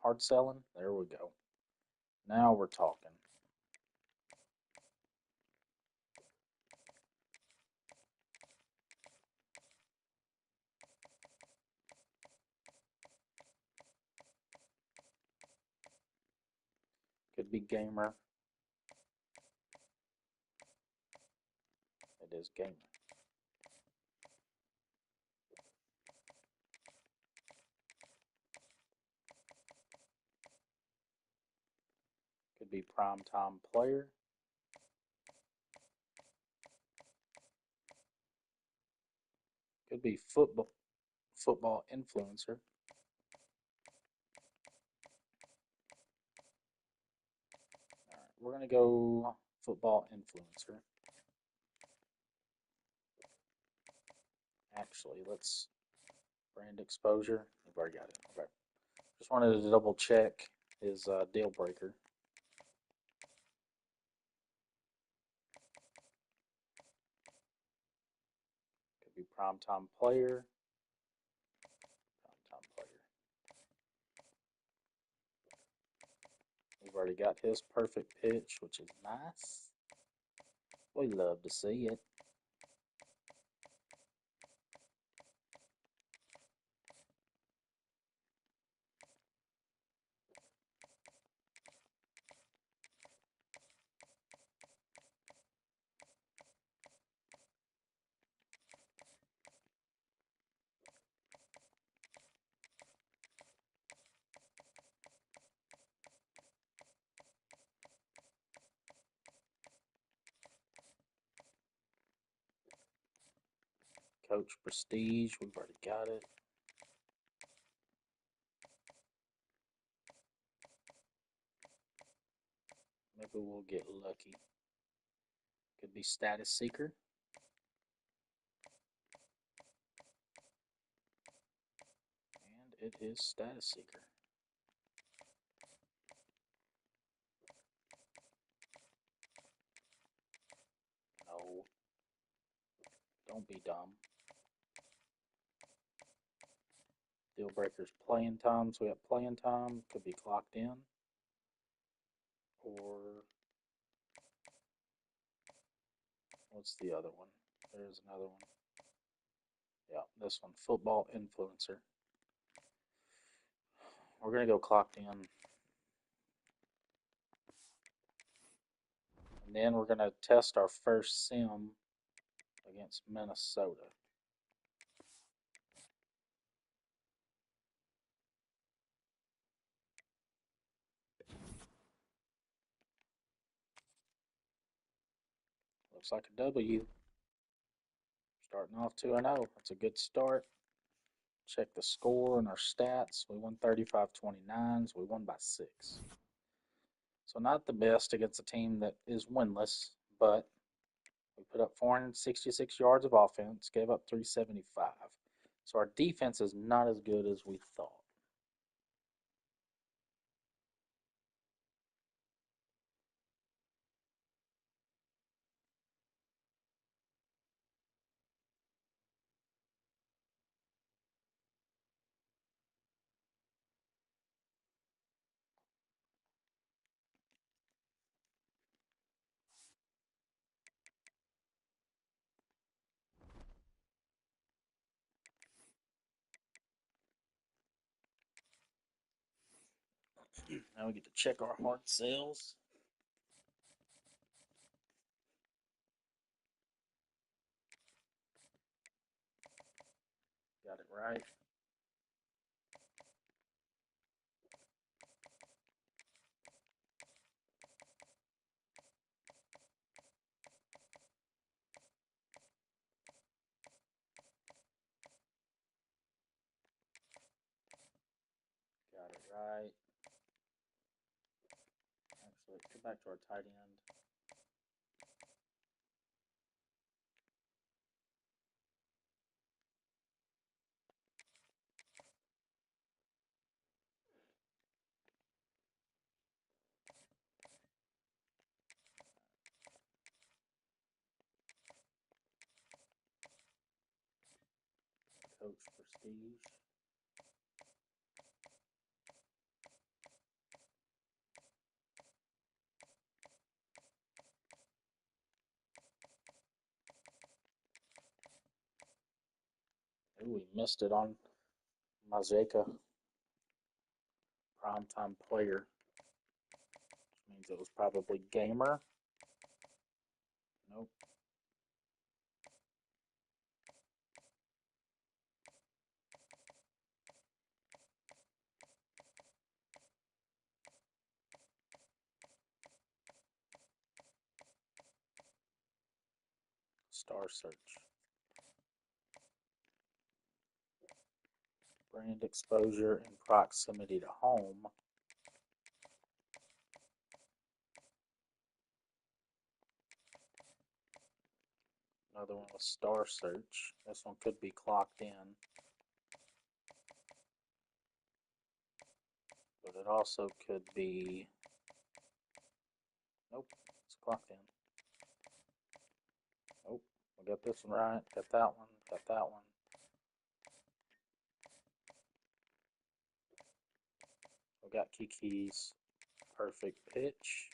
hard selling. There we go. Now we're talking. Could be gamer. It is gamer. Could be primetime player. Could be football influencer. All right, we're gonna go football influencer. Actually, let's brand exposure. We've already got it. Okay. Just wanted to double check his deal breaker. Could be primetime player. Primetime player. We've already got his perfect pitch, which is nice. We love to see it. Coach Prestige, we've already got it. Maybe we'll get lucky. Could be Status Seeker. And it is Status Seeker. No. Don't be dumb. Deal breakers playing time, so we got playing time. Could be clocked in. Or what's the other one? There's another one. Yeah, this one, football influencer. We're gonna go clocked in. And then we're gonna test our first sim against Minnesota. Looks like a W. Starting off 2-0. That's a good start. Check the score and our stats. We won 35-29, so we won by 6. So not the best against a team that is winless, but we put up 466 yards of offense, gave up 375. So our defense is not as good as we thought. Now we get to check our hard sales. Got it right. Got it right. Actually, go back to our tight end. Coach Prestige. Ooh, we missed it on Mazeka. Primetime player. Which Means it was probably Gamer. Nope. Star Search. Brand exposure and proximity to home. Another one was Star Search. This one could be clocked in. But it also could be... Nope, it's clocked in. Nope, we got this one right. Got that one. Got that one. We got Kiki's perfect pitch.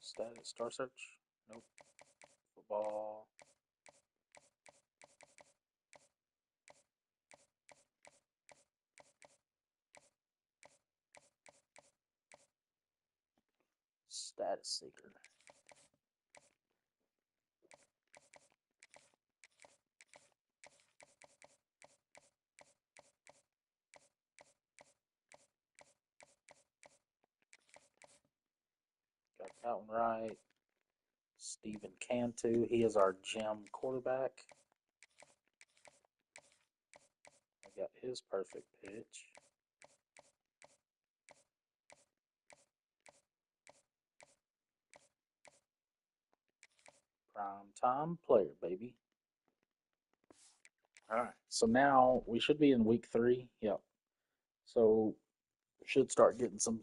Status Star Search. Nope. Football. Status Seeker. Got that one right. Stephen Cantu. He is our gym quarterback. I got his perfect pitch. Prime time player, baby. All right. So now we should be in week 3. Yep. So we should start getting some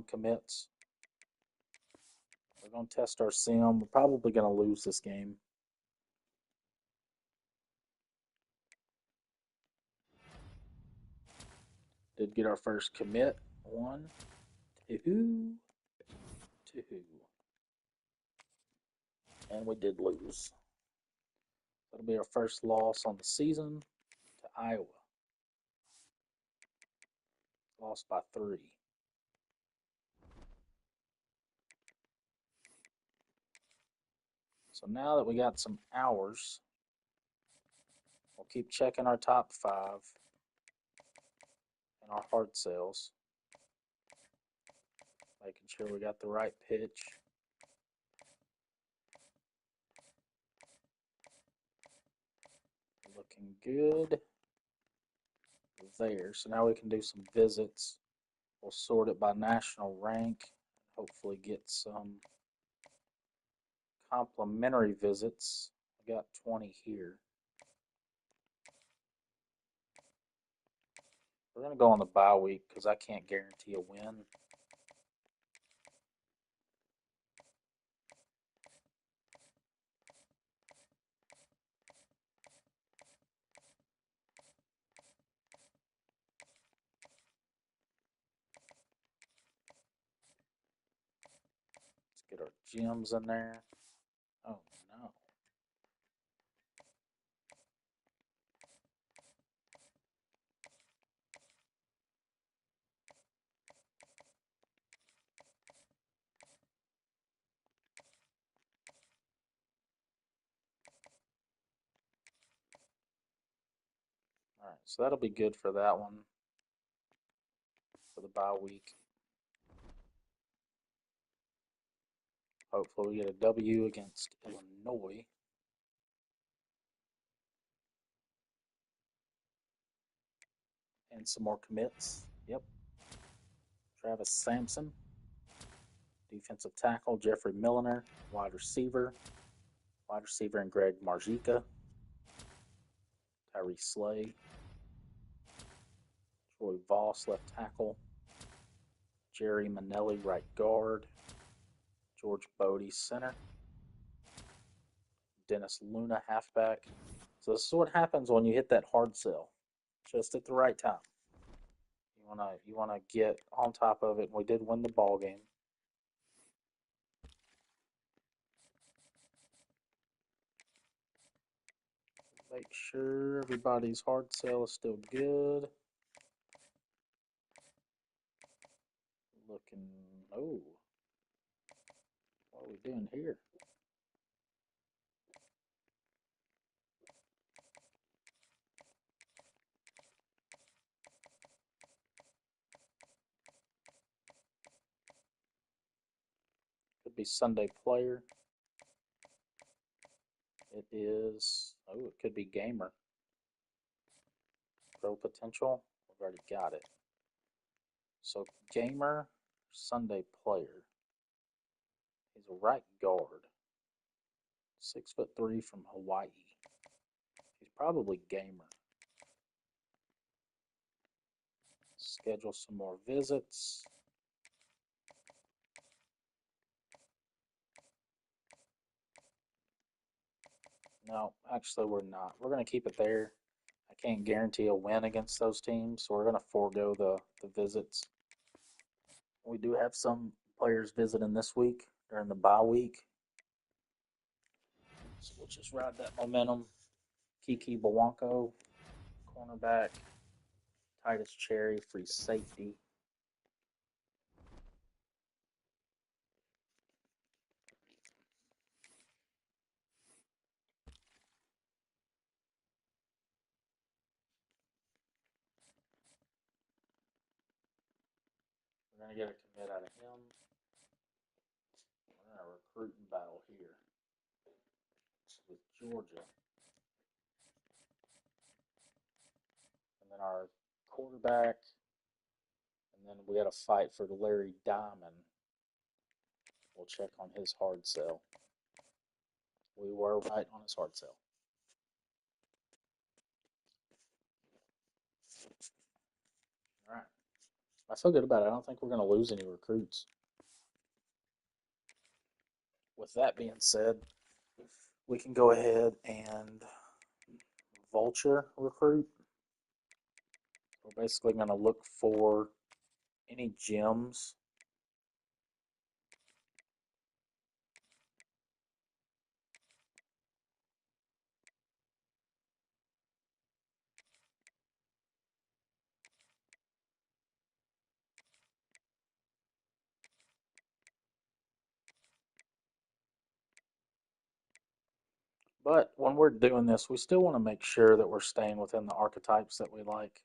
commits. We're going to test our sim. We're probably going to lose this game. Did get our first commit. 1, 2, 2. And we did lose. That'll be our first loss on the season to Iowa. Lost by 3. So now that we got some hours, we'll keep checking our top 5 and our hard sales. Making sure we got the right pitch. Looking good there. So now we can do some visits. We'll sort it by national rank. Hopefully get some complimentary visits. We got 20 here. We're going to go on the bye week because I can't guarantee a win. Let's get our gems in there. Oh, no. All right, so that'll be good for that one, for the bye week. Hopefully we get a W against Illinois. And some more commits. Yep. Travis Sampson. Defensive tackle, Jeffrey Milliner. Wide receiver and Greg Marzica. Tyree Slay. Troy Voss, left tackle. Jerry Manelli, right guard. George Bodie, center. Dennis Luna, halfback. So this is what happens when you hit that hard sell, just at the right time. You wanna get on top of it. We did win the ball game. Make sure everybody's hard sell is still good. can. Oh, what are we doing here? Could be Sunday player. It is. Oh, it could be gamer. Pro potential. We've already got it. So gamer, Sunday player. He's a right guard. 6'3" from Hawaii. He's probably gamer. Schedule some more visits. No, actually, we're not. We're going to keep it there. I can't guarantee a win against those teams, so we're going to forego the visits. We do have some players visiting this week during the bye week. So we'll just ride that momentum. Kiki Bawanko, cornerback. Titus Cherry, free safety. We're going to get a commit out of him. We're in a recruiting battle here with Georgia. And then our quarterback. And then we got to fight for Larry Diamond. We'll check on his hard sell. We were right on his hard sell. All right. I feel good about it. I don't think we're going to lose any recruits. With that being said, we can go ahead and vulture recruit. We're basically going to look for any gems. But when we're doing this, we still want to make sure that we're staying within the archetypes that we like.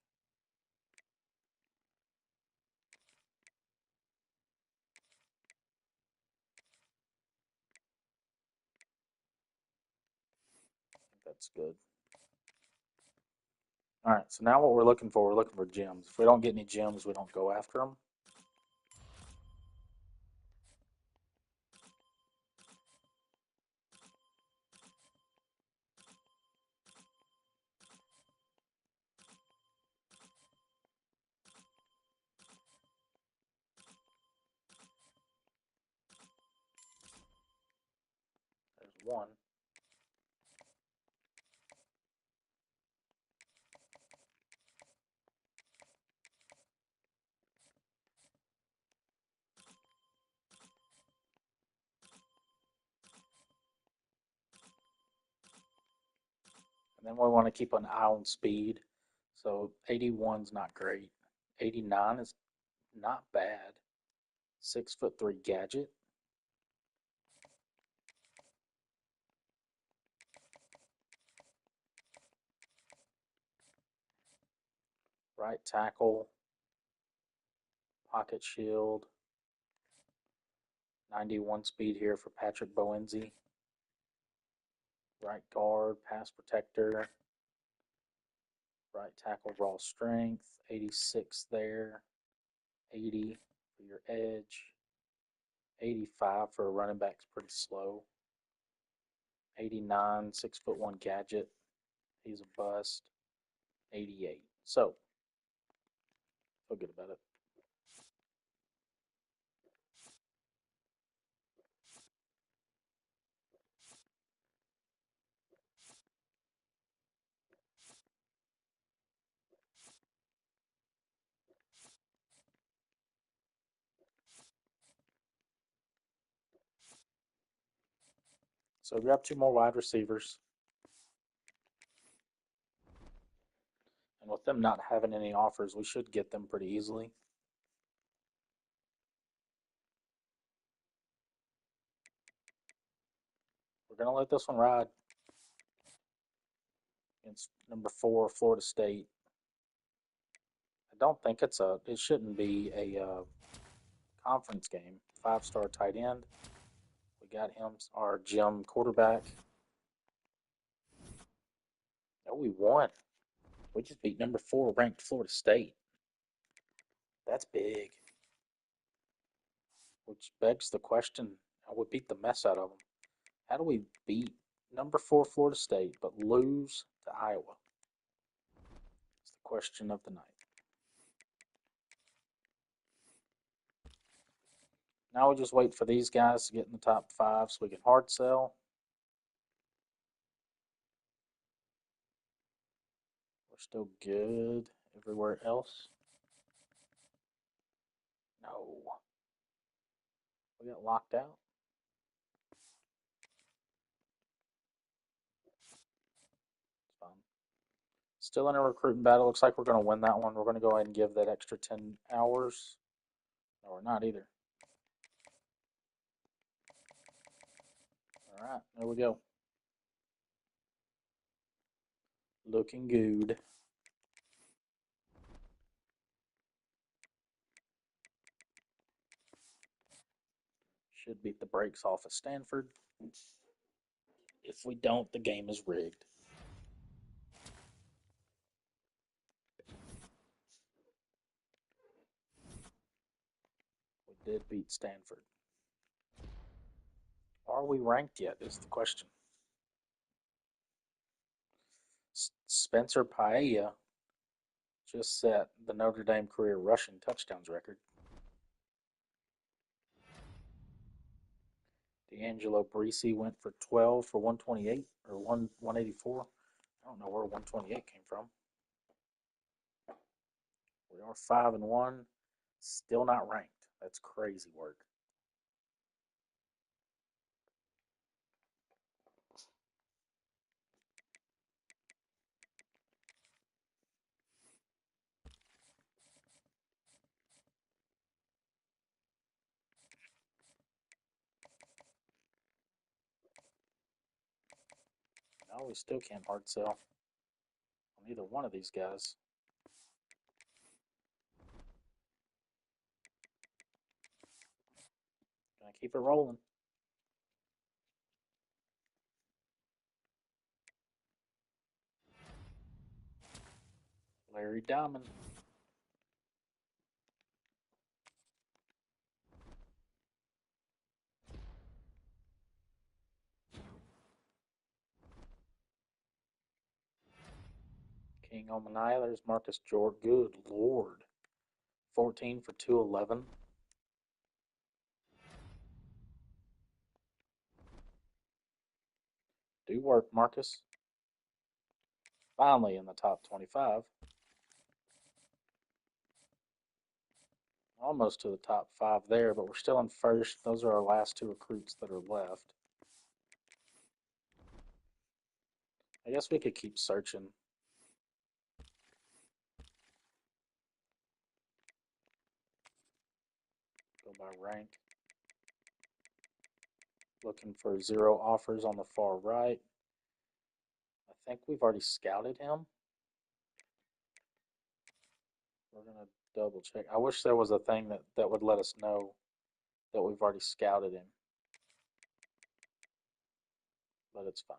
I think that's good. All right, so now what we're looking for gems. If we don't get any gems, we don't go after them. There's one. And then we want to keep an eye on speed. So 81's not great. 89 is not bad. 6'3" gadget. Right tackle. Pocket shield. 91 speed here for Patrick Bowenzi. Right guard, pass protector. Right tackle, raw strength. 86 there. 80 for your edge. 85 for a running back's pretty slow. 89, 6'1" gadget. He's a bust. 88. So, feel good about it. So grab two more wide receivers. And with them not having any offers, we should get them pretty easily. gonna let this one ride against number 4 Florida State. I don't think it shouldn't be a conference game. 5-star tight end. We got him, our gym quarterback. Oh, we won. We just beat number 4 ranked Florida State. That's big. Which begs the question, we beat the mess out of them. How do we beat number 4 Florida State but lose to Iowa? It's the question of the night. Now we just wait for these guys to get in the top 5 so we can hard sell. We're still good everywhere else. No. We got locked out. It's fine. Still in a recruiting battle. Looks like we're going to win that one. We're going to go ahead and give that extra 10 hours. No, we're not either. All right, there we go. Looking good. Should beat the brakes off of Stanford. If we don't, the game is rigged. We did beat Stanford. Are we ranked yet is the question. Spencer Paella just set the Notre Dame career rushing touchdowns record. D'Angelo Breesy went for 12 for 128 or 184. I don't know where 128 came from. We are 5-1, still not ranked. That's crazy work. No, we still can't hard sell on either one of these guys. Gonna keep it rolling. Larry Diamond. King Omania. There's Marcus George. Good Lord. 14 for 211. Do work, Marcus. Finally in the top 25. Almost to the top 5 there, but we're still in first. Those are our last 2 recruits that are left. I guess we could keep searching. Go by rank. Looking for 0 offers on the far right. I think we've already scouted him. We're going to double check. I wish there was a thing that would let us know that we've already scouted him. But it's fine.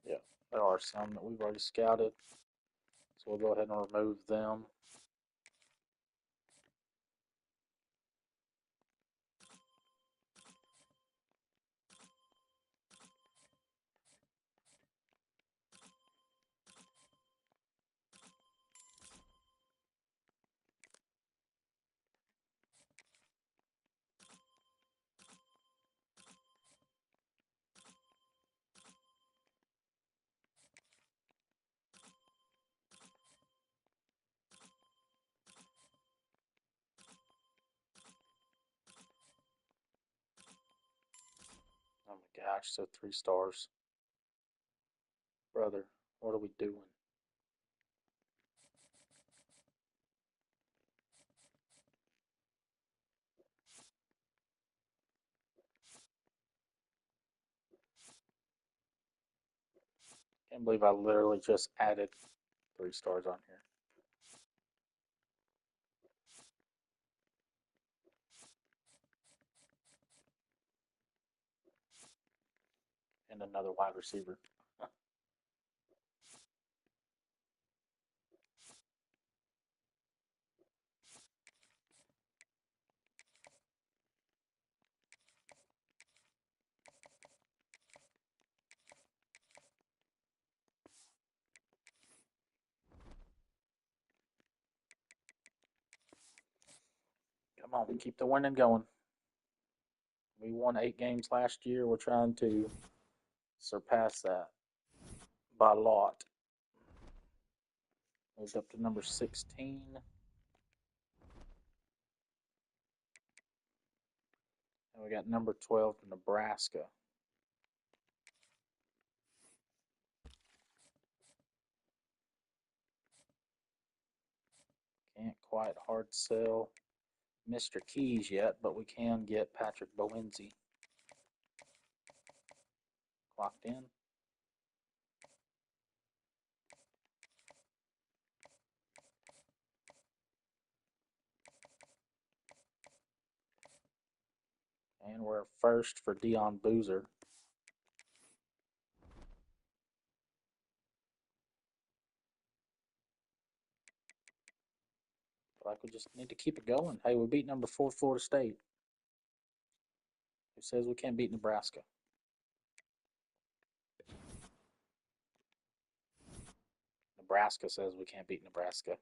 Yeah, there are some that we've already scouted. So we'll go ahead and remove them. gosh, so 3 stars. Brother, what are we doing? Can't believe I literally just added 3 stars on here. And another wide receiver. Come on, keep the winning going. We won 8 games last year. We're trying to surpass that by a lot. Moved up to number 16. And we got number 12 to Nebraska. Can't quite hard sell Mr. Keys yet, but we can get Patrick Bowenzi. Clocked in. And we're first for Dion Boozer. Like we just need to keep it going. Hey, we beat number 4 Florida State. Who says we can't beat Nebraska? Nebraska says we can't beat Nebraska.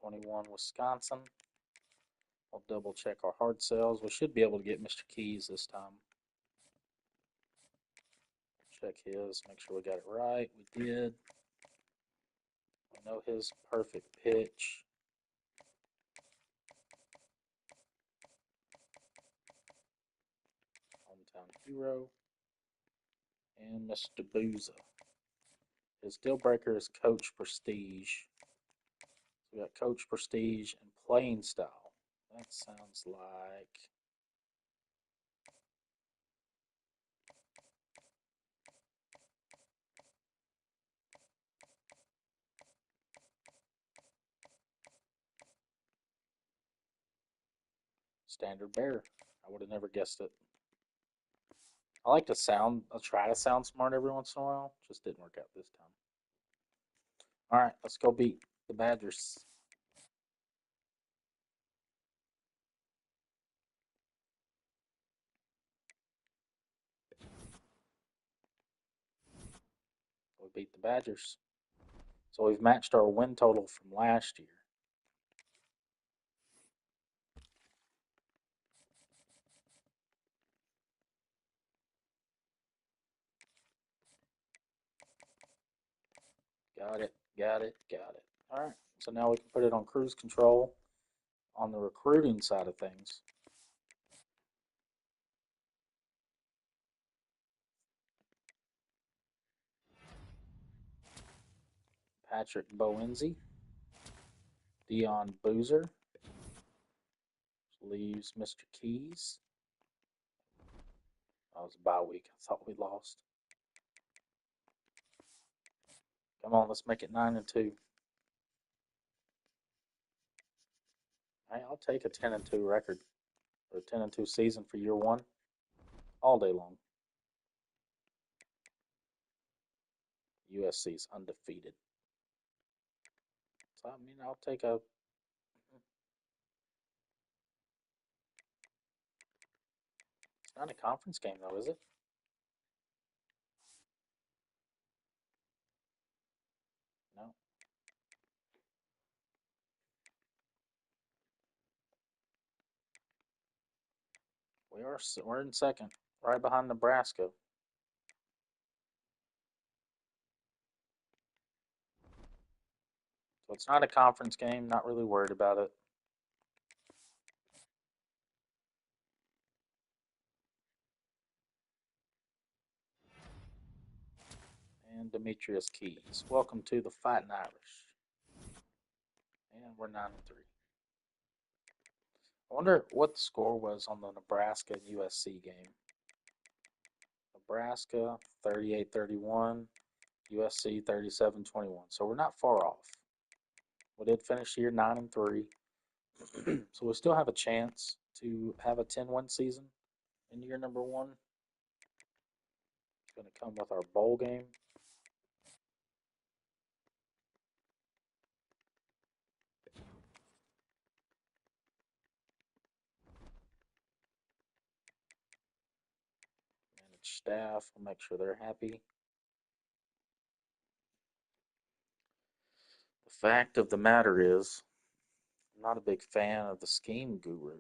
Number 21 Wisconsin. We'll double check our hard sells. We should be able to get Mr. Keys this time. Check his, make sure we got it right. We did. We know his perfect pitch. Hometown hero. And Mr. Booza. His deal breaker is Coach Prestige. So we got Coach Prestige and playing style. That sounds like standard bear. I would have never guessed it. I like to sound, I'll try to sound smart every once in a while. Just didn't work out this time. All right, let's go beat the Badgers. We beat the Badgers. So we've matched our win total from last year. Got it, got it, got it. All right, so now we can put it on cruise control on the recruiting side of things. Patrick Bowenzi, Dion Boozer, leaves Mr. Keys. That was a bye week. I thought we lost. Come on, let's make it 9-2. Hey, I'll take a 10-2 record or a 10-2 season for year one all day long. USC's undefeated. So, I mean, I'll take a. It's not a conference game, though, is it? No. We're in second, right behind Nebraska. So it's not a conference game. Not really worried about it. and Demetrius Keys. Welcome to the Fighting Irish. And we're 9-3. I wonder what the score was on the Nebraska USC game. Nebraska 38-31, USC 37-21. So we're not far off. We did finish the year 9-3. So we still have a chance to have a 10-win season in year number one. It's going to come with our bowl game. Manage staff. We'll make sure they're happy. The fact of the matter is, I'm not a big fan of the scheme guru.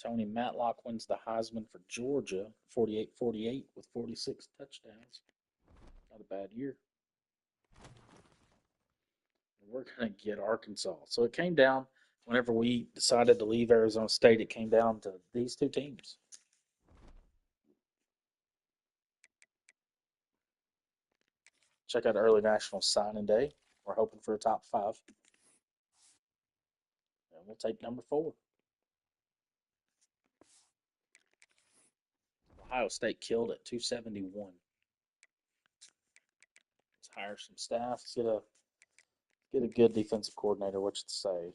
Tony Matlock wins the Heisman for Georgia, 48-48 with 46 touchdowns. Not a bad year. We're going to get Arkansas. So it came down, whenever we decided to leave Arizona State, it came down to these two teams. Check out early National Signing Day. We're hoping for a top 5. And we'll take number 4. Ohio State killed it, 271. Let's hire some staff. Let's get a good defensive coordinator. What you say?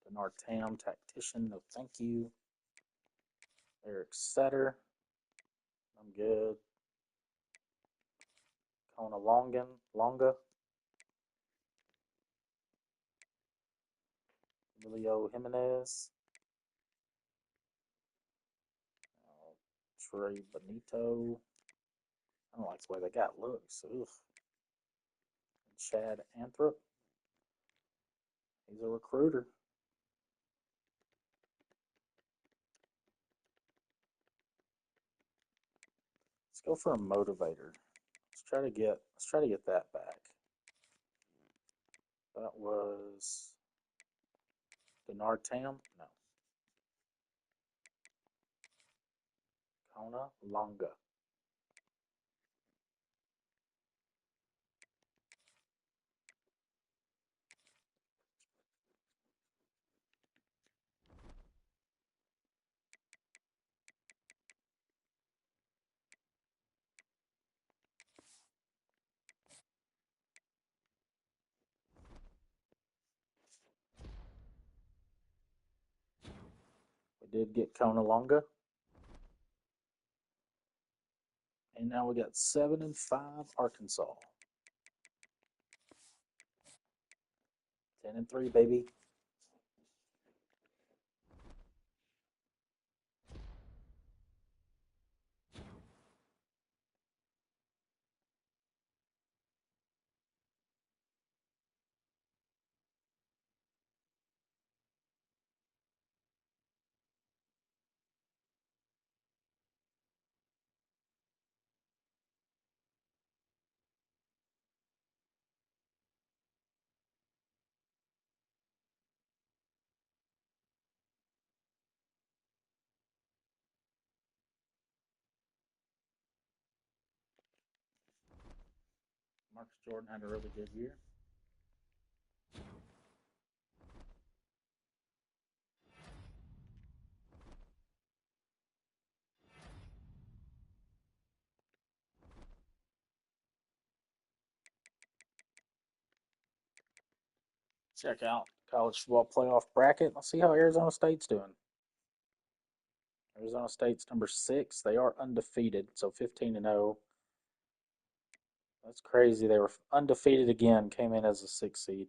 Bernard Tam, tactician. No, thank you. Eric Setter. I'm good. Kona Longa. Emilio Jimenez. Trey Benito. I don't like the way they got looks. Ugh. And Chad Anthrop. He's a recruiter. Let's go for a motivator. Let's try to get that back. That was Bernard Tam? No. Kona Longa. We did get Kona Longa. And now we got 7-5 Arkansas. 10-3, baby. Marcus Jordan had a really good year. Check out college football playoff bracket. Let's see how Arizona State's doing. Arizona State's number 6. They are undefeated, so 15-0. That's crazy. They were undefeated again, came in as a 6 seed.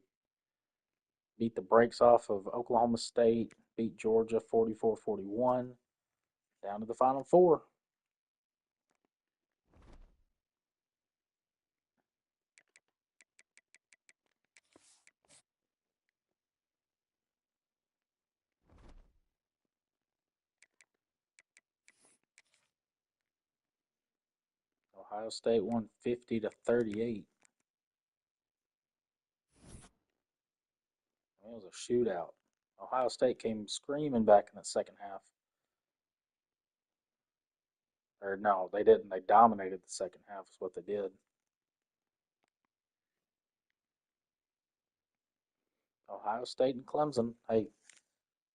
Beat the brakes off of Oklahoma State, beat Georgia 44-41. Down to the Final Four. Ohio State won 50-38. It was a shootout. Ohio State came screaming back in the second half. Or no, they didn't. They dominated the second half, is what they did. Ohio State and Clemson, hey,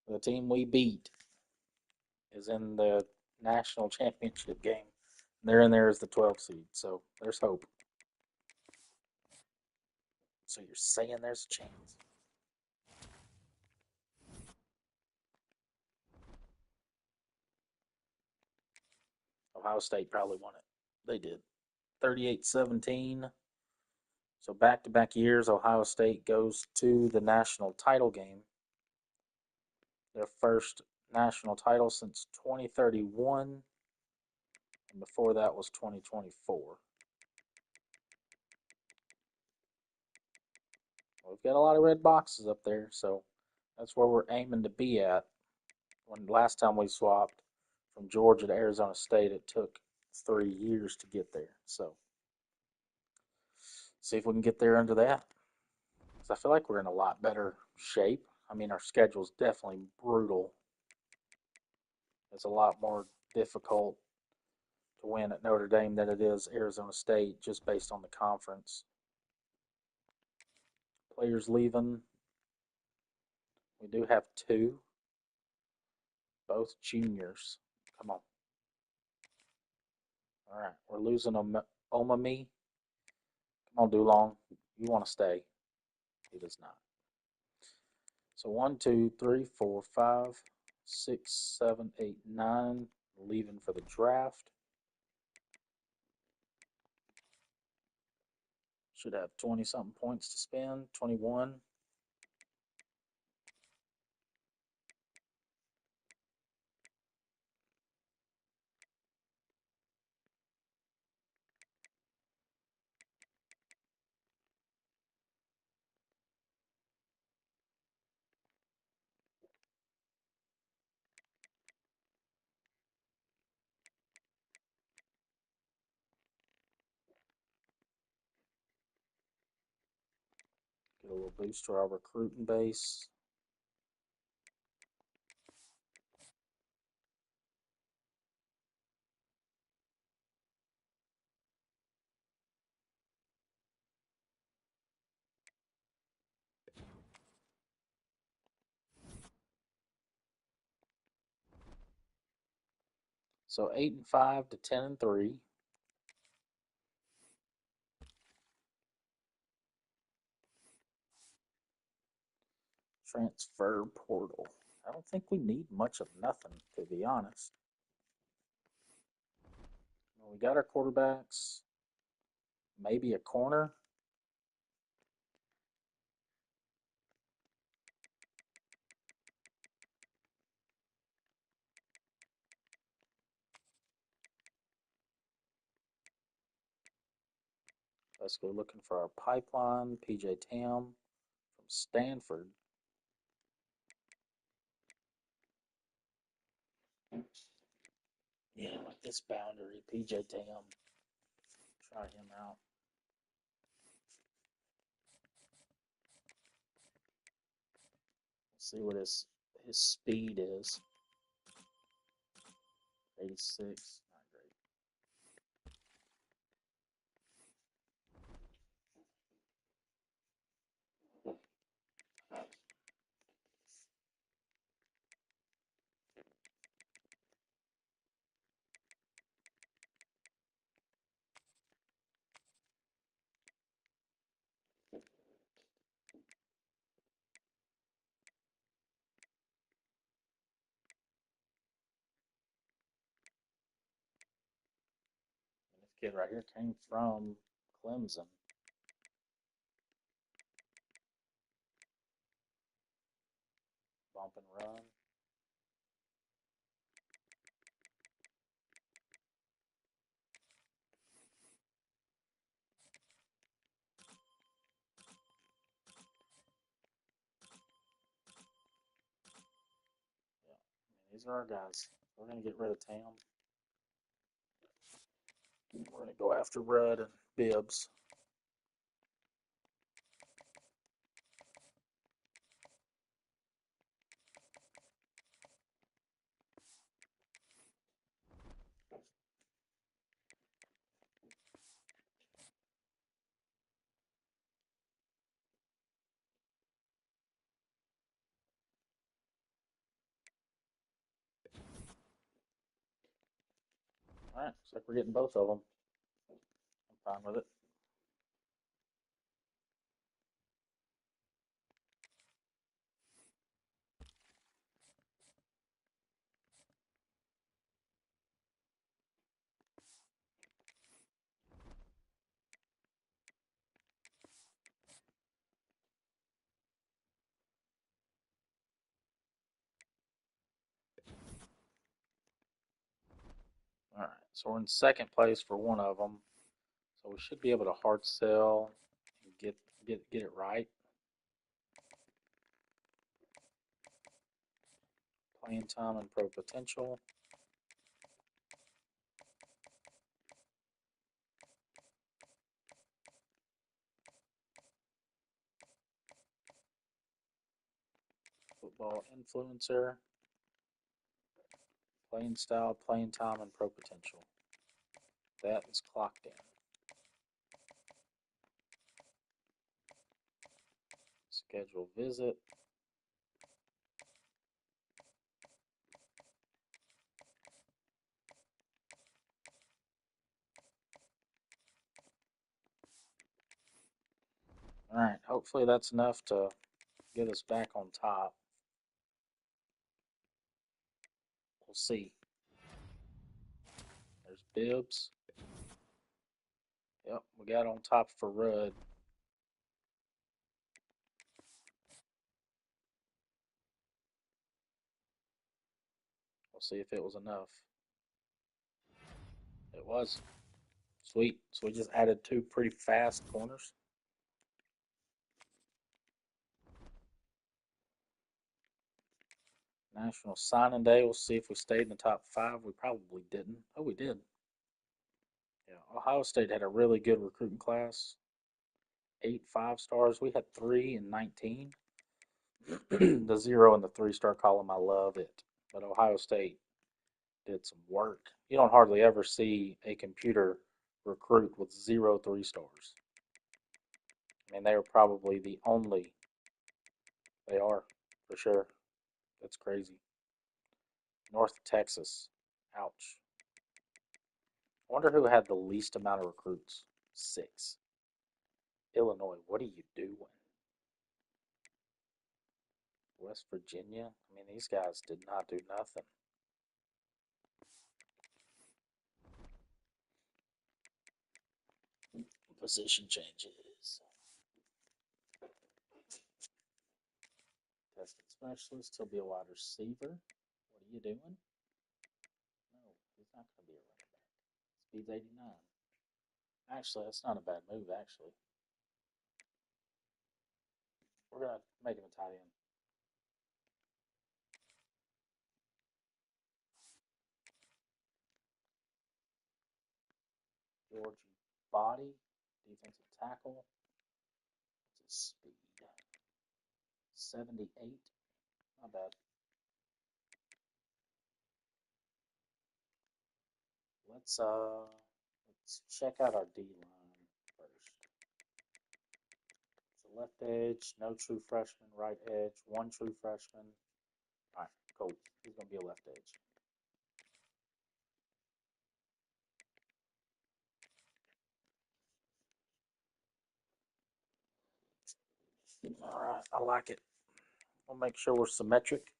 the team we beat is in the national championship game. They're in there as the 12 seed, so there's hope. So you're saying there's a chance? Ohio State probably won it. They did. 38-17. So back-to-back years, Ohio State goes to the national title game. Their first national title since 2031, and before that was 2024. We've got a lot of red boxes up there, so that's where we're aiming to be at. When last time we swapped from Georgia to Arizona State, it took 3 years to get there. So see if we can get there under that. Because I feel like we're in a lot better shape. I mean, our schedule's definitely brutal. It's a lot more difficult to win at Notre Dame than it is Arizona State, just based on the conference. Players leaving. We do have 2, both juniors. Come on. All right, we're losing Omami. Come on, Dulong. You want to stay? He does not. So 1, 2, 3, 4, 5, 6, 7, 8, 9 leaving for the draft. Should have 20 something points to spend. 21. Get a little boost to our recruiting base. So 8-5 to 10-3. Transfer portal. I don't think we need much of nothing, to be honest. Well, we got our quarterbacks. Maybe a corner. Let's go looking for our pipeline. PJ Tam from Stanford. Yeah, like this boundary. PJ Tam. Try him out. Let's see what his speed is. 86. Not great. And this kid right here came from Clemson. Bump and run. Yeah, I mean, these are our guys. We're going to get rid of Tam. We're going to go after Rudd and Bibbs. All right, looks like we're getting both of them. I'm fine with it. All right, so we're in second place for one of them. So we should be able to hard sell and get it right. Playing time and pro potential. Football influencer. Playing style, playing time, and pro potential. That is clocked in. Schedule visit. All right, hopefully that's enough to get us back on top. We'll see. There's Bibbs. Yep, we got on top for Rudd. We'll see if it was enough. It was. Sweet. So we just added two pretty fast corners. National Signing Day. We'll see if we stayed in the top 5. We probably didn't. Oh, we did. Yeah, Ohio State had a really good recruiting class. 8 5-stars. We had 3 and 19. The 0 and the 3-star column, I love it. But Ohio State did some work. You don't hardly ever see a computer recruit with 0 3-stars. I mean, they are probably the only. They are, for sure. That's crazy. North Texas. Ouch. I wonder who had the least amount of recruits. 6. Illinois, what are you doing? West Virginia? I mean, these guys did not do nothing. Position changes. Testing specialist. He'll be a wide receiver. What are you doing? No, he's not going to be a running back. Speed's 89. Actually, that's not a bad move, actually. We're going to make him a tight end. Georgie Body, defensive tackle. What's his speed? 78. Not bad. Let's check out our D line first. So left edge, no true freshman. Right edge, one true freshman. All right, cool. He's gonna be a left edge. All right, I like it. We'll make sure we're symmetric.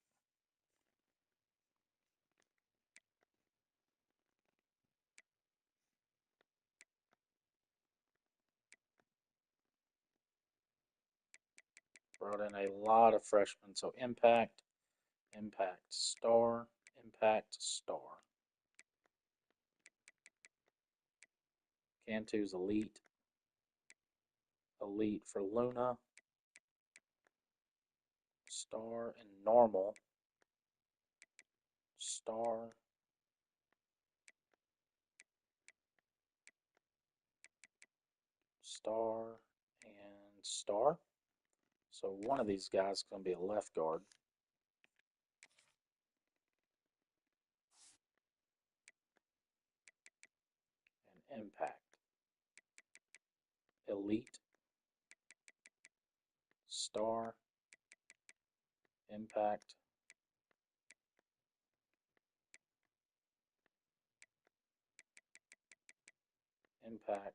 Brought in a lot of freshmen, so impact, impact, star, impact, star. Cantu's elite, elite for Luna, star and normal, star, star, and star. So one of these guys is going to be a left guard. And impact. Elite. Star. Impact. Impact.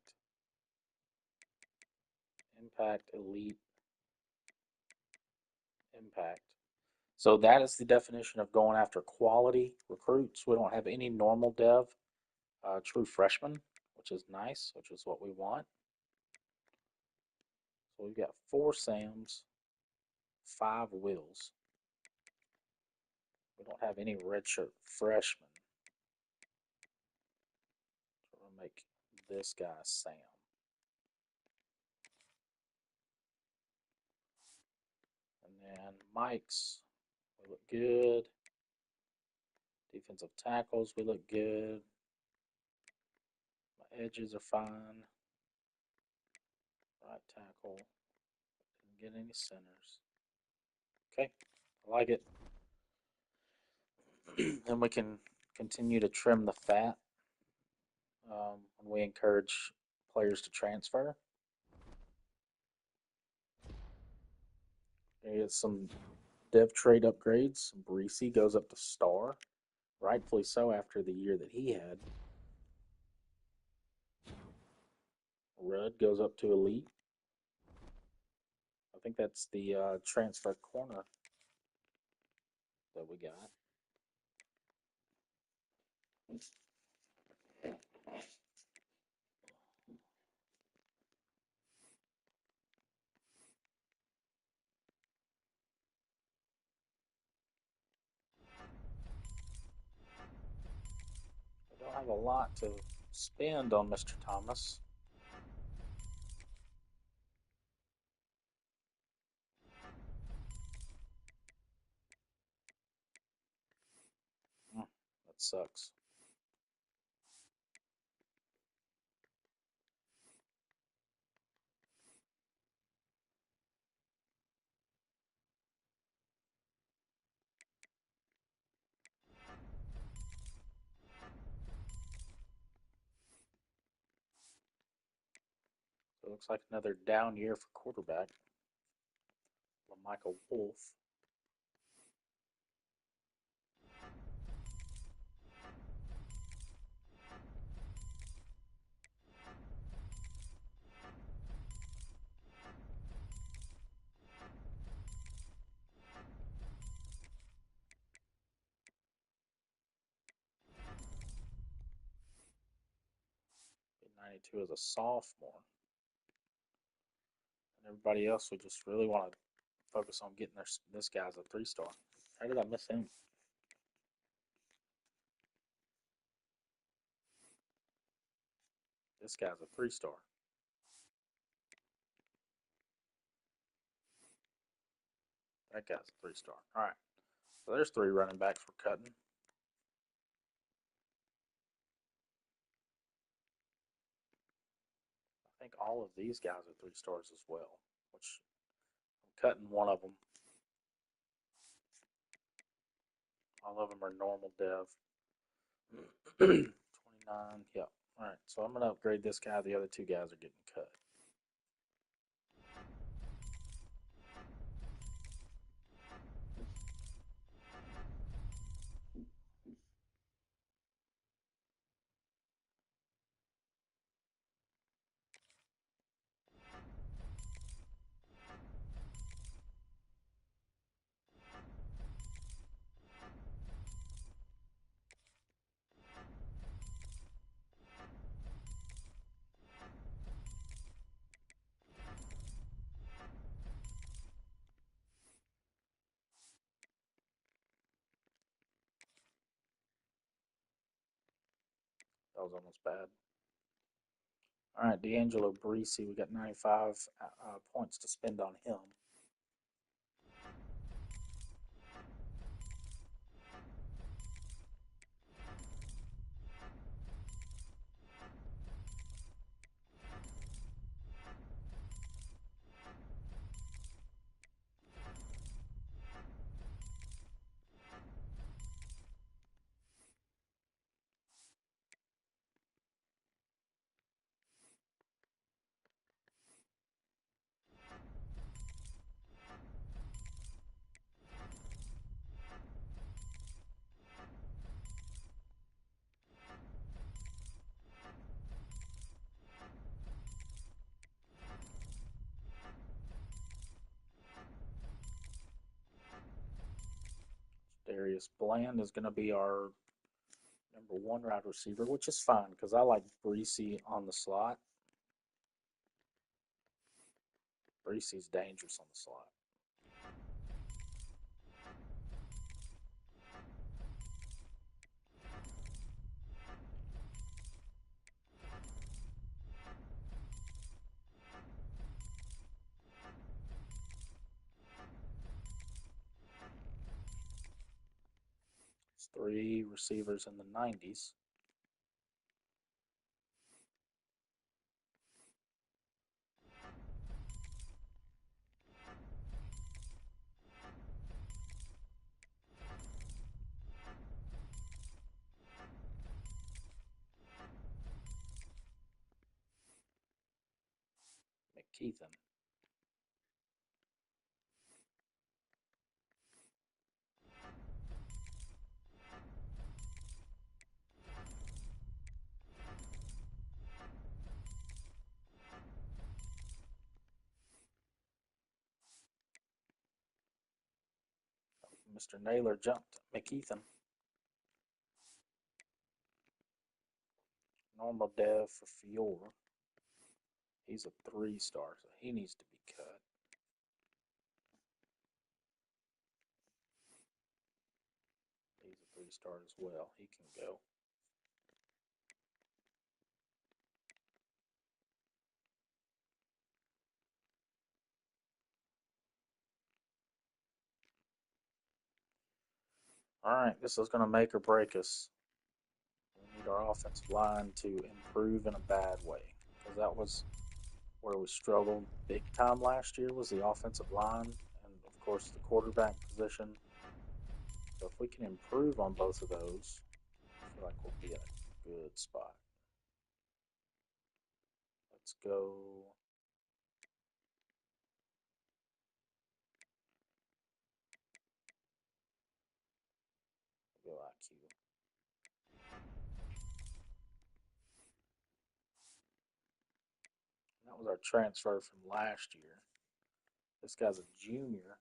Impact. Elite. Impact. So that is the definition of going after quality recruits. We don't have any normal dev, true freshmen, which is nice, which is what we want. So we've got 4 Sams, 5 Wills. We don't have any redshirt freshmen. So we're going to make this guy Sam. And then Mike's, we look good. Defensive tackles, we look good. My edges are fine. Right tackle. Didn't get any centers. Okay, I like it. Then we can continue to trim the fat when we encourage players to transfer. Get some dev trade upgrades. Breesy goes up to star, rightfully so after the year that he had. Rudd goes up to elite. I think that's the transfer corner that we got. I don't have a lot to spend on Mr. Thomas. That sucks. So it looks like another down year for quarterback. Michael Wolf. '92 as a sophomore. And everybody else, we just really want to focus on getting this guy's a 3-star. How did I miss him? This guy's a 3-star. That guy's a 3-star. All right. So there's 3 running backs we're cutting. I think all of these guys are 3-stars as well, which I'm cutting one of them. All of them are normal dev. 29, yeah. All right, so I'm going to upgrade this guy. The other 2 guys are getting cut. That was almost bad. All right, D'Angelo Breesy, we got 95 points to spend on him. Darius Bland is going to be our number one wide receiver, which is fine because I like Breesy on the slot. Breesy's dangerous on the slot. There's three receivers in the 90s. McKeithen. Mr. Naylor jumped McKeithen. Normal dev for Fior. He's a 3-star, so he needs to be cut. He's a 3-star as well. He can go. All right, this is going to make or break us. We need our offensive line to improve in a bad way, because that was where we struggled big time last year, was the offensive line and, of course, the quarterback position. So if we can improve on both of those, I feel like we'll be in a good spot. Let's go. Go IQ. That was our transfer from last year. This guy's a junior.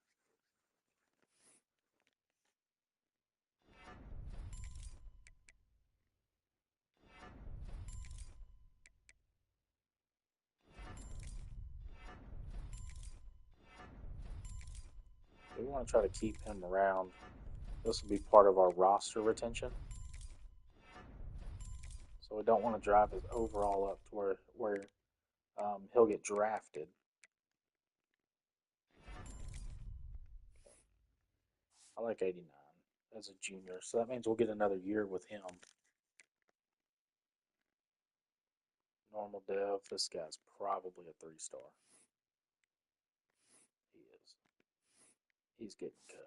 We want to try to keep him around. This will be part of our roster retention. So we don't want to drive his overall up to where he'll get drafted. I like 89 as a junior, so that means we'll get another year with him. Normal dev, this guy's probably a 3-star. He is. He's getting cut.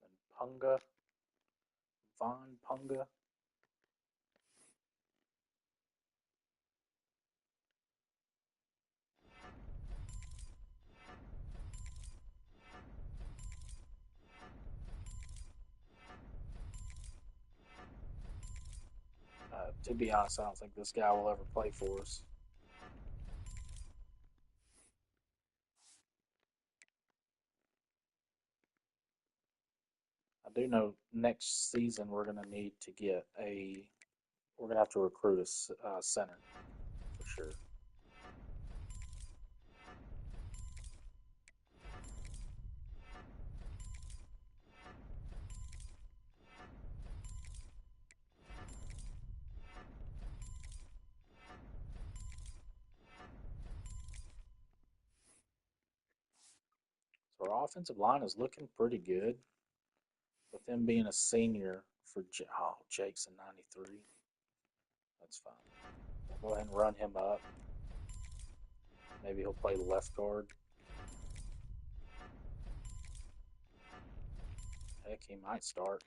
And Punga, Von Punga. To be honest, I don't think this guy will ever play for us. I do know next season we're going to need to get we're going to have to recruit a center for sure. So our offensive line is looking pretty good with him being a senior for Jake's a 93. That's fine. We'll go ahead and run him up. Maybe he'll play left guard. Heck think he might start.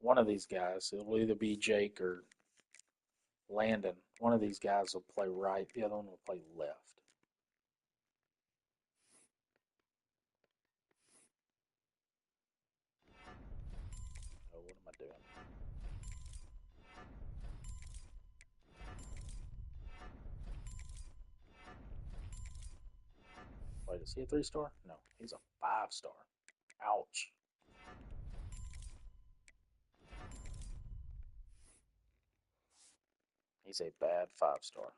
One of these guys, it'll either be Jake or Landon. One of these guys will play right, the other one will play left. Oh, what am I doing? Wait, is he a 3-star? No, he's a 5-star. Ouch. He's a bad 5-star.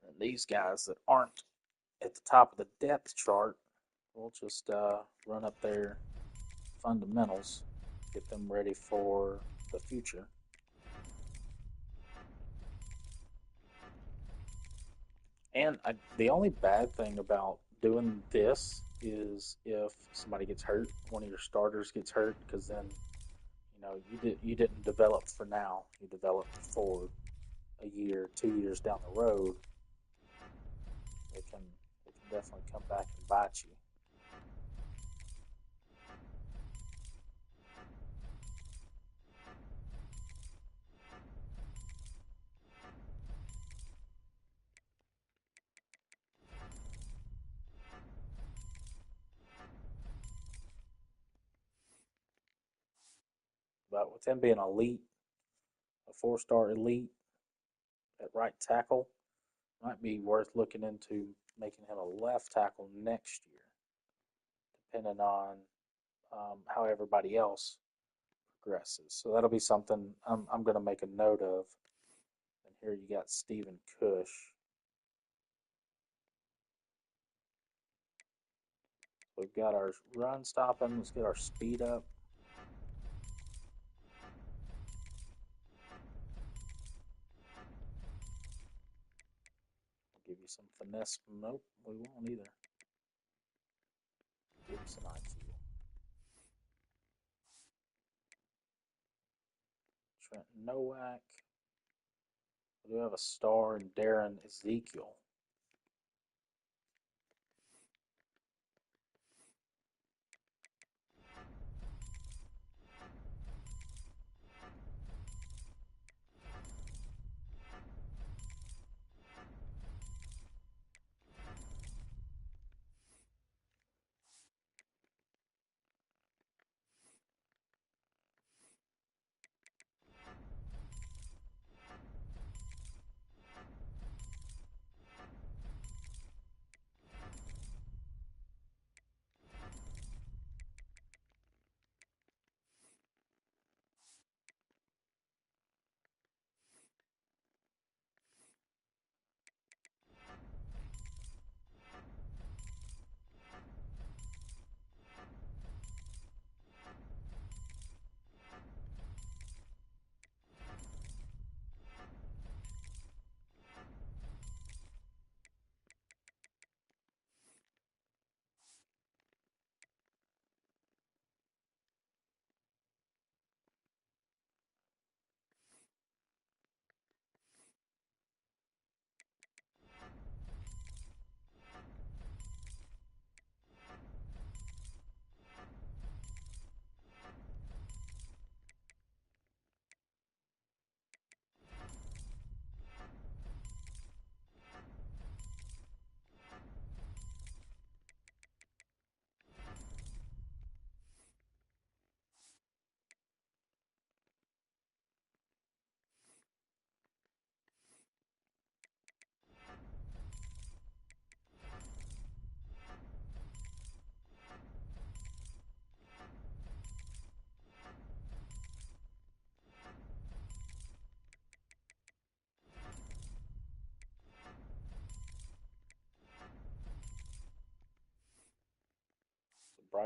And these guys that aren't at the top of the depth chart, we'll just run up their fundamentals, get them ready for the future. And the only bad thing about doing this is if somebody gets hurt, one of your starters gets hurt, because then you didn't develop for now. You developed for a year, 2 years down the road. It can definitely come back and bite you. But with him being elite, a 4-star elite at right tackle, might be worth looking into making him a left tackle next year, depending on how everybody else progresses. So that'll be something I'm going to make a note of. And here you got Stephen Cush. We've got our run stopping. Let's get our speed up. Give you some finesse. Nope, we won't either. Give you some IQ. Trent Nowak. We do have a star in Darren Ezekiel.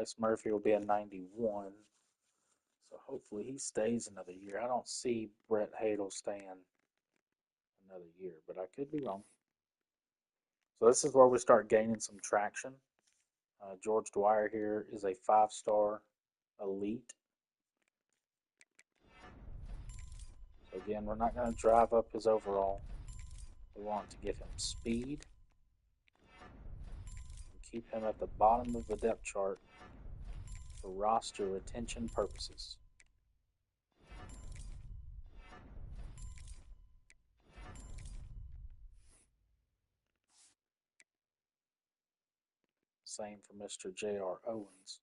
Bryce Murphy will be a 91. So hopefully he stays another year. I don't see Brett Hadel staying another year, but I could be wrong. So this is where we start gaining some traction. George Dwyer here is a 5-star elite. So again, we're not going to drive up his overall. We want to give him speed and keep him at the bottom of the depth chart for roster retention purposes. Same for Mr. J.R. Owens.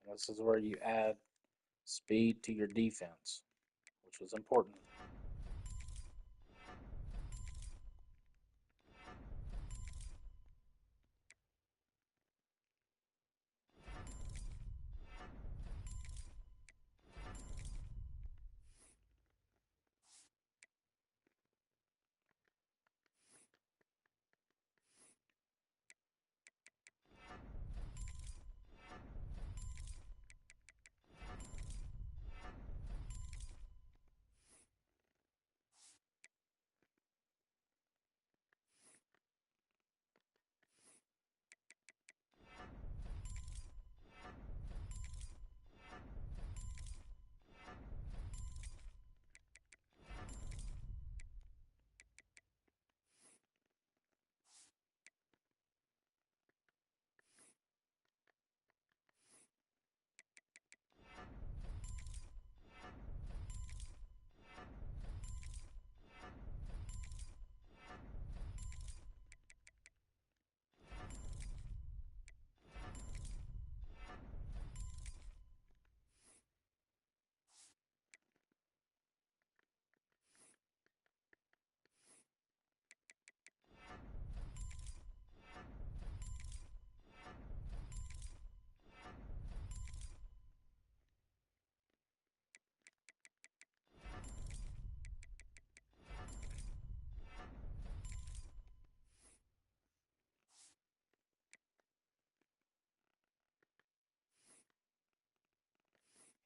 And this is where you add speed to your defense, which was important.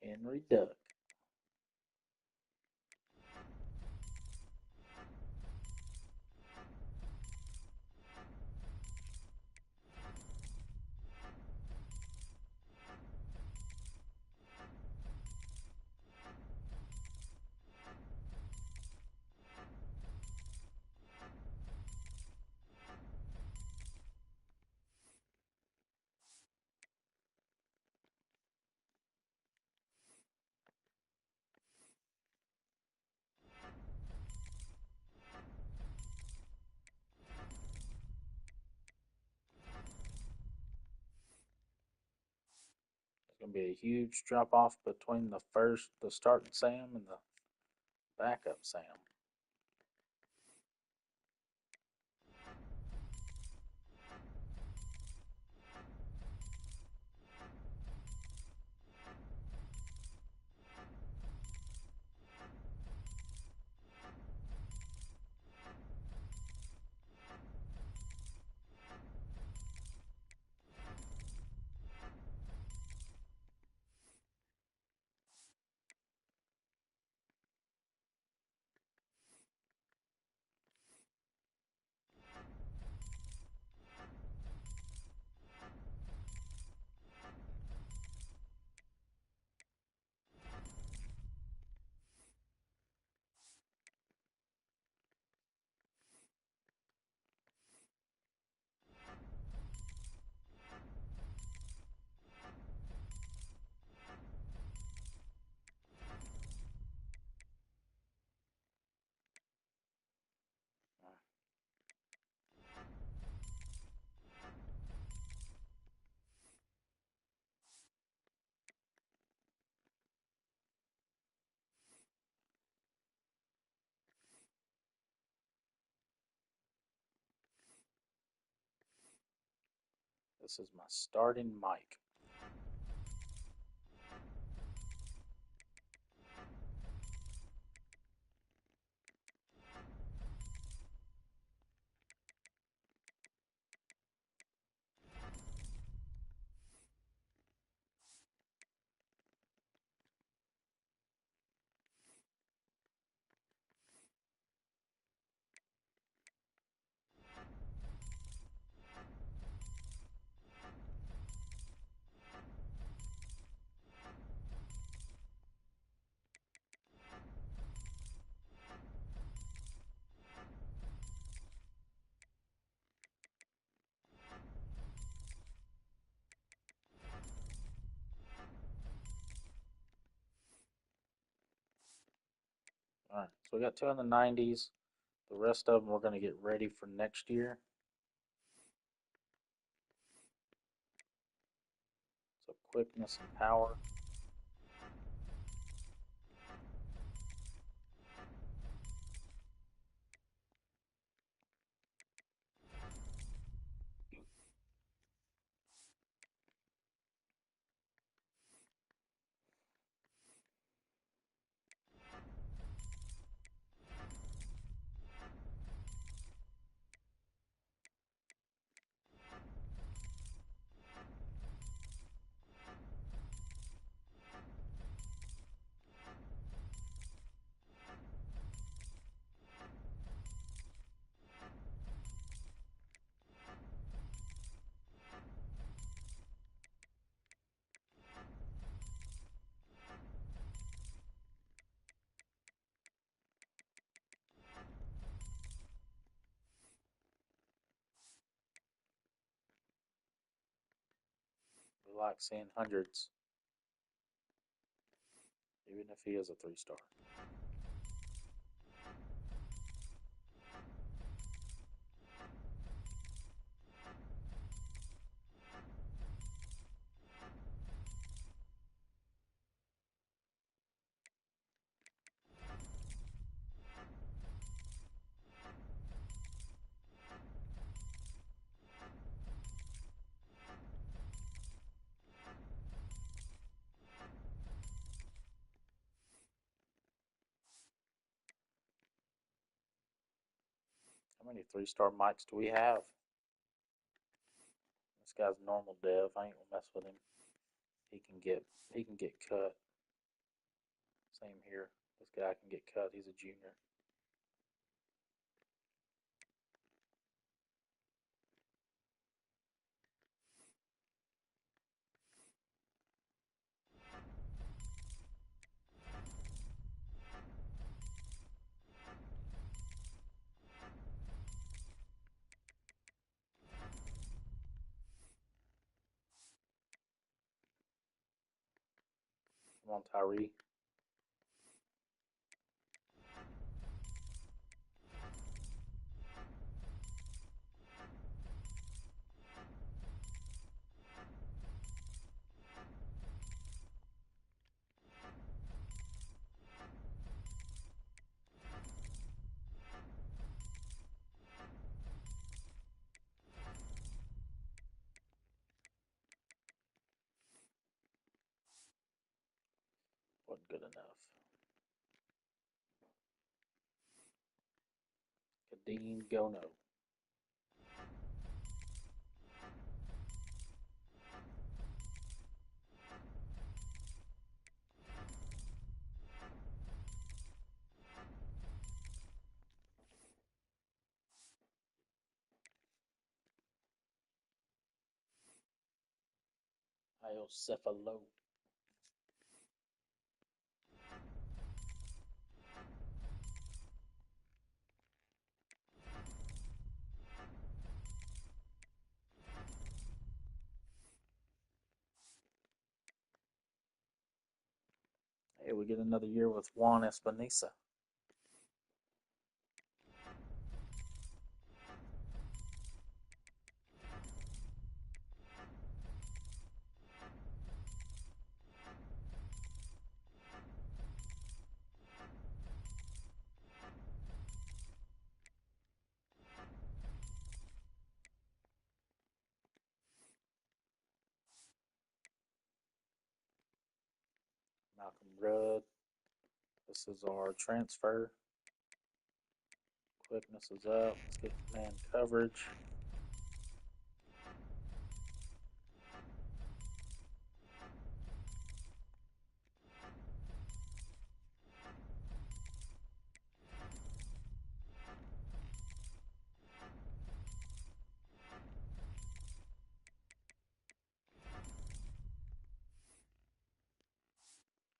Henry Duck. going to be a huge drop off between the starting Sam and the backup Sam. This is my starting mic. All right, so we got two in the 90s. The rest of them we're going to get ready for next year. So quickness and power. We like seeing hundreds, even if he is a 3-star. How many 3-star mics do we have? This guy's normal dev. I ain't gonna mess with him. He can get cut. Same here. This guy can get cut. He's a junior. Come on, Tyree. Wasn't good enough. Kadeen Gono. Iocephalo. Hey, we get another year with Juan Espinosa. Malcolm Rudd. This is our transfer. Quickness is up. Let's get man coverage.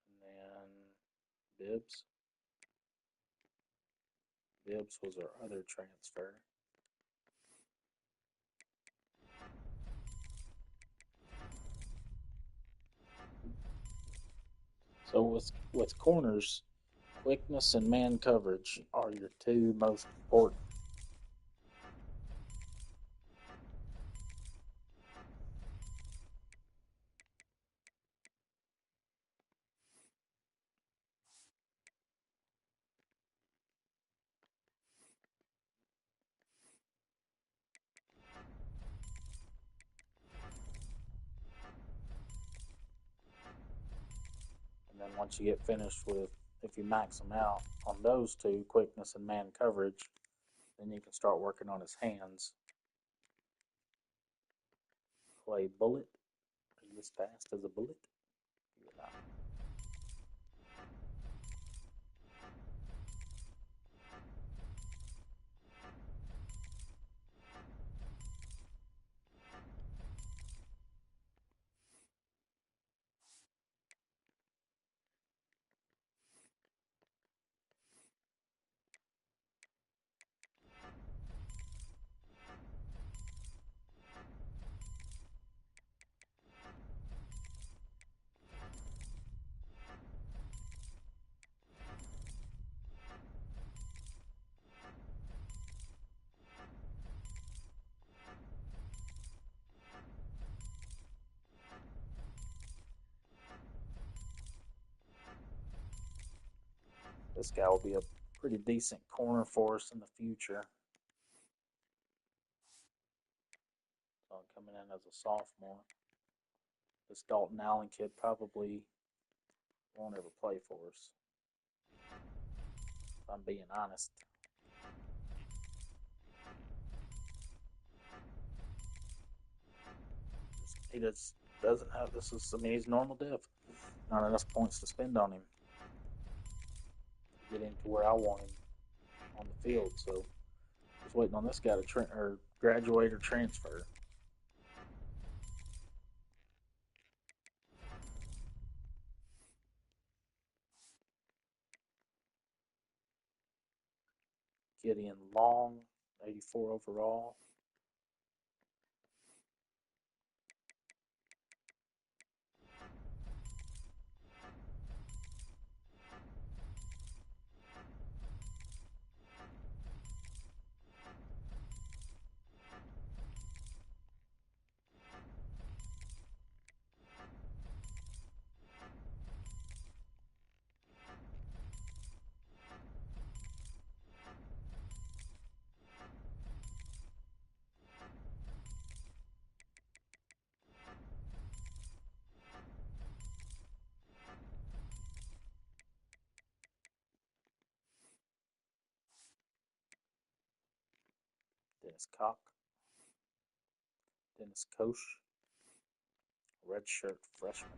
And then Bibbs. Bibbs was our other transfer. So with corners, quickness and man coverage are your two most important. And then once you get finished with, if you max them out on those two, quickness and man coverage, then you can start working on his hands. Play bullet. Are you as fast as a bullet? Yeah. This guy will be a pretty decent corner for us in the future. So coming in as a sophomore. This Dalton Allen kid probably won't ever play for us, if I'm being honest. He just doesn't have this. I mean, he's normal dev. Not enough points to spend on him to get him to where I want him on the field. So just waiting on this guy to graduate or transfer. Gideon Long, 84 overall. Dennis Koch, Dennis Koch, redshirt freshman.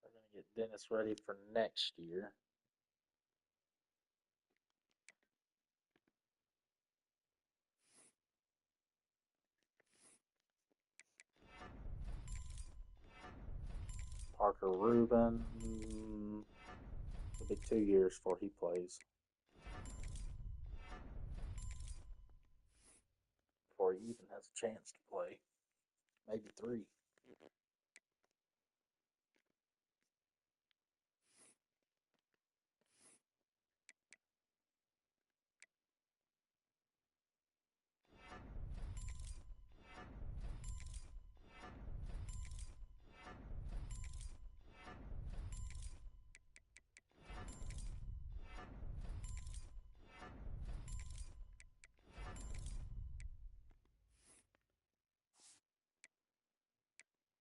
We're going to get Dennis ready for next year. Parker Rubin. It'll be 2 years before he plays. Before he even has a chance to play. Maybe 3.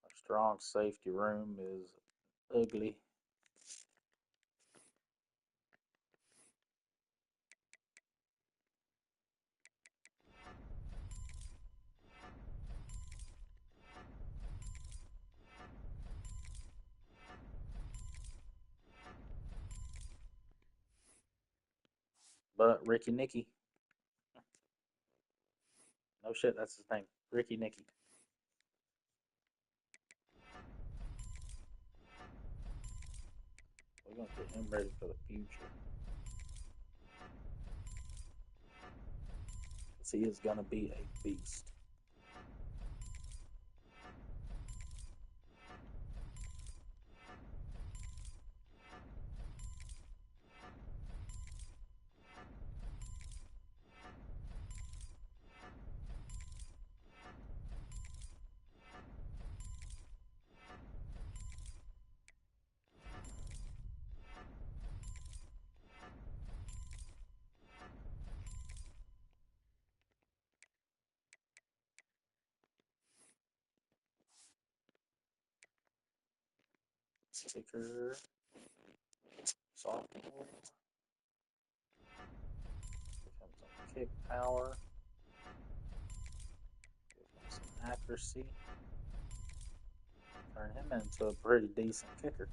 Our strong safety room is ugly. But Ricky Nicky. No shit, that's his name. Ricky Nicky. We're going to get him ready for the future. Because he is going to be a beast. Kicker. Sophomore. Give him some kick power. Give him some accuracy. Turn him into a pretty decent kicker.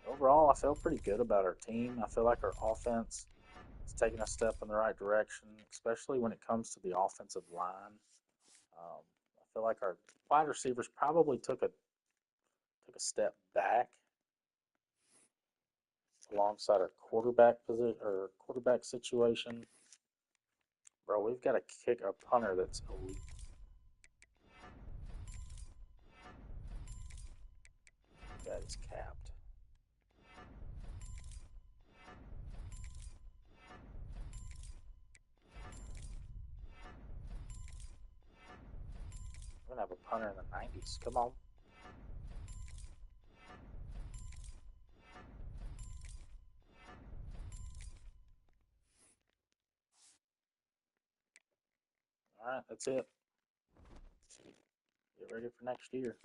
Overall, I feel pretty good about our team. I feel like our offense is taking a step in the right direction, especially when it comes to the offensive line. I feel like our wide receivers probably took a step back alongside our quarterback position or quarterback situation. Bro, we've got a punter that's elite. That is capped. We're gonna have a punter in the 90s. Come on. All right, that's it. Get ready for next year.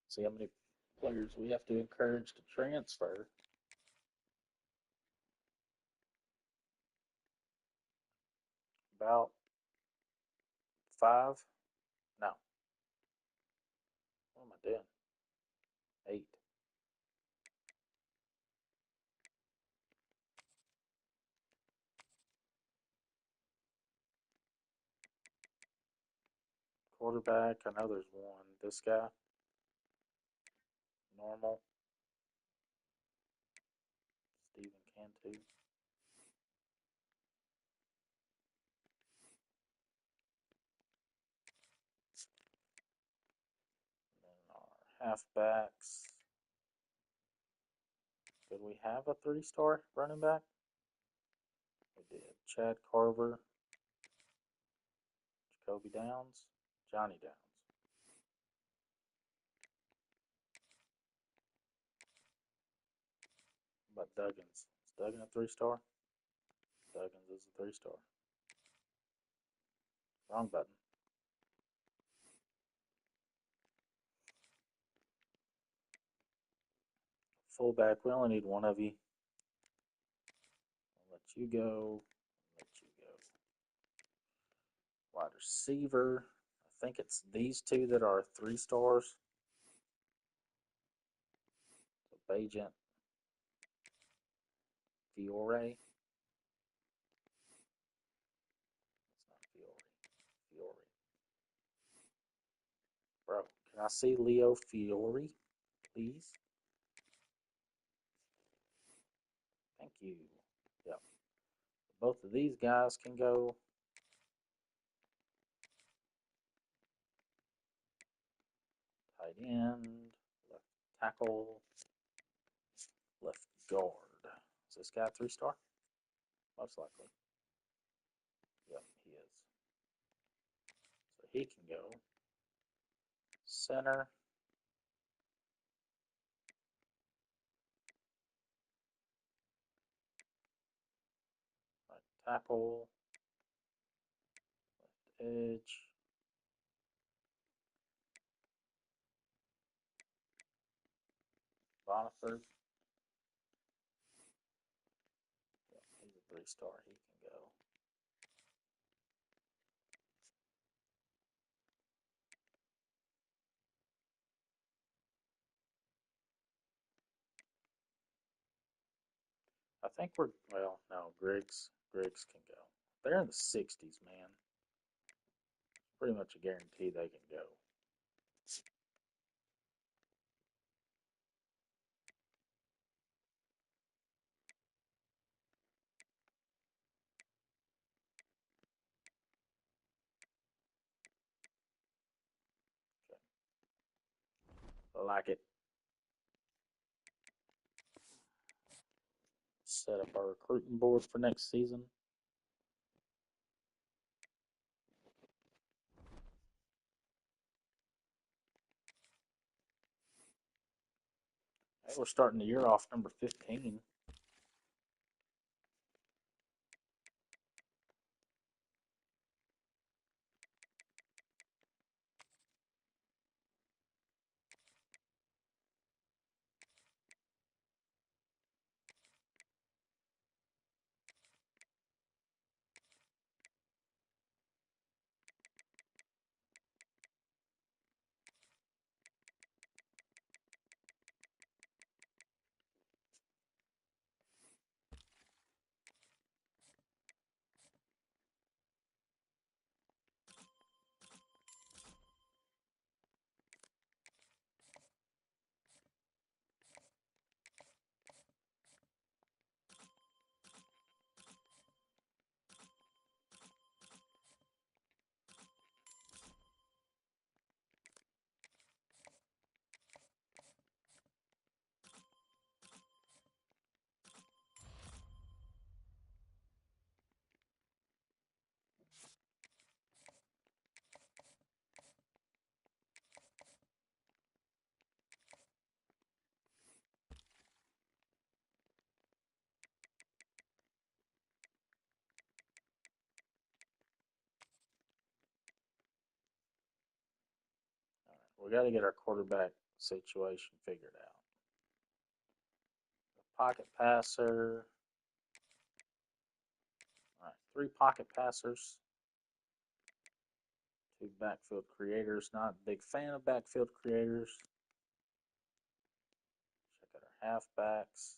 See how many players we have to encourage to transfer. About 5. No. What am I doing? Quarterback, I know there's one. This guy, normal. Steven Cantu. And then our halfbacks. Did we have a 3-star running back? We did. Chad Carver, Jacoby Downs, Johnny Downs. But Duggins. Is Duggan a 3-star? Duggins is a 3-star. Wrong button. Fullback, we only need one of you. I'll let you go. Let you go. Wide receiver. I think it's these two that are 3-stars. So Bajent, Fiore. It's not Fiore. Fiore. Bro, can I see Leo Fiore, please? Thank you. Yep. Both of these guys can go. Tight end, left tackle, left guard. Is this guy 3-star? Most likely. Yep, he is. So he can go. Center. Right tackle. Left edge. Boniford. Yep, he's a 3-star. He can go. I think we're, well, no, Griggs can go. They're in the 60s, man. Pretty much a guarantee they can go. Okay. I like it. Set up our recruiting board for next season. Hey, we're starting the year off number 15. All right, we got to get our quarterback situation figured out. Pocket passer. All right, 3 pocket passers. 2 backfield creators. Not a big fan of backfield creators. Check out our halfbacks.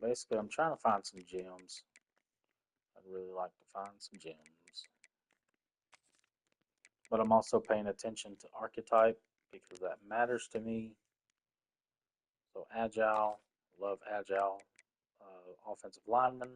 basically, I'm trying to find some gems. I'd really like to find some gems. But I'm also paying attention to archetype because that matters to me. So agile, love agile offensive lineman.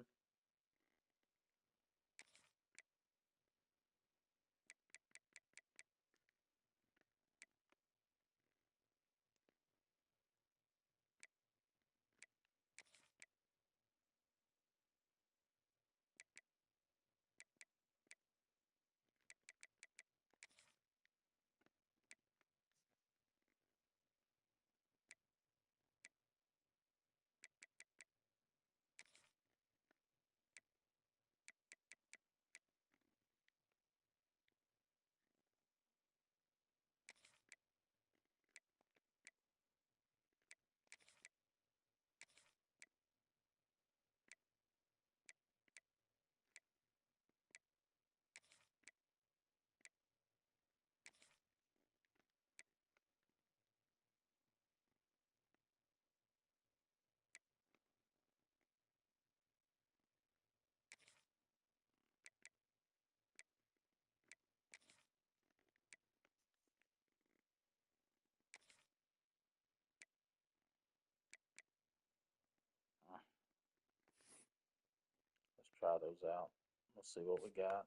Let's try those out. Let's see what we got.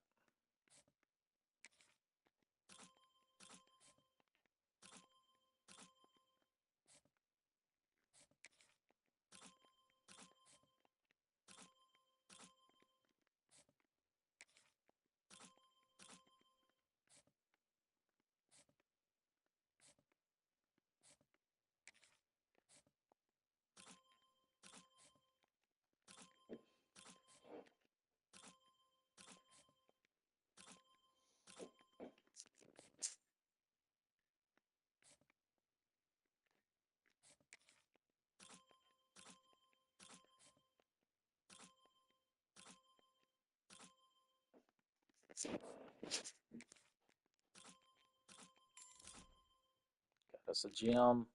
Got us a gem.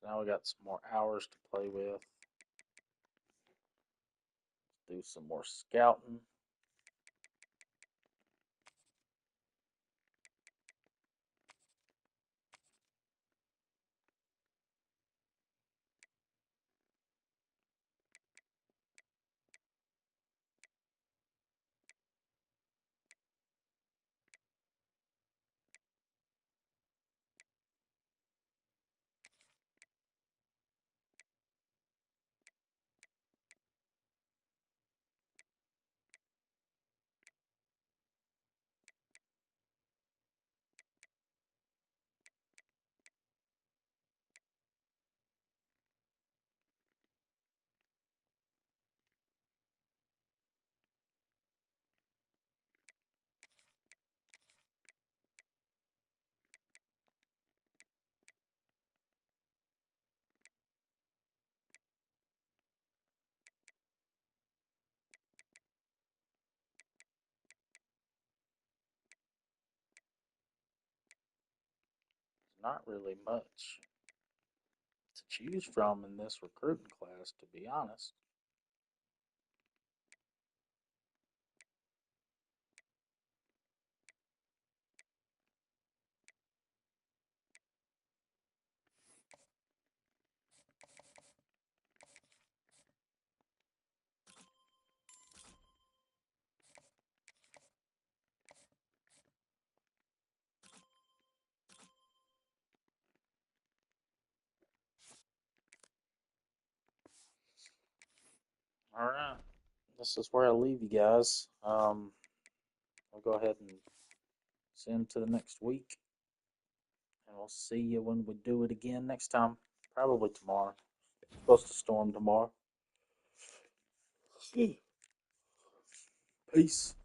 So now we got some more hours to play with. Do some more scouting. not really much to choose from in this recruiting class, to be honest. All right, this is where I leave you guys. I'll go ahead and send to the next week, and we'll see you when we do it again next time. Probably tomorrow. It's supposed to storm tomorrow. Peace.